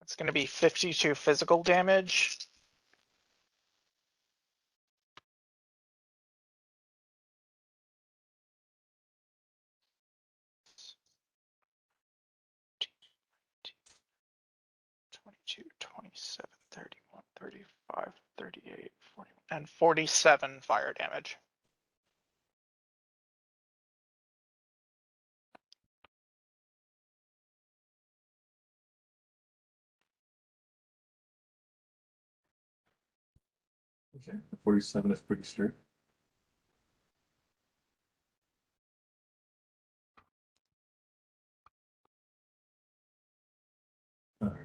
It's going to be 52 physical damage. Twenty-two, 27, 31, 35, 38, 40, and 47 fire damage. Okay, 47 is pretty straight. All right.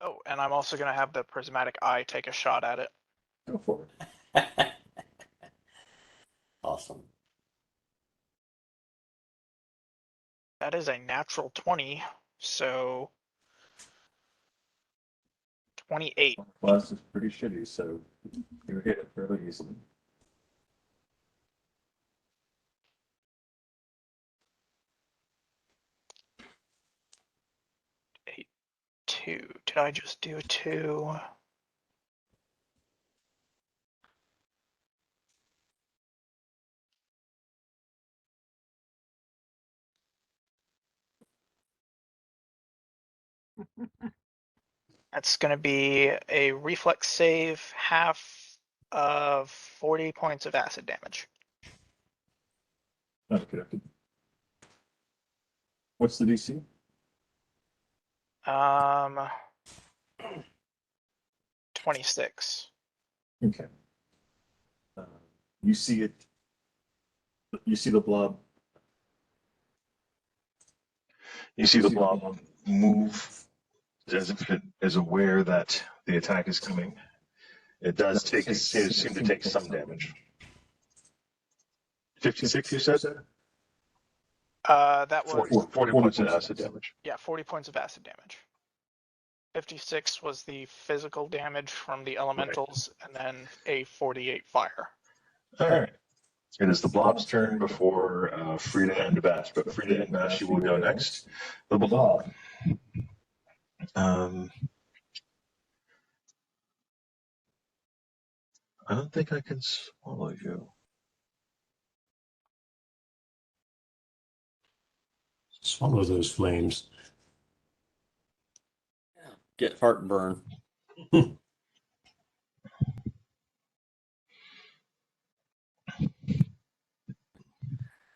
Oh, and I'm also going to have the prismatic eye take a shot at it. Go for it. Awesome. That is a natural 20, so 28. Class is pretty shitty, so you hit it fairly easily. Two. Did I just do a 2? That's going to be a reflex save, half of 40 points of acid damage. Okay. What's the DC? 26. Okay. You see it. You see the blob. You see the blob move as if it is aware that the attack is coming. It does seem to take some damage. 56, you said? That was 40 points of acid damage. yeah, 40 points of acid damage. 56 was the physical damage from the elementals, and then a 48 fire. All right. It is the blob's turn before Frida and Bash, but Frida and Bash, you will go next. The blob I don't think I can swallow you. Swallow those flames. Get heartburn.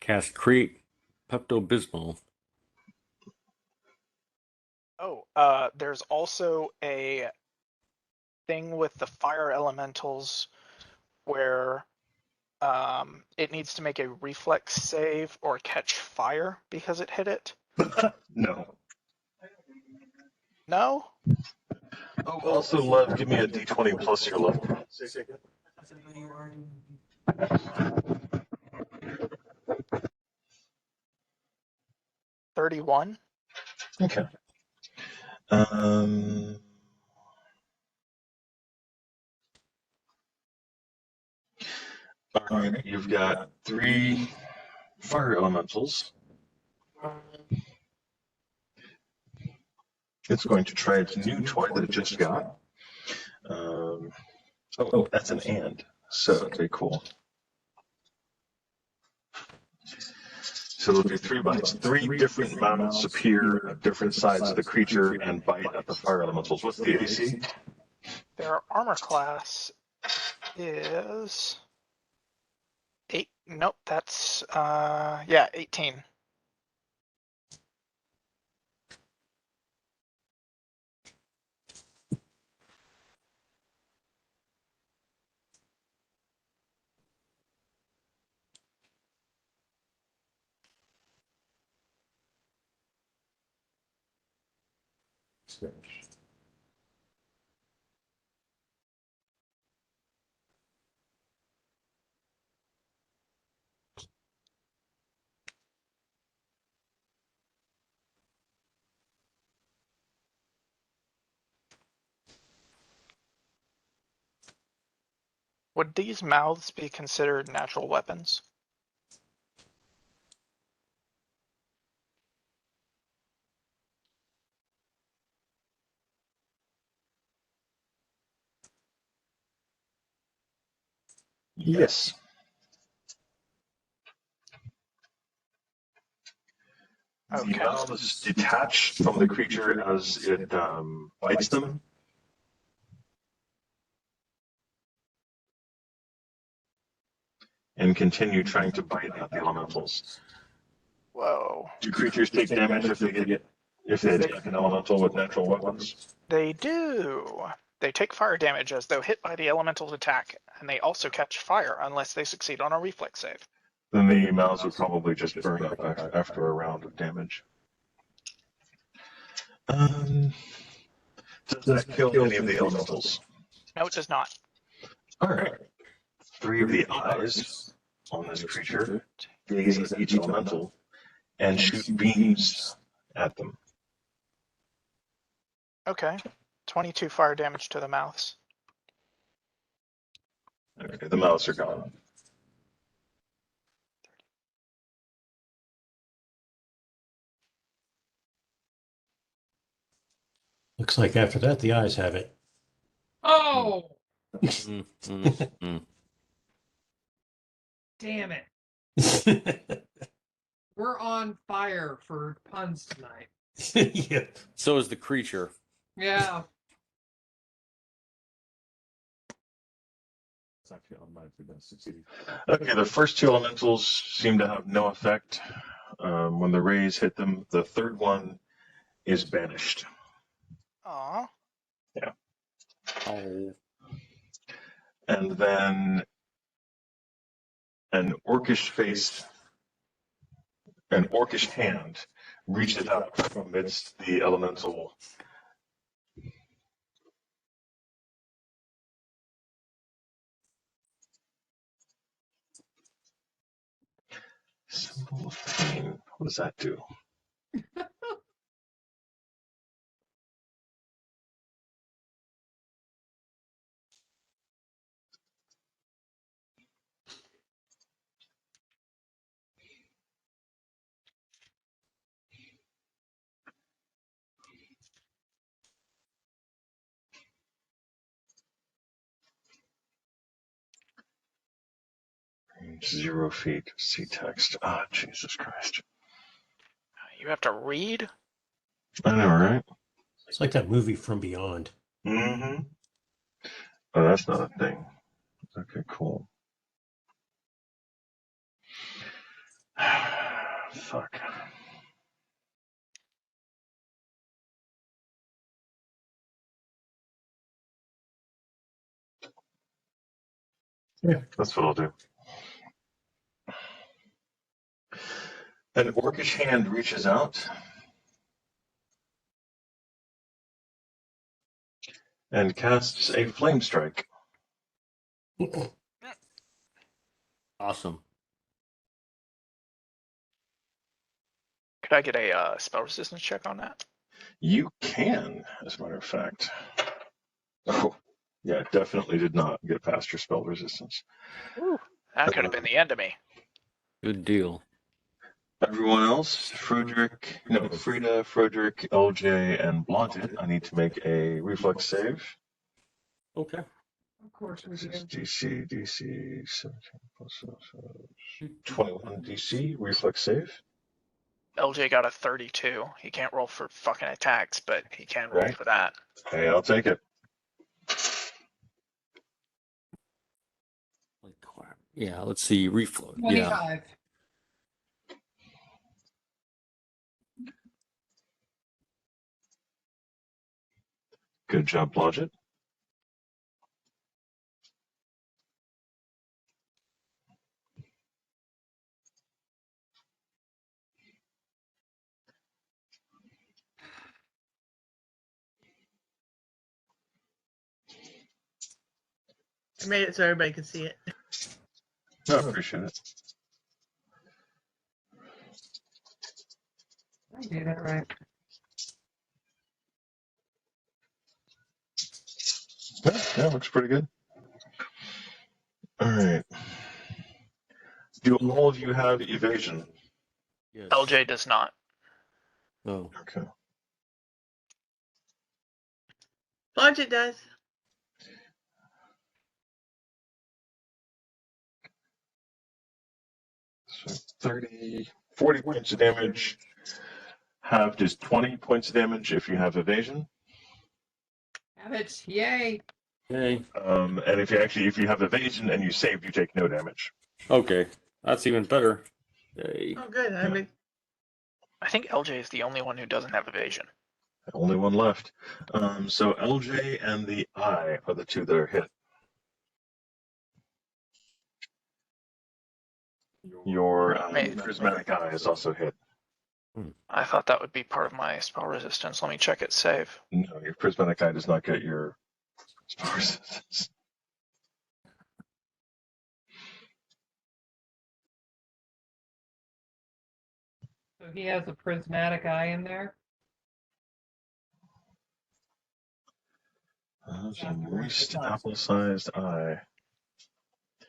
Cast create Pepto-Bismol. Oh, there's also a thing with the fire elementals where it needs to make a reflex save or catch fire because it hit it. No. No? Oh, also, love, give me a d20 plus your love. 31? Okay. All right, you've got 3 fire elementals. It's going to try its new toy that it just got. Oh, that's an and. So, okay, cool. So they'll do 3 bites. 3 different mouths appear at different sides of the creature and bite at the fire elementals. What's the AC? Their armor class is 8. Nope, that's yeah, 18. Would these mouths be considered natural weapons? Yes. The Okay. mouths detach from the creature as it bites them. And continue trying to bite at the elementals. Whoa. Do creatures take damage if they attack an elemental with natural weapons? They do. They take fire damage as though hit by the elemental's attack, and they also catch fire unless they succeed on a reflex save. Then the mouths would probably just burn up after a round of damage. Does that kill any of the elementals? No, it does not. Alright. 3 of the eyes on this creature gaze at each elemental and shoot beams at them. Okay. 22 fire damage to the mouths. Okay, the mouths are gone. Looks like after that, the eyes have it. Oh, Mm, mm, mm. damn it. We're on fire for puns tonight. Yeah. So is the creature. Yeah. It's actually automatically going to succeed. Okay, the first 2 elementals seem to have no effect when the rays hit them. The third one is banished. Aw. Oh. And then an orcish hand reaches out from amidst the elemental. Symbol of pain. What does that do? 0 feet. See text. Ah, Jesus Christ. You have to read? I know, right? It's like that movie From Beyond. Mm-hmm. Oh, that's not a thing. Okay, cool. Fuck. Yeah, that's what I'll do. An orcish hand reaches out and casts a flame strike. Awesome. Could I get a spell resistance check on that? You can, as a matter of fact. Oh, yeah, definitely did not get past your spell resistance. That could have been the end of me. Good deal. Everyone else, Frida, Frederick, LJ, and Blonted, I need to make a reflex save. Okay. Of course we This is do. DC 17 plus 21 DC, reflex save. LJ got a 32. He can't roll for fucking attacks, but he can roll Right. for that. Hey, I'll take it. Yeah, let's see. Reflow. 25. Good job, Blodgett. I made it so everybody could see it. I appreciate it. I do that right. Yeah, looks pretty good. All right. Do all of you have evasion? Yes. LJ does not. Oh. Okay. Blodgett does. So 40 points of damage. Halved is 20 points of damage if you have evasion. Have it. Yay. Okay. And if you have evasion and you save, you take no damage. Okay. That's even better. Yay. Oh, good. I mean, I think LJ is the only one who doesn't have evasion. Only one left. So LJ and the eye are the two that are hit. Your prismatic eye is also hit. I thought that would be part of my spell resistance. Let me check its save. No, your prismatic eye does not get your spell resistance. So he has a prismatic eye in there. It's a moist apple-sized eye.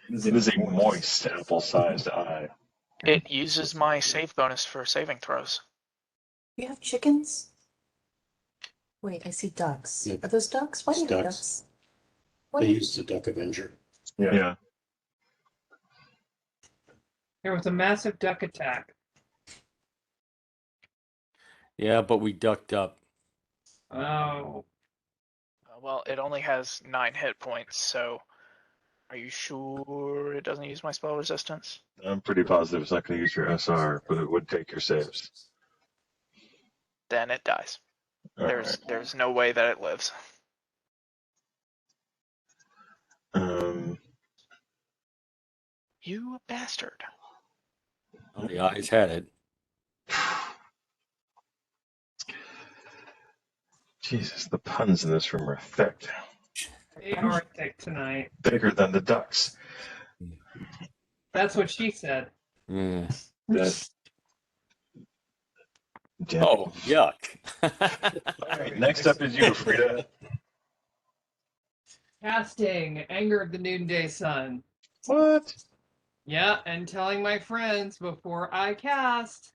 It is a moist apple-sized eye. It uses my save bonus for saving throws. You have chickens? Wait, I see ducks. Yeah. Are those ducks? Why do you have Ducks. ducks? What They do you- use the Duck Avenger. Yeah. There was a massive duck attack. Yeah, but we ducked up. Oh. Well, it only has 9 hit points, so are you sure it doesn't use my spell resistance? I'm pretty positive it's not going to use your SR, but it would take your saves. Then it dies. All There's no way that it lives. right. You bastard. Oh, the eyes had it. Jesus, the puns in this room are thick. They are thick tonight. Bigger than the ducks. That's what she said. Yeah. That. Damn. Oh, yuck. All right, next up is you, Frida. Casting Anger of the Noonday Sun. What? Yeah, and telling my friends before I cast,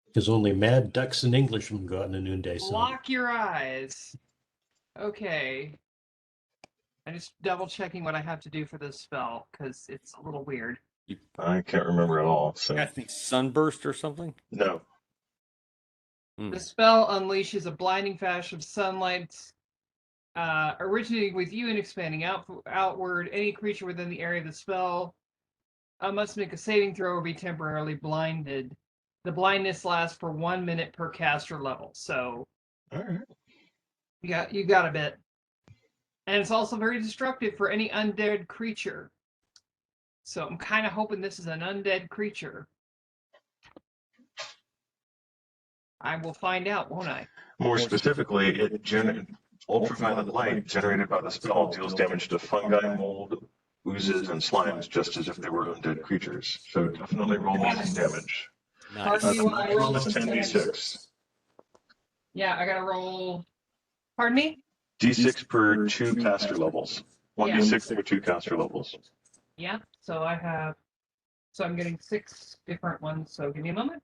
Because only mad ducks and Englishmen go out in the noonday sun. lock your eyes. Okay. I'm just double checking what I have to do for this spell, because it's a little weird. I can't remember at all. So Casting sunburst or something? no. The spell unleashes a blinding flash of sunlight, originating with you and expanding outward. Any creature within the area of the spell must make a saving throw or be temporarily blinded. The blindness lasts for 1 minute per caster level. So, All right. you got a bit. And it's also very destructive for any undead creature. So I'm kind of hoping this is an undead creature. I will find out, won't I? More specifically, ultraviolet light generated by the spell deals damage to fungi, mold, oozes, and slimes, just as if they were undead creatures. So definitely roll me some damage. Nice. Pardon me while I roll Is some 10d6. Yeah, I gotta roll. Pardon me? D6 per 2 caster levels. 1d6 per 2 caster levels. Yeah. So I'm getting 6 different ones. So give me a moment.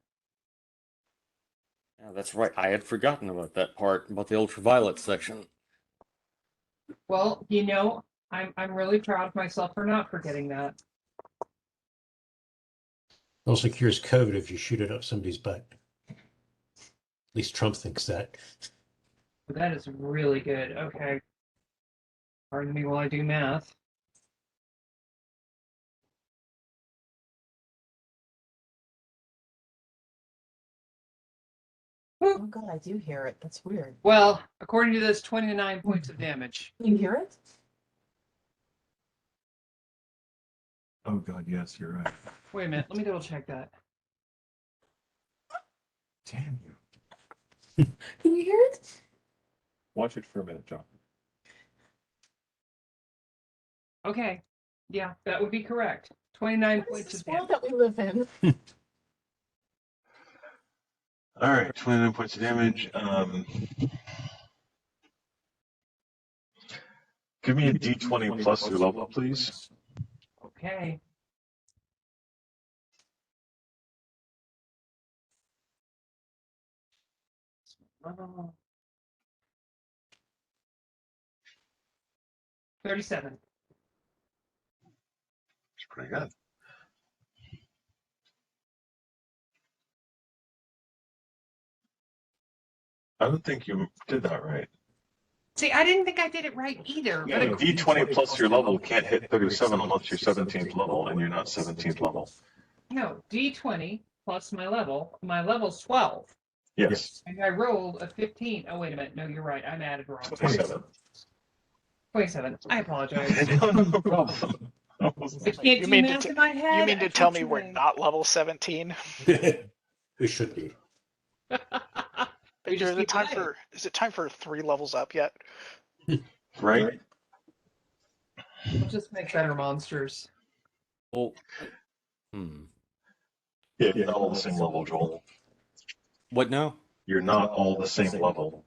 Yeah, that's right. I had forgotten about that part, about the ultraviolet section. Well, I'm really proud of myself for not forgetting that. Also cures COVID if you shoot it up somebody's butt. At least Trump thinks that. But that is really good. Okay. Pardon me while I do math. Oh god, I do hear it. That's weird. Well, according to this, 29 points of damage. You hear it? Oh God, yes, you're right. Wait a minute. Let me double check that. Damn you. Can you hear it? Watch it for a minute, John. Okay. Yeah, that would be correct. 29 What is points this of world damage. that we live in? All right, 29 points of damage. Give me a d20 plus your level, please. Okay. Oh. 37. It's pretty good. I don't think you did that right. See, I didn't think I did it right either. Yeah, But d20 plus your level can't hit 37 unless you're 17th level, and you're not 17th level. no, D20 plus my level. My level's 12. Yes, And I rolled a 15. Oh, wait a minute. No, you're right. I'm added wrong. 27. 27. I apologize. No problem. I can't You do mean math to in my head. You mean I to tell keep me we're trying. not level 17? It should be. We just keep playing. Is it time for 3 levels up yet? Right? We'll just make better monsters. Well, Yeah, you're not all the same level, Joel. what now? You're not all the same level.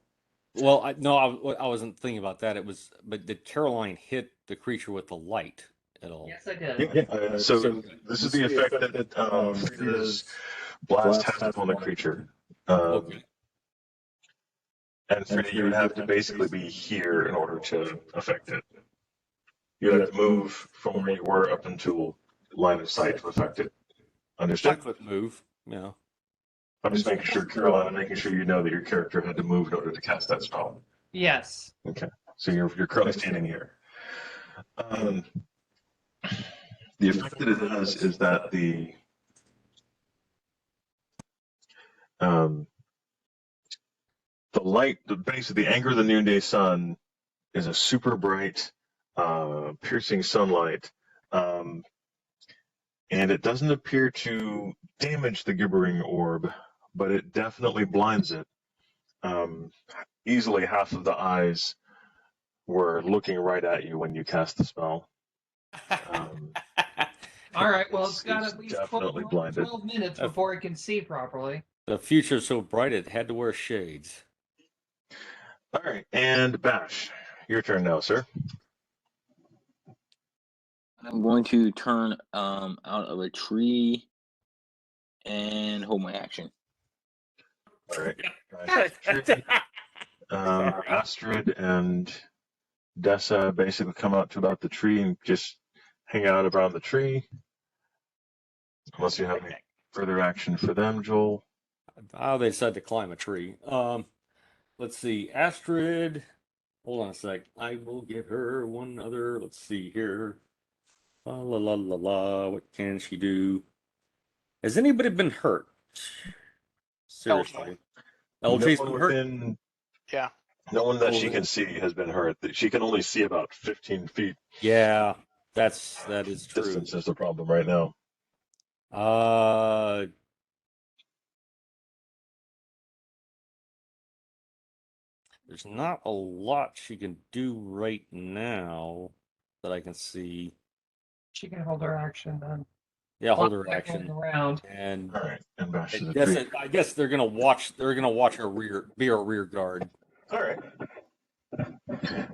Well, I wasn't thinking about that. But did Caroline hit the creature with the light at all? Yes, I did. Yeah. So this is the effect that Frida's blast has on the creature. Okay. And Frida, you would have to basically be here in order to affect it. You'd have to move from where you were up into line of sight to affect it. Understood? 5 foot move. Yeah. I'm just making sure, Caroline, I'm making sure you know that your character had to move in order to cast that spell. Yes. Okay. So you're currently standing here. The effect that it has is that the light, basically the anger of the noonday sun is a super bright, piercing sunlight, and it doesn't appear to damage the gibbering orb, but it definitely blinds it. Easily half of the eyes were looking right at you when you cast the spell. All right. Well, it's got It's at least definitely 12, blinded. 12 minutes before it can see properly. The future's so bright it had to wear shades. All right, and Bash, your turn now, sir. I'm going to turn out of a tree and hold my action. All right. Astrid and Dessa basically come out to about the tree and just hang out around the tree. Unless you have any further action for them, Joel. Oh, they decided to climb a tree. Let's see. Astrid. Hold on a sec. I will give her one other. Let's see here. La la la la la. What can she do? Has anybody been hurt? Seriously. LJ's No been one hurt? within, Yeah. no one that Oh, she can see has been hurt. She can only see about 15 feet. yeah, that is true. Distance is the problem right now. There's not a lot she can do right now that I can see. She can hold her action then. Yeah, hold While her they're action. going around. And All right, and bash to the guess tree. I guess they're gonna watch her be her rear guard. All right.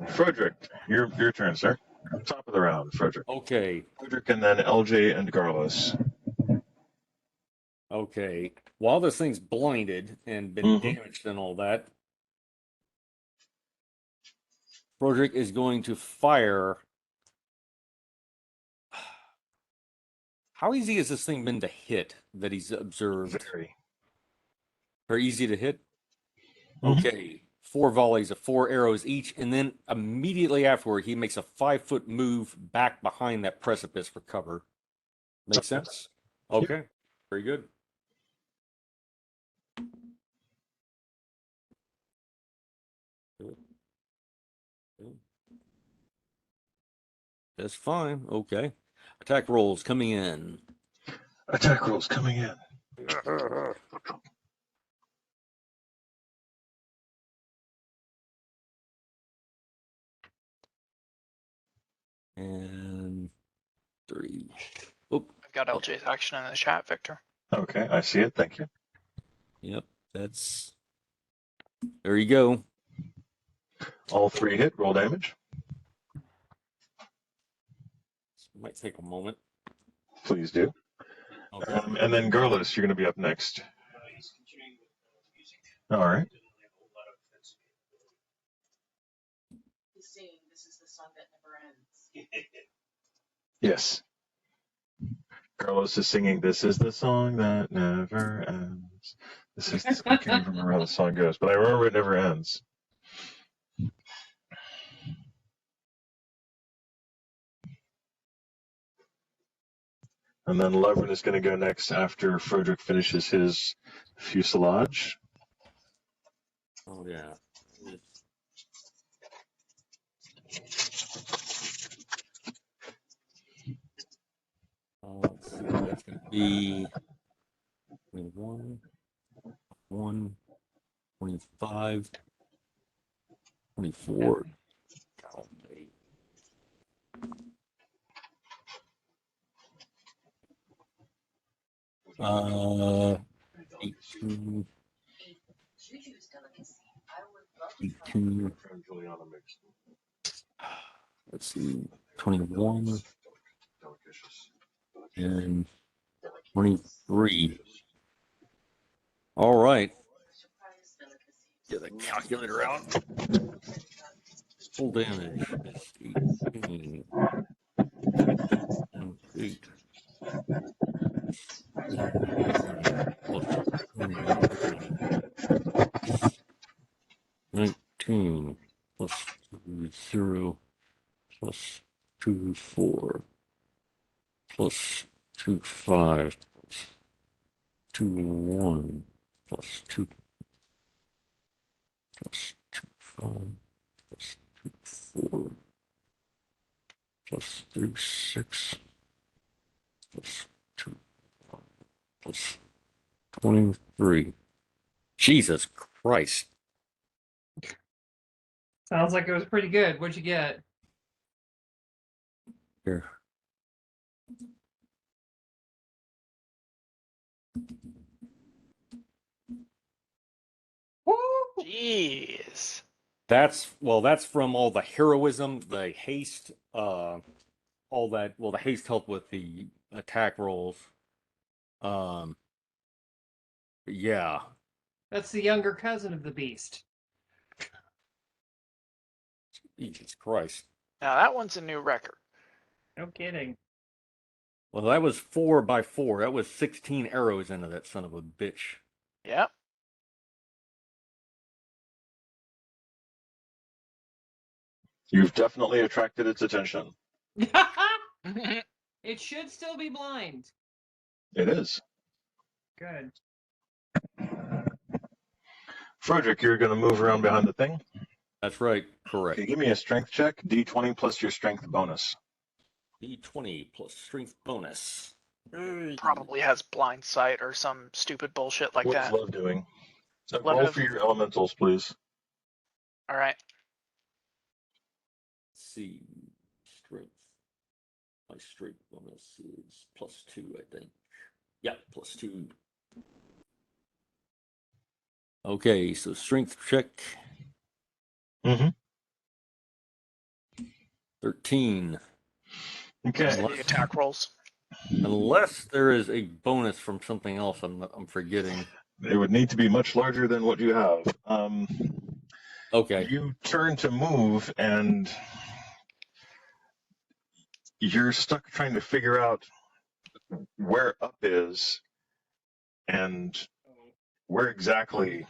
Frederick, your turn, sir. Top of the round, Frederick. Okay. Frederick and then LJ and Garlos. Okay. While this thing's blinded and been damaged and all that, Broderick is going to fire. How easy has this thing been to hit that he's observed? Very easy to hit? Okay. 4 volleys of 4 arrows each, and then immediately afterward, he makes a 5-foot move back behind that precipice for cover. Make sense? Okay. Very good. That's fine. Okay. Attack rolls coming in. Attack rolls coming in. And 3. Oop. I've got LJ's action in the chat, Victor. Okay, I see it. Thank you. Yep, that's. There you go. All 3 hit. Roll damage. Might take a moment. Please do. Okay. And then Garlos, you're going to be up next. All right. This is the song that never ends. Yes. Carlos is singing, "This is the song that never ends." I can't even remember how the song goes, but I remember it never ends. And then Levin is going to go next after Frederick finishes his fuselage. Oh, yeah. Let's see. That's going to be 21, 1, 25, 24. 18, 18. Let's see, 21 and 23. All right. Get the calculator out. Full damage is 18. And 8. Plus 19 plus 0 plus 2, 4 plus 2, 5 plus 2, 1 plus 2 plus 2, 5 plus 2, 4 plus 3, 6 plus 2 plus 23. Jesus Christ. Sounds like it was pretty good. What'd you get? Here. Jeez. That's from all the heroism, the haste, all that. Well, the haste helped with the attack rolls. Yeah. That's the younger cousin of the beast. Jesus Christ. Now that one's a new record. No kidding. Well, that was 4x4. That was 16 arrows into that son of a bitch. Yep. You've definitely attracted its attention. It should still be blind. It is. Good. Frederick, you're going to move around behind the thing. That's right. Correct. Okay, give me a strength check, D20 plus your strength bonus. D20 plus strength bonus. Probably has blind sight or some stupid bullshit like What is that. Love doing? So Love roll have- for your elementals, please. All right. Let's see. Strength. My strength bonus is +2, I think. Yeah, +2. Okay, so strength check. Mm-hmm. 13. Okay. Those are the attack rolls. Unless there is a bonus from something else I'm forgetting. It would need to be much larger than what you have. Okay. You turn to move, and you're stuck trying to figure out where up is and where exactly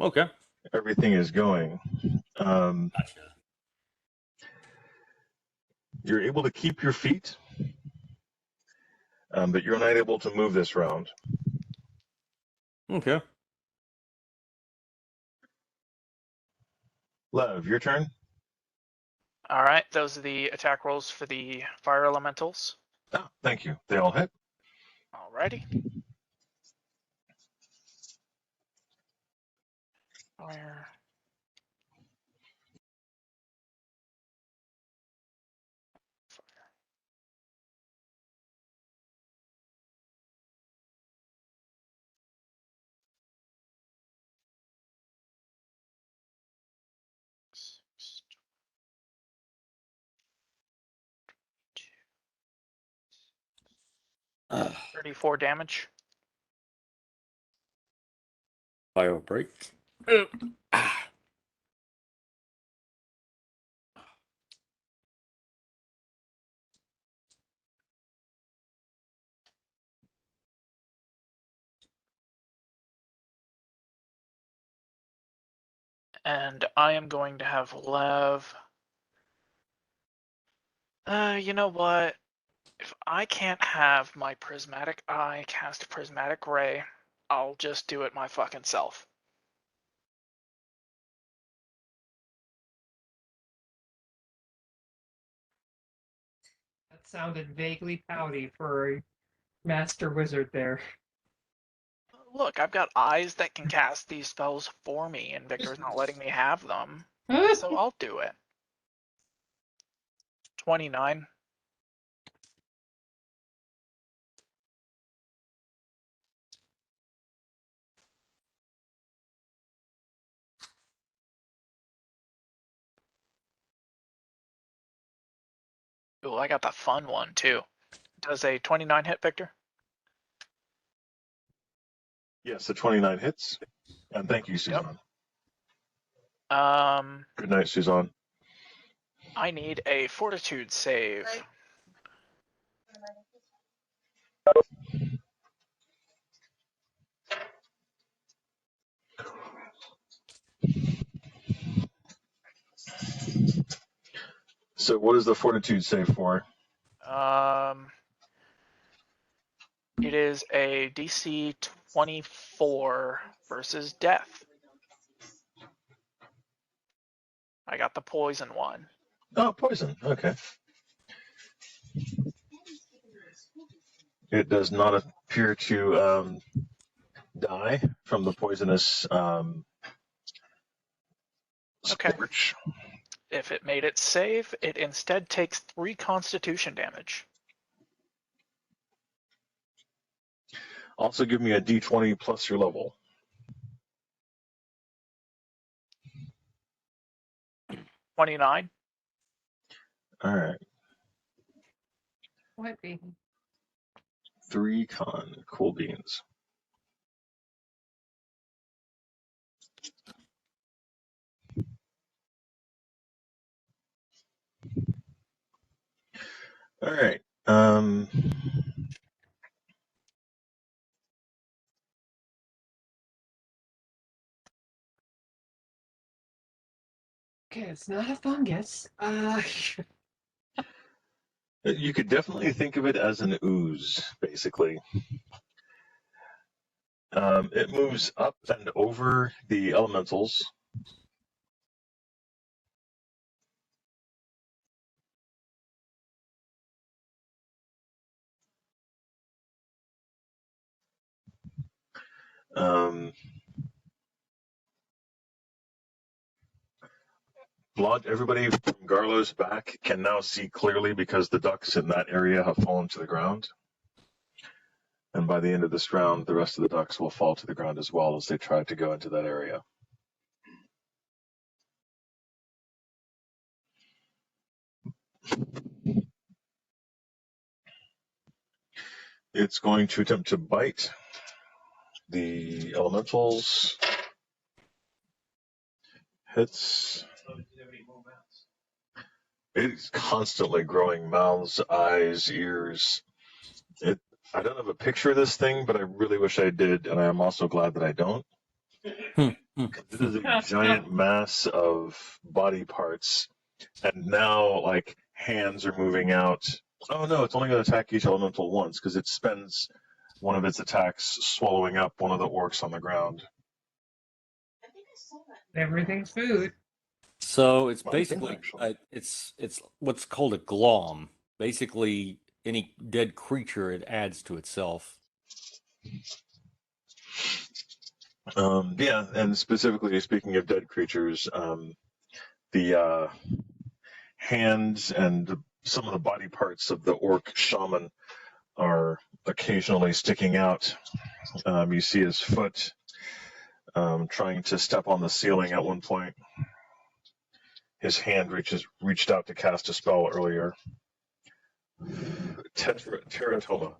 Okay. everything is going. Gotcha. You're able to keep your feet, but you're not able to move this round. Okay. Lev, your turn. All right. Those are the attack rolls for the fire elementals. Oh, thank you. They all hit. Alrighty. Fire. Six, 34 damage. Bio break. And I am going to have Lev. You know what? If I can't have my prismatic eye cast prismatic ray, I'll just do it my fucking self. That sounded vaguely pouty for a master wizard there. Look, I've got eyes that can cast these spells for me, and Victor's not letting me have them, so I'll do it. 29. Ooh, I got the fun one too. Does a 29 hit, Victor? Yes, the 29 hits. And thank you, Suzanne. Good night, Suzanne. I need a fortitude save. Right. So what is the fortitude save for? It is a DC 24 versus death. I got the poison one. Oh, poison. Okay. It does not appear to die from the poisonous Okay. scorch. If it made its save, it instead takes 3 constitution damage. Also give me a d20 plus your level. 29. All right. Might be. 3 con. Cool beans. All right. Okay, it's not a fungus. You could definitely think of it as an ooze, basically. It moves up and over the elementals. Everybody from Garlo's back can now see clearly because the ducks in that area have fallen to the ground. And by the end of this round, the rest of the ducks will fall to the ground as well as they try to go into that area. It's going to attempt to bite the elementals. Hits. It's constantly growing mouths, eyes, ears. I don't have a picture of this thing, but I really wish I did, and I am also glad that I don't. It is a giant mass of body parts, and now, like, hands are moving out. Oh no, it's only going to attack each elemental once, because it spends one of its attacks swallowing up one of the orcs on the ground. Everything's food. So it's Well, I can basically actually. it's what's called a glom. Basically, any dead creature it adds to itself. Yeah, and specifically speaking of dead creatures, the hands and some of the body parts of the orc shaman are occasionally sticking out. You see his foot trying to step on the ceiling at one point. His hand reached out to cast a spell earlier. Teratoma.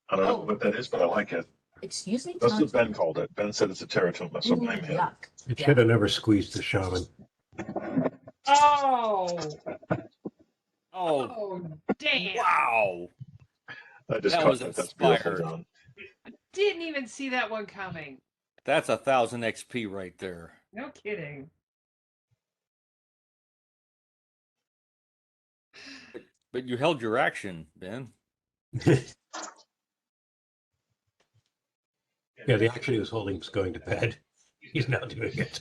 I don't know what that is, but I like it. Excuse me? That's what Ben called it. Ben said it's a teratoma, so blame him. Yuck. It should have never squeezed the shaman. Oh! Oh, Oh, damn! wow! I just That caught was that. That's beautiful, inspired. John. Didn't even see that one coming. That's 1,000 XP right there. No kidding. But you held your action, Ben. Yeah, the action he was holding was going to bed. He's now doing it.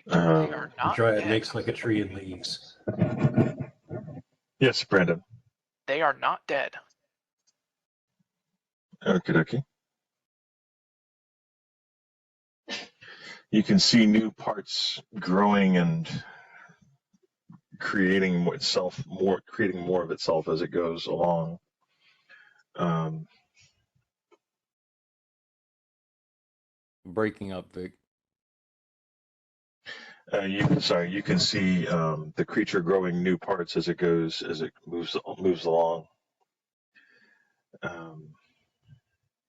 They are The not dryad dead. makes like a tree and leaves. Yes, Brandon. They are not dead. Okie dokie. You can see new parts growing and creating more of itself as it goes along. Breaking up, Vic. You can see the creature growing new parts as it moves along.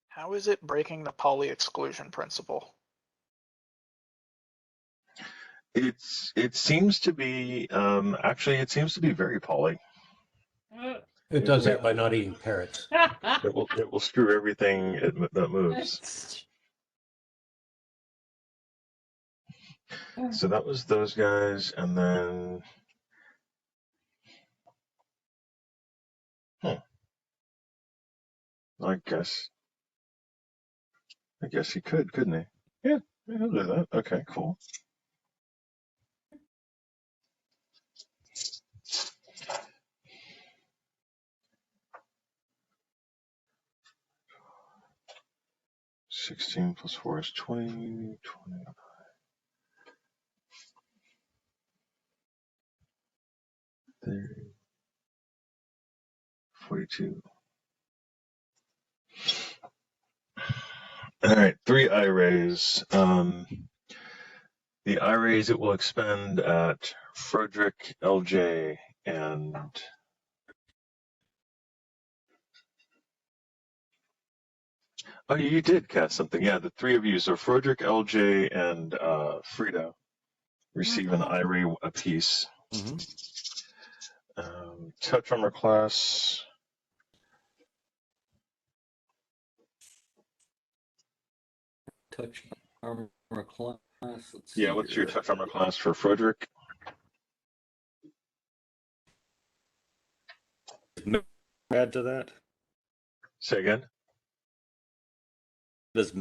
How is it breaking the poly exclusion principle? It seems to be it seems to be very poly. It does that by not eating parrots. It will screw everything that moves. So that was those guys, and then I guess he couldn't he? Yeah, he'll do that. Okay, cool. $16 plus 4 is 20, 20. 30, 42. All right, 3 eye rays. The eye rays it will expend at Frederick, LJ, and Oh, you did cast something. Yeah, the three of you. So Froderick, LJ, and Frida receive an Irie apiece. Mm-hmm. Touch armor class. Touch armor class. Let's Yeah, see what's your here. touch armor class for Froderick? Add to that. Say again. Does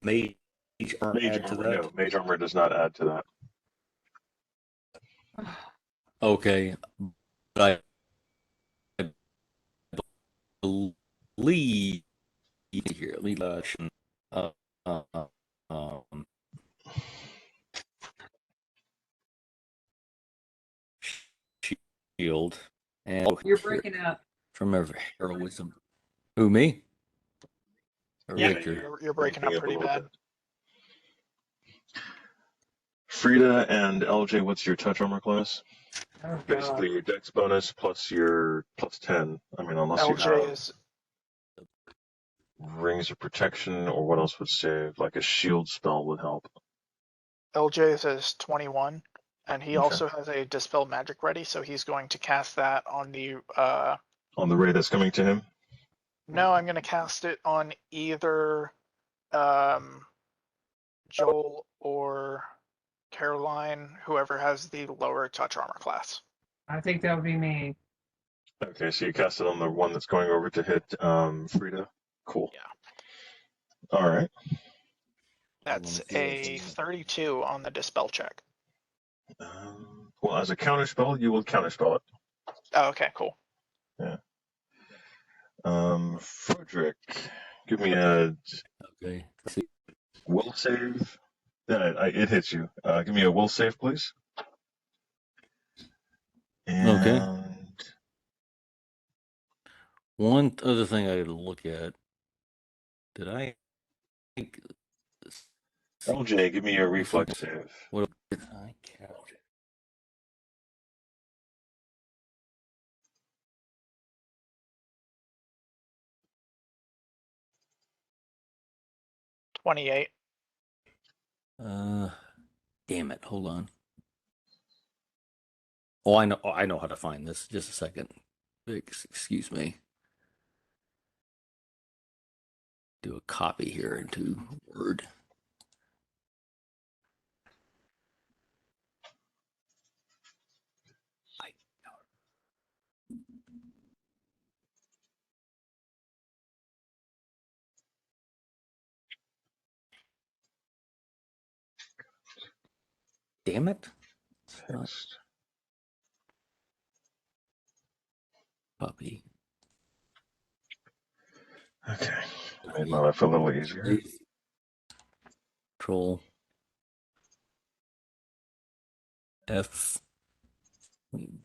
mage armor Mage add to armor. that? No, mage armor does not add to that. Okay, but I believe here. Lead uh, uh, um, shield and You're breaking up. from every heroism. Who, me? Or Yeah, Victor? you're breaking up a pretty little bad. bit. Frida and LJ, what's your touch armor class? Oh, God. Basically, your dex bonus plus your plus 10. I mean, unless you LJ have is rings of protection, or what else would save? Like a shield spell would help. LJ is 21, and he Okay. also has a Dispel Magic ready, so he's going to cast that on the. On the ray that's coming to him? No, I'm going to cast it on either Joel or Caroline, whoever has the lower touch armor class. I think that would be me. Okay, so you cast it on the one that's going over to hit Frida? Cool. Yeah. All right. That's a 32 on the Dispel check. Well, as a counterspell, you will counterspell it. Oh, okay, cool. Yeah. Frederick, give me a Okay. will save. Yeah, it hits you. Give me a will save, please. And Okay. One other thing I gotta look at. Did I think LJ, give me a reflex save. what did I count? $28. Damn it! Hold on. Oh, I know. Oh, I know how to find this. Just a second. Excuse me. Do a copy here into Word. Damn it! It's not copy. Okay. Made my life a little easier. Control F.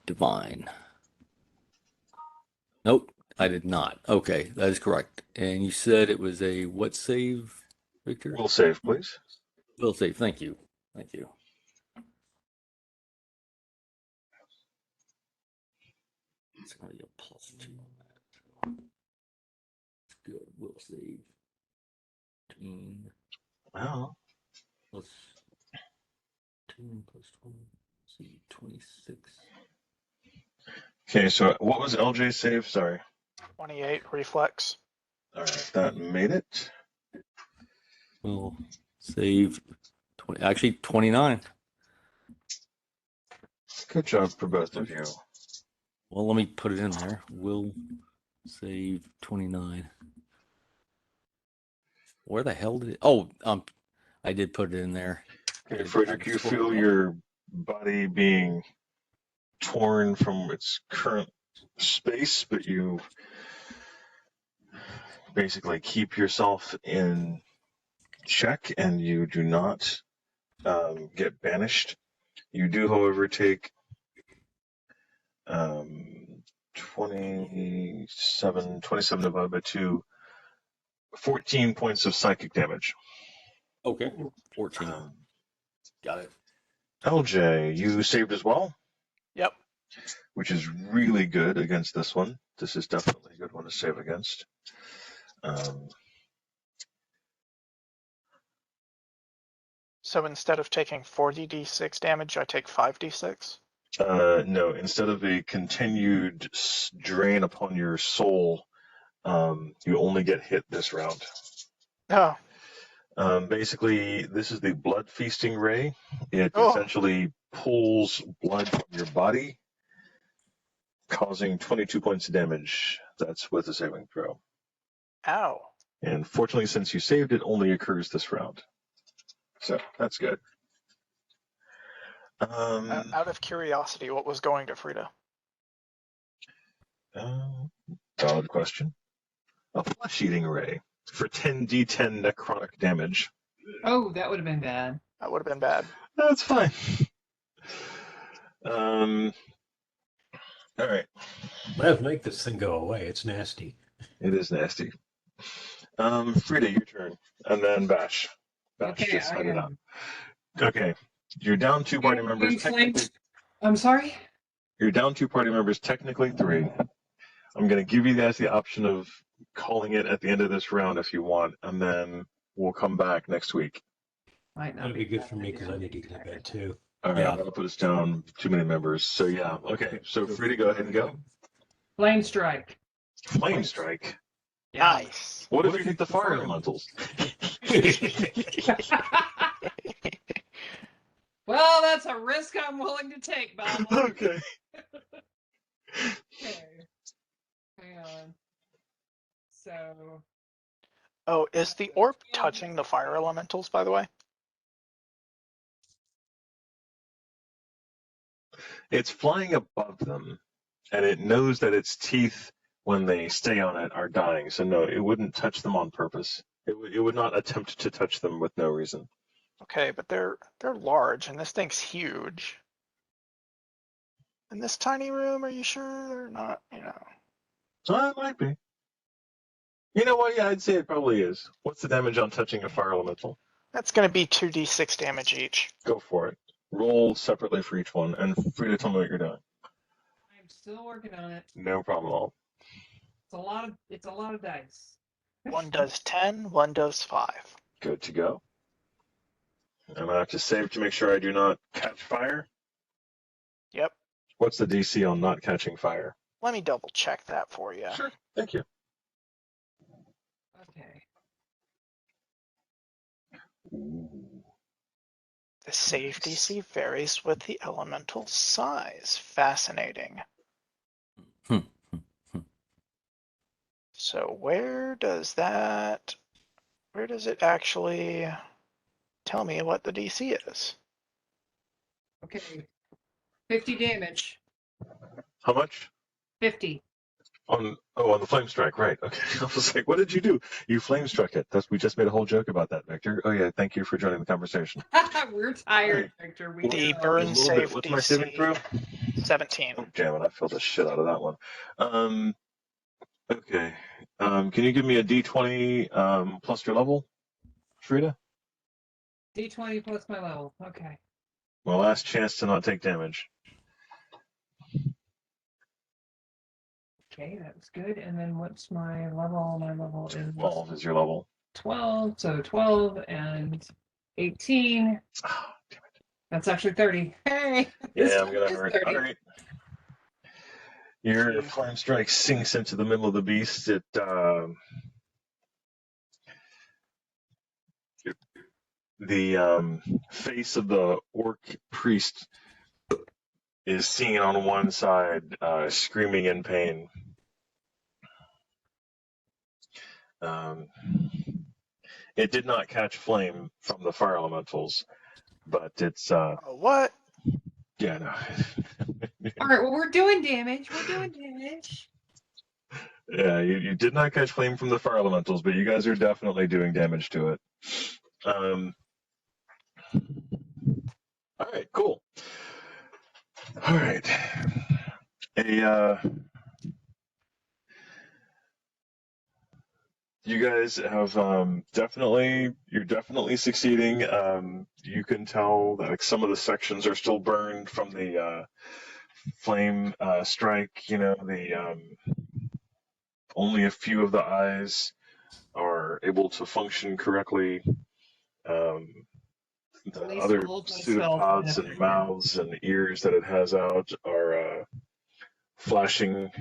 Divine. Nope, I did not. Okay, that is correct. And you said it was a what save, Victor? Will save, please. Will save. Thank you. Thank you. It's going to be a +2 on that. That's good. Will save. 15 Well, plus 10 plus 20. Let's see, 26. okay, so what was LJ save? Sorry. 28 reflex. All right, that made it. Will save 20. Actually, 29. Good job for both of you. Well, let me put it in there. Will save 29. Where the hell did it? Oh, I did put it in there. Okay, Frederick, you feel your body being torn from its current space, but you basically keep yourself in check and you do not get banished. You do, however, take 27 divided by 2, 14 points of psychic damage. Okay, 14. Got it. LJ, you saved as well? Yep. Which is really good against this one. This is definitely a good one to save against. So instead of taking 40d6 damage, I take 5d6? No, instead of a continued drain upon your soul, you only get hit this round. Oh, Basically, this is the blood feasting ray. It Oh. essentially pulls blood from your body, causing 22 points of damage. That's with a saving throw. ow. And fortunately, since you saved, it only occurs this round. So that's good. Out of curiosity, what was going to Frida? Valid question. A flesh-eating ray for 10d10 necrotic damage. Oh, that would have been bad. That would have been bad. That's fine. All right. Let's make this thing go away. It's nasty. It is nasty. Frida, your turn, and then Bash. Bash Okay, just I headed am. out. Okay, you're down 2 party members. I'm sorry? You're down 2 party members, technically 3. I'm going to give you guys the option of calling it at the end of this round if you want, and then we'll come back next week. Might not That'd be good for me because I need to get to bed too. All right, Yeah. that'll put us down too many members. So yeah, okay. So Frida, go ahead and go. Flame strike. Flame strike. Nice. What if you hit the fire elementals? Well, that's a risk I'm willing to take, Bob. Okay. Okay. Hang on. So, Oh, is the orb touching the fire elementals, by the way? It's flying above them, and it knows that its teeth, when they stay on it, are dying. So no, it wouldn't touch them on purpose. It would not attempt to touch them with no reason. Okay, but they're large, and this thing's huge. In this tiny room, are you sure they're not? So it might be. You know what? Yeah, I'd say it probably is. What's the damage on touching a fire elemental? That's going to be 2d6 damage each. Go for it. Roll separately for each one, and Frida, tell me what you're doing. I'm still working on it. No problem at all. It's a lot of dice. One does 10, one does 5. Good to go. I'm gonna have to save to make sure I do not catch fire. Yep. What's the DC on not catching fire? Let me double check that for you. Sure. Thank you. Okay. The save DC varies with the elemental size. Fascinating. So where does it actually tell me what the DC is? Okay. 50 damage. How much? 50. On the flame strike, right? Okay. I was like, what did you do? You flame struck it. We just made a whole joke about that, Victor. Oh yeah, thank you for joining the conversation. We're tired, Victor. We The know. burn save What's my saving DC throw? 17. Oh, damn it! I filled the shit out of that one. Okay. Can you give me a D20 plus your level, Frida? D20 plus my level. Okay. My last chance to not take damage. Okay, that was good. And then what's my level? My level is 12 is your level. 12. So 12 and 18. Oh, damn it. That's actually 30. Hey! Yeah, I'm gonna is hurt. 30. All right. Your flame strike sinks into the middle of the beast. The face of the orc priest is seen on one side, screaming in pain. It did not catch flame from the fire elementals, but it's What? yeah, no. All right, well, we're doing damage. We're doing damage. Yeah, you did not catch flame from the fire elementals, but you guys are definitely doing damage to it. All right, cool. All right. You guys have you're definitely succeeding. You can tell that some of the sections are still burned from the flame strike. Only a few of the eyes are able to function correctly. The At least other all of my spells pseudopods benefit and now. mouths and ears that it has out are flashing.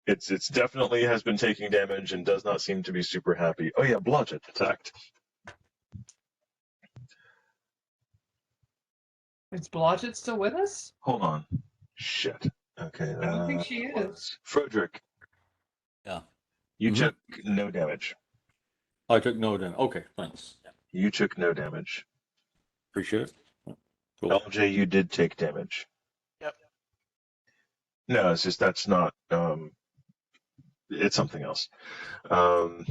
It's definitely has been taking damage and does not seem to be super happy. Oh yeah, Blodgett attacked. Is Blodgett still with us? Hold on. Shit. Okay. I don't think she is. Frederick. Yeah. You Mhm. took no damage. I took no damage. Okay, thanks. You took no damage. Appreciate it. Cool. LJ, you did take damage. Yep. No, it's just that's not. It's something else. So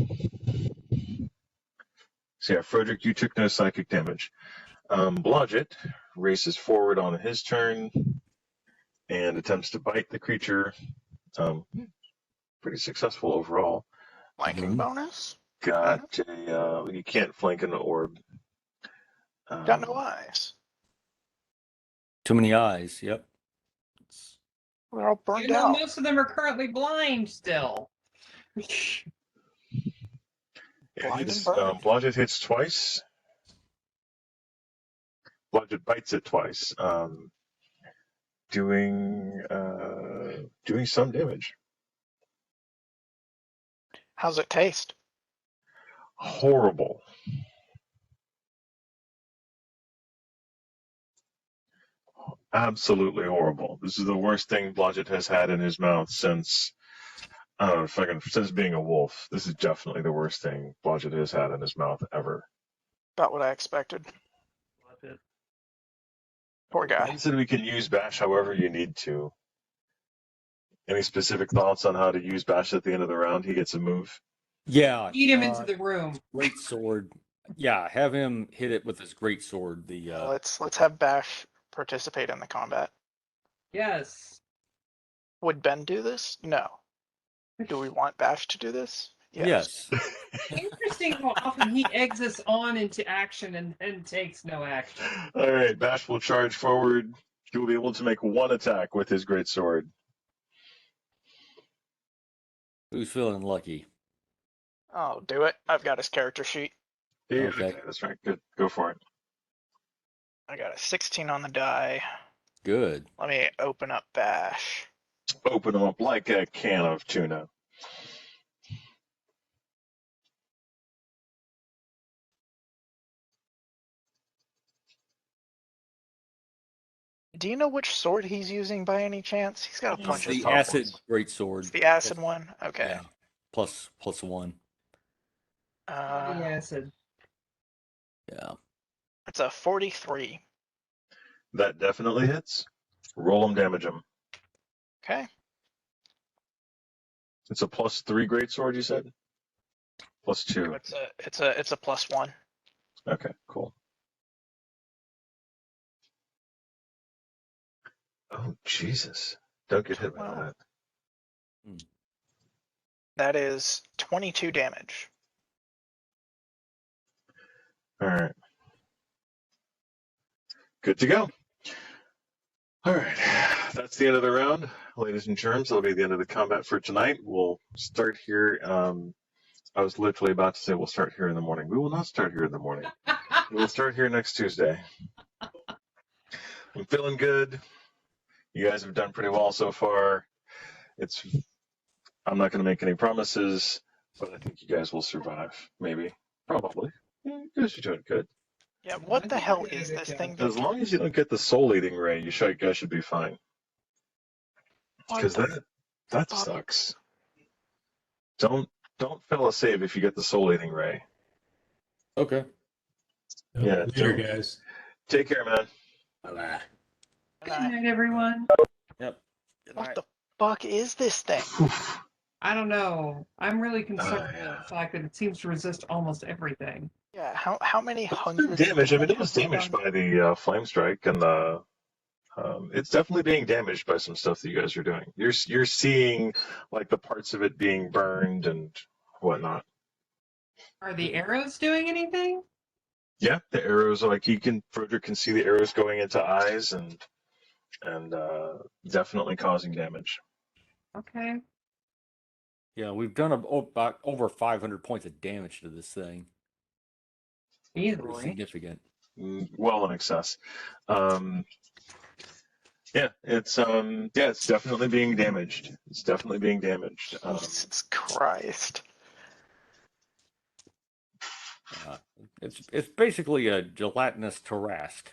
yeah, Frederick, you took no psychic damage. Blodgett races forward on his turn and attempts to bite the creature. Pretty successful overall. Flanking Mhm. bonus. Got a. You can't flank an orb. Got no eyes. Too many eyes. Yep. They're all burned You know, out. most of them are currently blind still. Blind and burned. Blodgett hits twice. Blodgett bites it twice, doing some damage. How's it taste? Horrible. Absolutely horrible. This is the worst thing Blodgett has had in his mouth since since being a wolf. This is definitely the worst thing Blodgett has had in his mouth ever. About what I expected. Poor guy. Ben said we can use Bash however you need to. Any specific thoughts on how to use Bash at the end of the round? He gets a move. Yeah. Eat him into the room. Great sword. Yeah, have him hit it with his great sword. The Let's have Bash participate in the combat. Yes. Would Ben do this? No. Do we want Bash to do this? yes. Interesting how often he eggs us on into action and then takes no action. All right, Bash will charge forward. He will be able to make one attack with his great sword. Who's feeling lucky? I'll do it. I've got his character sheet. Yeah, Okay. that's right. Good. Go for it. I got a 16 on the die. Good. Let me open up Bash. Open them up like a can of tuna. Do you know which sword he's using by any chance? He's got a bunch of The top acid ones. great sword. It's the acid one? Okay. Yeah. Plus one. The Uh, acid. Yeah. it's a 43. That definitely hits. Roll them, damage them. Okay. It's a +3 great sword, you said? +2. It's a +1. Okay, cool. Oh, Jesus. Don't get hit by Wow. that. That is 22 damage. All right. Good to go. All right. That's the end of the round. Ladies and germs, that'll be the end of the combat for tonight. We'll start here. I was literally about to say we'll start here in the morning. We will not start here in the morning. We'll start here next Tuesday. I'm feeling good. You guys have done pretty well so far. I'm not going to make any promises, but I think you guys will survive. Maybe. Probably. Yeah, you guys are doing good. Yeah, what the hell is this thing? As long as you don't get the soul eating ray, you guys should be fine. Because that sucks. Don't fail a save if you get the soul eating ray. Okay. Yeah. Later, guys. Take care, man. Bye-bye. Good night, everyone. Yep. What the fuck is this thing? I don't know. I'm really concerned yeah. with the fact that it seems to resist almost everything. Yeah, how many hundreds Damage. I mean, it have was we damaged done? by the flame strike, and the it's definitely being damaged by some stuff that you guys are doing. You're seeing like the parts of it being burned and whatnot. Are the arrows doing anything? Yeah, the arrows like Frederick can see the arrows going into eyes and definitely causing damage. Okay. Yeah, we've done about over 500 points of damage to this thing. Pretty Easily. significant. well in excess. Yeah, it's definitely being damaged. It's definitely being damaged. Jesus Christ. It's basically a gelatinous Tarask.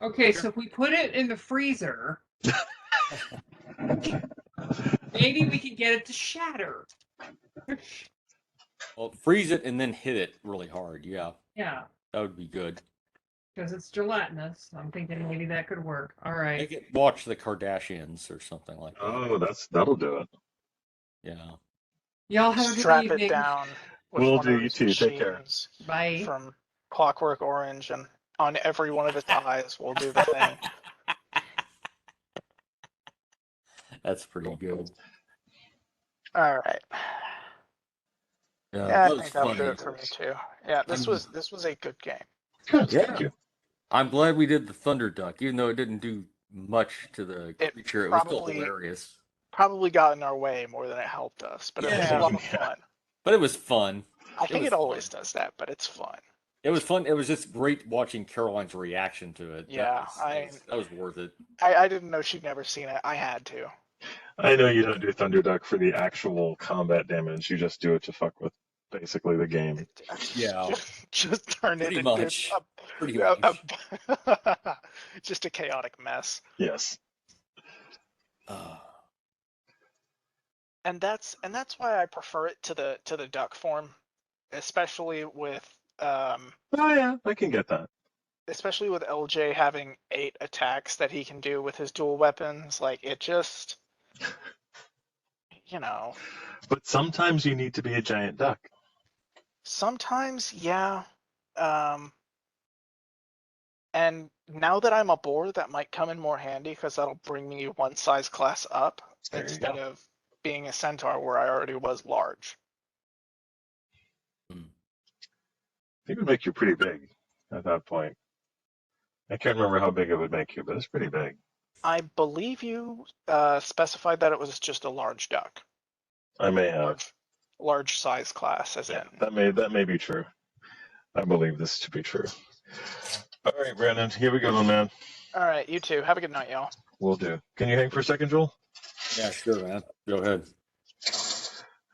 Okay, so if we put it in the freezer, maybe we can get it to shatter. Well, freeze it and then hit it really hard. Yeah, Yeah, that would be good. because it's gelatinous. I'm thinking maybe that could work. All right. Make it watch the Kardashians or something like that. Oh, that'll do it. Yeah. Y'all have a good Strap evening. it down with Will one do, of you those too. Take care. machines Bye. from Clockwork Orange, and on every one of its eyes will do the thing. That's pretty good. All right. Yeah, Yeah, that I was think that'll do funny. it for me too. Yeah, this was a good game. Good, Yeah. thank you. I'm glad we did the Thunder Duck, even though it didn't do much to the It creature. It was still probably- hilarious. Probably got in our way more than it helped us, but it was a Yeah. lot of Yeah. fun. But it was fun. I think was it always fun. does that, but it's fun. It was fun. It was just great watching Caroline's reaction to it. Yeah, that was worth it. I didn't know she'd never seen it. I had to. I know you don't do Thunder Duck for the actual combat damage. You just do it to fuck with basically the game. Yeah. Just turn Pretty it much. into Pretty a, much. just a chaotic mess. Yes. And that's why I prefer it to the duck form, especially with Oh yeah, I can get that. especially with LJ having 8 attacks that he can do with his dual weapons. Like, it just, you know, But sometimes you need to be a giant duck. sometimes, yeah. And now that I'm a boar, that might come in more handy because that'll bring me one size class up There you instead go. of being a centaur where I already was large. I think it would make you pretty big at that point. I can't remember how big it would make you, but it's pretty big. I believe you specified that it was just a large duck. I may have. Large size class, as Yeah, in. that may be true. I believe this to be true. All right, Brandon, here we go, man. All right, you too. Have a good night, y'all. Will do. Can you hang for a second, Joel? Yeah, sure, man. Go ahead.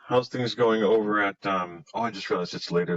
How's things going over at? Oh, I just realized it's later